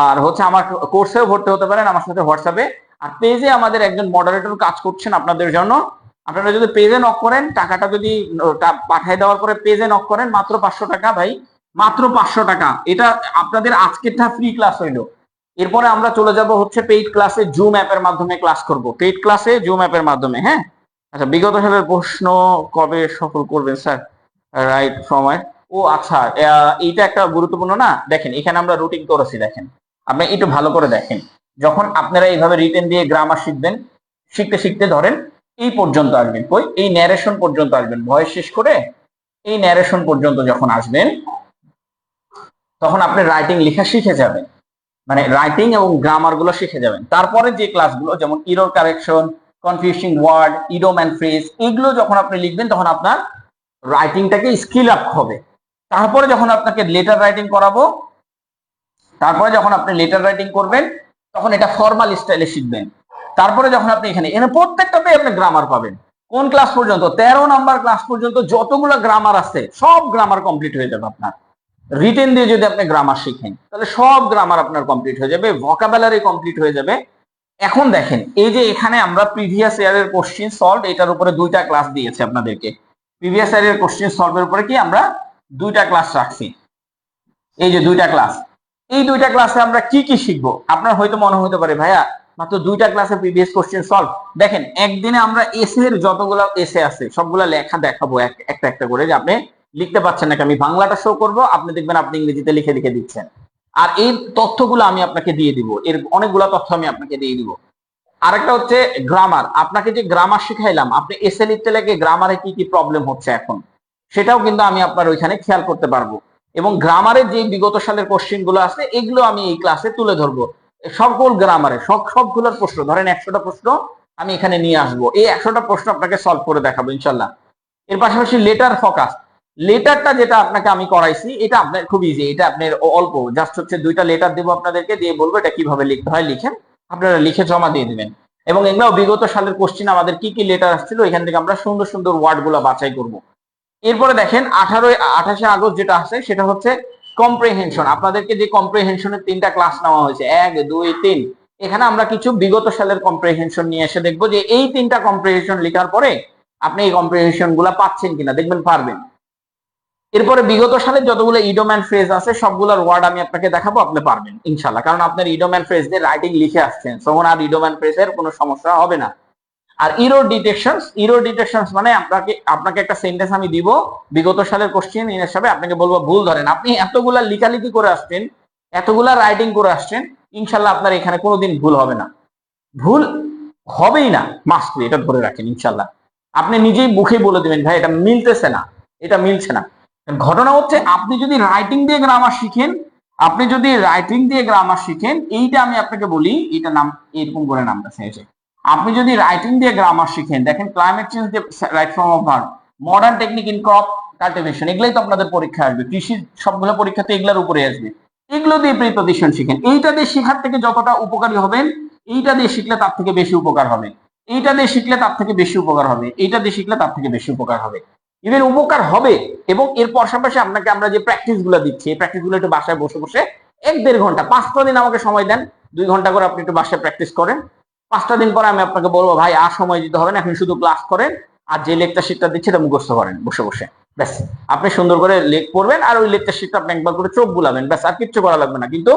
আর হচ্ছে আমার কোর্সেও ভর্তি হতে পারেন আমার সাথে হোয়াটসঅ্যাপে। আর পেজে আমাদের একজন মডারেটর কাজ করছেন আপনাদের জন্য। আপনারা যদি পেজে নক করেন, টাকাটা যদি পাঠিয়ে দেওয়ার পরে পেজে নক করেন, মাত্র 500 টাকা ভাই, মাত্র 500 টাকা। এটা আপনাদের আজকেরটা ফ্রি ক্লাস হইলো। এরপরে আমরা চলে যাব হচ্ছে পেইড ক্লাসে, জুম অ্যাপের মাধ্যমে ক্লাস করব, পেইড ক্লাসে জুম অ্যাপের মাধ্যমে। হ্যাঁ, আচ্ছা, বিগত সালের প্রশ্ন কবে সফল করবেন স্যার? রাইট সময়। ও আচ্ছা, এইটা একটা গুরুত্বপূর্ণ না। দেখেন এখানে আমরা রুটিন করেছি, দেখেন আপনি একটু ভালো করে দেখেন। যখন আপনারা এইভাবে রিটেন দিয়ে গ্রামার শিখবেন, শিখতে শিখতে ধরেন এই পর্যন্ত আসবেন, কই এই ন্যারেশন পর্যন্ত আসবেন, ভয়েস শেষ করে এই ন্যারেশন পর্যন্ত যখন আসবেন, তখন আপনি রাইটিং লেখা শিখে যাবেন, মানে রাইটিং এবং গ্রামার গুলো শিখে যাবেন। তারপরে যে ক্লাসগুলো, যেমন error correction, confusing word, idiom and phrase, এইগুলো যখন আপনি লিখবেন তখন আপনার রাইটিংটাকে স্কিল আপ হবে। তারপরে যখন আপনাকে লেটার রাইটিং করাবো, তারপরে যখন আপনি লেটার রাইটিং করবেন, তখন এটা ফর্মাল স্টাইলে শিখবেন। তারপরে যখন আপনি এখানে প্রত্যেকটাতে আপনি গ্রামার পাবেন। কোন ক্লাস পর্যন্ত? 13 নাম্বার ক্লাস পর্যন্ত যতগুলো গ্রামার আছে সব গ্রামার কমপ্লিট হয়ে যাবে আপনার। রিটেন দিয়ে যদি আপনি গ্রামার শিখেন, তাহলে সব গ্রামার আপনার কমপ্লিট হয়ে যাবে, ভোকাবুলারি কমপ্লিট হয়ে যাবে। এখন দেখেন, এই যে এখানে আমরা প্রিভিয়াস ইয়ারের কোশ্চেন সলভ, এটার উপরে 2টা ক্লাস দিয়েছে আপনাদেরকে। প্রিভিয়াস ইয়ারের কোশ্চেন সলভের উপরে কি আমরা 2টা ক্লাস রাখছি, এই যে 2টা ক্লাস। এই 2টা ক্লাসে আমরা কি কি শিখবো? আপনার হয়তো মনে হতে পারে ভাইয়া মাত্র 2টা ক্লাসে প্রিভিয়াস কোশ্চেন সলভ। দেখেন, একদিনে আমরা এসে এর যতগুলো এসে আছে সবগুলা লেখা দেখাবো একটা একটা করে, যে আপনি লিখতে পাচ্ছেন নাকি। আমি বাংলাটা শো করব, আপনি দেখবেন আপনি ইংরেজিতে লিখে লিখে দিচ্ছেন। আর এই তথ্যগুলো আমি আপনাকে দিয়ে দিব, এর অনেকগুলো তথ্য আমি আপনাকে দিয়ে দিব। আরেকটা হচ্ছে গ্রামার, আপনাকে যে গ্রামার শিখাইলাম, আপনি এসে লিখতে লেগে গ্রামারে কি কি প্রবলেম হচ্ছে এখন, সেটাও কিন্তু আমি আপনার ওইখানে খেয়াল করতে পারবো। এবং গ্রামারের যে বিগত সালের কোশ্চেন গুলো আছে, এগুলো আমি এই ক্লাসে তুলে ধরবো। সকল গ্রামারে সবগুলোর প্রশ্ন, ধরেন 100টা প্রশ্ন আমি এখানে নিয়ে আসবো, এই 100টা প্রশ্ন আপনাকে সলভ করে দেখাবো ইনশাল্লাহ। এর পাশাপাশি লেটার ফোকাস, লেটারটা যেটা আপনাকে আমি করাইছি এটা আপনার খুব ইজি, এটা আপনার অল্প, জাস্ট হচ্ছে 2টা লেটার দেবো আপনাদেরকে, দিয়ে বলবো এটা কিভাবে লিখতে হয় লিখেন, আপনারা লিখে জমা দিয়ে দিবেন। এবং এগুলো বিগত সালের কোশ্চিন, আমাদের কি কি লেটার আসছিল এখান থেকে আমরা সুন্দর সুন্দর ওয়ার্ড গুলো বাছাই করব। এরপরে দেখেন 28 আগস্ট যেটা আছে সেটা হচ্ছে কম্প্রিহেনশন। আপনাদেরকে যে কম্প্রিহেনশনের 3টা ক্লাস নেওয়া হয়েছে, 1 2 3, এখানে আমরা কিছু বিগত সালের কম্প্রিহেনশন নিয়ে এসে দেখবো যে এই 3টা কম্প্রিহেনশন লেখার পরে আপনি এই কম্প্রিহেনশন গুলা পাচ্ছেন কিনা, দেখবেন পারবেন। এরপরে বিগত সালের যতগুলো ইডোম্যান ফ্রেজ আছে সবগুলোর ওয়ার্ড আমি আপনাকে দেখাবো, আপনি পারবেন ইনশাল্লাহ, কারণ আপনার ইডোম্যান ফ্রেজ দিয়ে রাইটিং লিখে আসছেন, তখন আর ইডোম্যান ফ্রেজের কোনো সমস্যা হবে না। আর ইরোর ডিটেকশনস মানে আপনাকে একটা সেন্টেন্স আমি দিব বিগত সালের কোশ্চেন হিসাবে, আপনাকে বলবো ভুল ধরেন, আপনি এতগুলা লিখালিখি করে আসছেন, এতগুলা রাইটিং করে আসছেন, ইনশাল্লাহ আপনার এখানে কোনোদিন ভুল হবে না, ভুল হবেই না, মাস্ট, এটা ধরে রাখেন ইনশাল্লাহ। আপনি নিজেই মুখে বলে দিবেন ভাই এটা মিলতেছে না, এটা মিলছে না। ঘটনা হচ্ছে আপনি যদি রাইটিং দিয়ে গ্রামার শিখেন, এইটা আমি আপনাকে বলি, এটা নাম এরকম করে নামটা হয়েছে, আপনি যদি রাইটিং দিয়ে গ্রামার শিখেন, দেখেন ক্লাইমেট চেঞ্জ দিয়ে right form of verb, modern technique in crop cultivation, এগুলাই তো আপনাদের পরীক্ষা আসবে, কৃষি সবগুলো পরীক্ষাতে এগুলোর উপরে আসবে, এগুলো দিয়ে প্রিপজিশন শিখেন। এইটা দিয়ে শেখার থেকে যতটা উপকারী হবেন, এইটা দিয়ে শিখলে তার থেকে বেশি উপকার হবে, এইটা দিয়ে শিখলে তার থেকে বেশি উপকার হবে, এইটা দিয়ে শিখলে তার থেকে বেশি উপকার হবে, ইভেন উপকার হবে। এবং এর পাশাপাশি আপনাকে আমরা যে প্র্যাকটিস গুলো দিচ্ছি, এই প্র্যাকটিস গুলো একটু বাসায় বসে বসে 1-1.5 ঘন্টা, 5টা দিন আমাকে সময় দেন, 2 ঘন্টা করে আপনি একটু বাসায় প্র্যাকটিস করেন, 5টা দিন পরে আমি আপনাকে বলবো ভাই আর সময় দিতে হবে না, এখন শুধু ক্লাস করেন, আর যে লেকচার শিটটা দিচ্ছে এটা মুখস্থ করেন বসে বসে, ব্যাস আপনি সুন্দর করে লেখ পড়বেন, আর ওই লেকচার শিটটা আপনি একবার করে চোখ বুলাবেন, ব্যাস আর কিচ্ছু করা লাগবে না। কিন্তু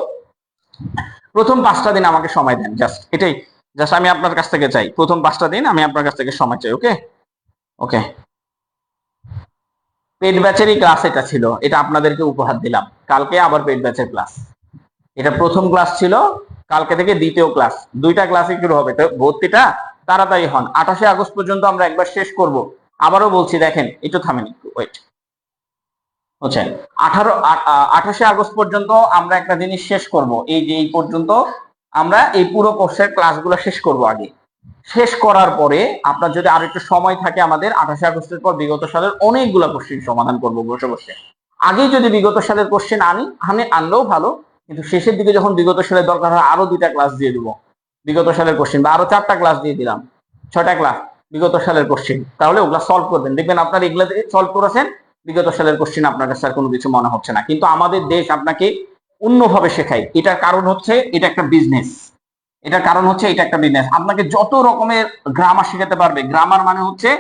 প্রথম 5টা দিন আমাকে সময় দেন, জাস্ট এটাই, জাস্ট আমি আপনার কাছ থেকে চাই, প্রথম 5টা দিন আমি আপনার কাছ থেকে সময় চাই। ওকে ওকে, পেড ব্যাচেরই ক্লাস এটা ছিল, এটা আপনাদেরকে উপহার দিলাম, কালকে আবার পেড ব্যাচের ক্লাস, এটা প্রথম ক্লাস ছিল, কালকে থেকে দ্বিতীয় ক্লাস, 2টা ক্লাসই শুরু হবে, তো ভর্তিটা তাড়াতাড়ি হন, 28 আগস্ট পর্যন্ত আমরা একবার শেষ করব। আবারও বলছি, দেখেন একটু থামেন, একটু ওয়েট হচ্ছে 28 আগস্ট পর্যন্ত আমরা একটা জিনিস শেষ করব, এই যে এই পর্যন্ত আমরা এই পুরো কোর্সের ক্লাসগুলো শেষ করব। আগে শেষ করার পরে আপনার যদি আর একটু সময় থাকে, আমাদের 28 আগস্টের পর বিগত সালের অনেকগুলো কোশ্চেন সমাধান করব বসে বসে। আগে যদি বিগত সালের কোশ্চেন আনলেও ভালো, কিন্তু শেষের দিকে যখন বিগত সালের দরকার হয় আরো 2টা ক্লাস দিয়ে দিব বিগত সালের কোশ্চেন, বা আরো 4টা ক্লাস দিয়ে দিলাম, 6টা ক্লাস বিগত সালের কোশ্চেন, তাহলে ওগুলা সলভ করবেন, দেখবেন আপনার এগুলা সলভ করেছেন, বিগত সালের কোশ্চেন আপনার কাছে আর কোনো কিছু মনে হচ্ছে না। কিন্তু আমাদের দেশ আপনাকে অন্যভাবে শেখায়, এটার কারণ হচ্ছে এটা একটা বিজনেস, আপনাকে যত রকমের গ্রামার শেখাতে পারবে, গ্রামার মানে হচ্ছে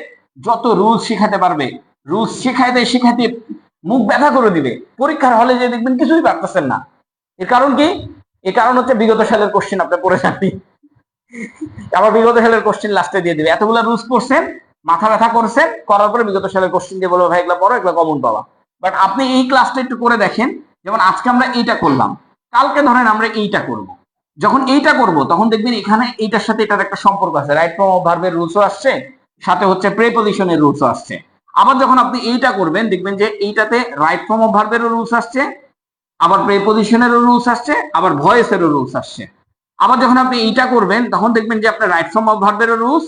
যত রুলস শেখাতে পারবে, রুলস শেখাইতে মুখ ব্যথা করে দিবে, পরীক্ষার হলে যে দেখবেন কিছুই পারতেছেন না। এর কারণ কি? এর কারণ হচ্ছে বিগত সালের কোশ্চেন আপনি পড়ে যাননি, আবার বিগত সালের কোশ্চেন লাস্টে দিয়ে দিবে, এতগুলো রুলস পড়ছেন, মাথা ব্যথা করছেন, করার পরে বিগত সালের কোশ্চেন দিয়ে বলবো ভাই এগুলো পড়ো, এগুলো কমন পাওয়া। বাট আপনি এই ক্লাসটা একটু করে দেখেন, যেমন আজকে আমরা এইটা করলাম, কালকে ধরেন আমরা এইটা করব, যখন এইটা করব তখন দেখবেন এখানে এইটার সাথে এটার একটা সম্পর্ক আছে, রাইট ফর্ম অফ ভার্বের রুলসও আসছে, সাথে হচ্ছে প্রিপজিশনের রুলসও আসছে। আবার যখন আপনি এইটা করবেন দেখবেন যে এইটাতে রাইট ফর্ম অফ ভার্বেরও রুলস আসছে, আবার প্রিপজিশনেরও রুলস আসছে, আবার ভয়েসেরও রুলস আসছে। আবার যখন আপনি এইটা করবেন তখন দেখবেন যে আপনার রাইট ফর্ম অফ ভার্বেরও রুলস,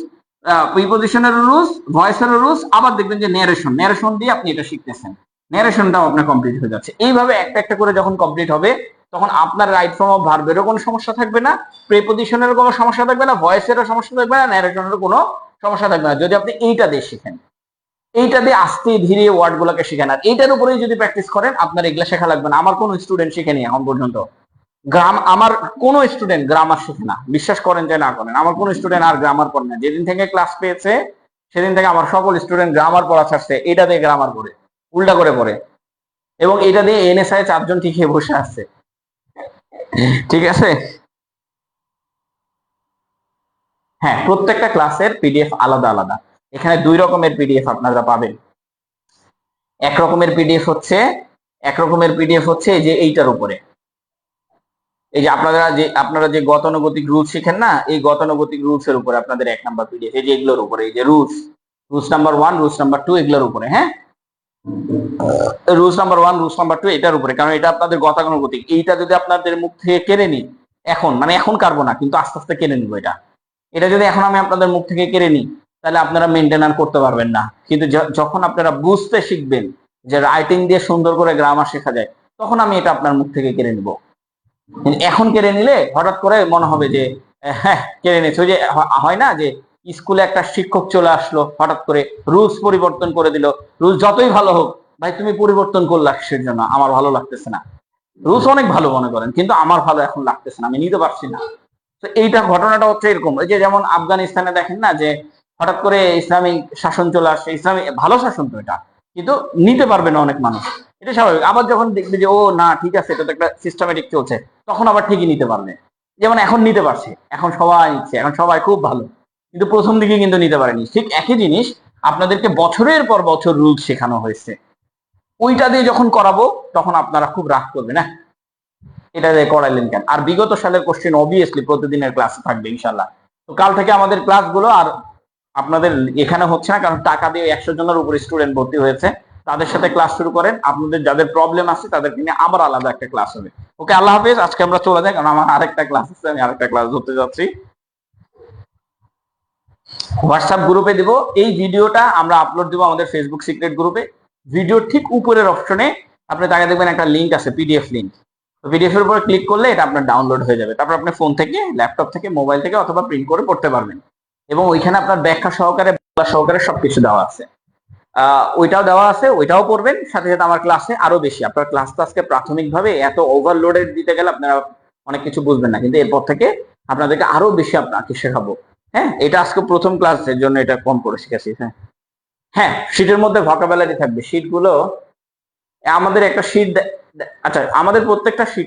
প্রিপজিশনেরও রুলস, ভয়েসেরও রুলস, আবার দেখবেন যে ন্যারেশন দিয়ে আপনি এটা শিখতেছেন, ন্যারেশনটাও আপনার কমপ্লিট হয়ে যাচ্ছে। এইভাবে একটা একটা করে যখন কমপ্লিট হবে তখন আপনার রাইট ফর্ম অফ ভার্বেরও কোনো সমস্যা থাকবে না, প্রিপজিশনেরও কোনো সমস্যা থাকবে না, ভয়েসেরও সমস্যা থাকবে না, ন্যারেশনেরও কোনো সমস্যা থাকবে না, যদি আপনি এইটা দিয়ে শিখেন, এইটা দিয়ে আস্তে ধীরে ওয়ার্ড গুলোকে শিখেন। আর এইটার উপরেই যদি প্র্যাকটিস করেন আপনার এগুলা শেখা লাগবে না। আমার কোনো স্টুডেন্ট শিখেনি এখন পর্যন্ত আমার কোনো স্টুডেন্ট গ্রামার শিখে না, বিশ্বাস করেন যে না করেন, আমার কোনো স্টুডেন্ট আর গ্রামার পড়ে না, যেদিন থেকে ক্লাস পেয়েছে সেদিন থেকে আমার সকল স্টুডেন্ট গ্রামার পড়া ছাড়ছে, এটা দিয়ে গ্রামার পড়ে, উল্টা করে পড়ে, এবং এটা দিয়ে এনএসআই 4জন ঠিক হয়ে বসে আছে। ঠিক আছে, হ্যাঁ, প্রত্যেকটা ক্লাসের পিডিএফ আলাদা আলাদা, এখানে 2 রকমের পিডিএফ আপনারা পাবেন। এক রকমের পিডিএফ হচ্ছে এই যে এইটার উপরে, এই যে আপনারা যে গতানুগতিক রুলস শিখেন না, এই গতানুগতিক রুলস এর উপরে আপনাদের 1 নাম্বার পিডিএফ, এই যে এগুলোর উপরে, এই যে রুলস নাম্বার 1, রুলস নাম্বার 2 এগুলোর উপরে, হ্যাঁ, রুলস নাম্বার 1, রুলস নাম্বার 2 এটার উপরে, কারণ এটা আপনাদের গতানুগতিক। এইটা যদি আপনাদের মুখ থেকে কেড়ে নিই এখন, মানে এখন কাটবো না, কিন্তু আস্তে আস্তে কেড়ে নিবো, এটা যদি এখন আমি আপনাদের মুখ থেকে কেড়ে নিই তাহলে আপনারা মেনটেন করতে পারবেন না। কিন্তু যখন আপনারা বুঝতে শিখবেন যে রাইটিং দিয়ে সুন্দর করে গ্রামার শেখা যায়, তখন আমি এটা আপনার মুখ থেকে কেড়ে নিব। এখন কেড়ে নিলে হঠাৎ করে মনে হবে যে হ্যাঁ কেড়ে নিচ্ছে। ওই যে হয় না যে স্কুলে একটা শিক্ষক চলে আসলো হঠাৎ করে, রুলস পরিবর্তন করে দিল। রুলস যতই ভালো হোক, ভাই তুমি পরিবর্তন করলা কিসের জন্য? আমার ভালো লাগতেছে না। রুলস অনেক ভালো মনে করেন, কিন্তু আমার ভালো এখন লাগতেছে না, আমি নিতে পারছি না। তো এইটা ঘটনাটা হচ্ছে এরকম। এই যে যেমন আফগানিস্তানে দেখেন না যে হঠাৎ করে ইসলামিক শাসন চলে আসছে, ইসলামিক ভালো শাসন তো এটা, কিন্তু নিতে পারবে না অনেক মানুষ, এটা স্বাভাবিক। আবার যখন দেখবে যে ও না ঠিক আছে, এটা তো একটা সিস্টেমেটিক চলছে, তখন আবার ঠিকই নিতে পারবে। যেমন এখন নিতে পারছে, এখন সবাই নিচ্ছে, এখন সবাই খুব ভালো, কিন্তু প্রথম দিকে কিন্তু নিতে পারেনি। ঠিক একই জিনিস আপনাদেরকে বছরের পর বছর রুলস শেখানো হয়েছে, ওইটা দিয়ে যখন করাবো তখন আপনারা খুব রাগ করবে না, এটা দিয়ে করাইলেন কেন। আর বিগত সালের কোশ্চেন অবভিয়াসলি প্রতিদিনের ক্লাসে থাকবে ইনশাল্লাহ। তো কাল থেকে আমাদের ক্লাসগুলো আর আপনাদের এখানে হচ্ছে না, কারণ টাকা দিয়ে 100 জনের উপরে স্টুডেন্ট ভর্তি হয়েছে। তাদের সাথে ক্লাস শুরু করেন, আপনাদের যাদের প্রবলেম আছে তাদেরকে নিয়ে আবার আলাদা একটা ক্লাস হবে। ওকে, আল্লাহ হাফেজ। আজকে আমরা চলে যাই, কারণ আমার আরেকটা ক্লাস আছে, আমি আরেকটা ক্লাস ধরতে যাচ্ছি। হোয়াটসঅ্যাপ গ্রুপে দিব এই ভিডিওটা, আমরা আপলোড দিব আমাদের ফেসবুক সিক্রেট গ্রুপে। ভিডিও ঠিক উপরের অপশনে আপনি তাকে দেখবেন একটা লিঙ্ক আছে, পিডিএফ লিঙ্ক। পিডিএফ এর উপর ক্লিক করলে এটা আপনার ডাউনলোড হয়ে যাবে। তারপর আপনি ফোন থেকে, ল্যাপটপ থেকে, মোবাইল থেকে অথবা প্রিন্ট করে পড়তে পারবেন। এবং ওইখানে আপনার ব্যাখ্যা সহকারে, বাংলা সহকারে সবকিছু দেওয়া আছে। ওইটাও দেওয়া আছে, ওইটাও পড়বেন। সাথে সাথে আমার ক্লাসে আরো বেশি, আপনার ক্লাস তো আজকে প্রাথমিকভাবে এত ওভারলোডেড দিতে গেলে আপনারা অনেক কিছু বুঝবেন না, কিন্তু এরপর থেকে আপনাদেরকে আরো বেশি আপনাকে শেখাবো। হ্যাঁ, এটা আজকে প্রথম ক্লাস, এর জন্য এটা কম করে শিখেছি। হ্যাঁ হ্যাঁ, শীটের মধ্যে ভোকাবুলারি থাকবে। শীট গুলো আমাদের একটা শীট, আচ্ছা আমাদের প্রত্যেকটা শীট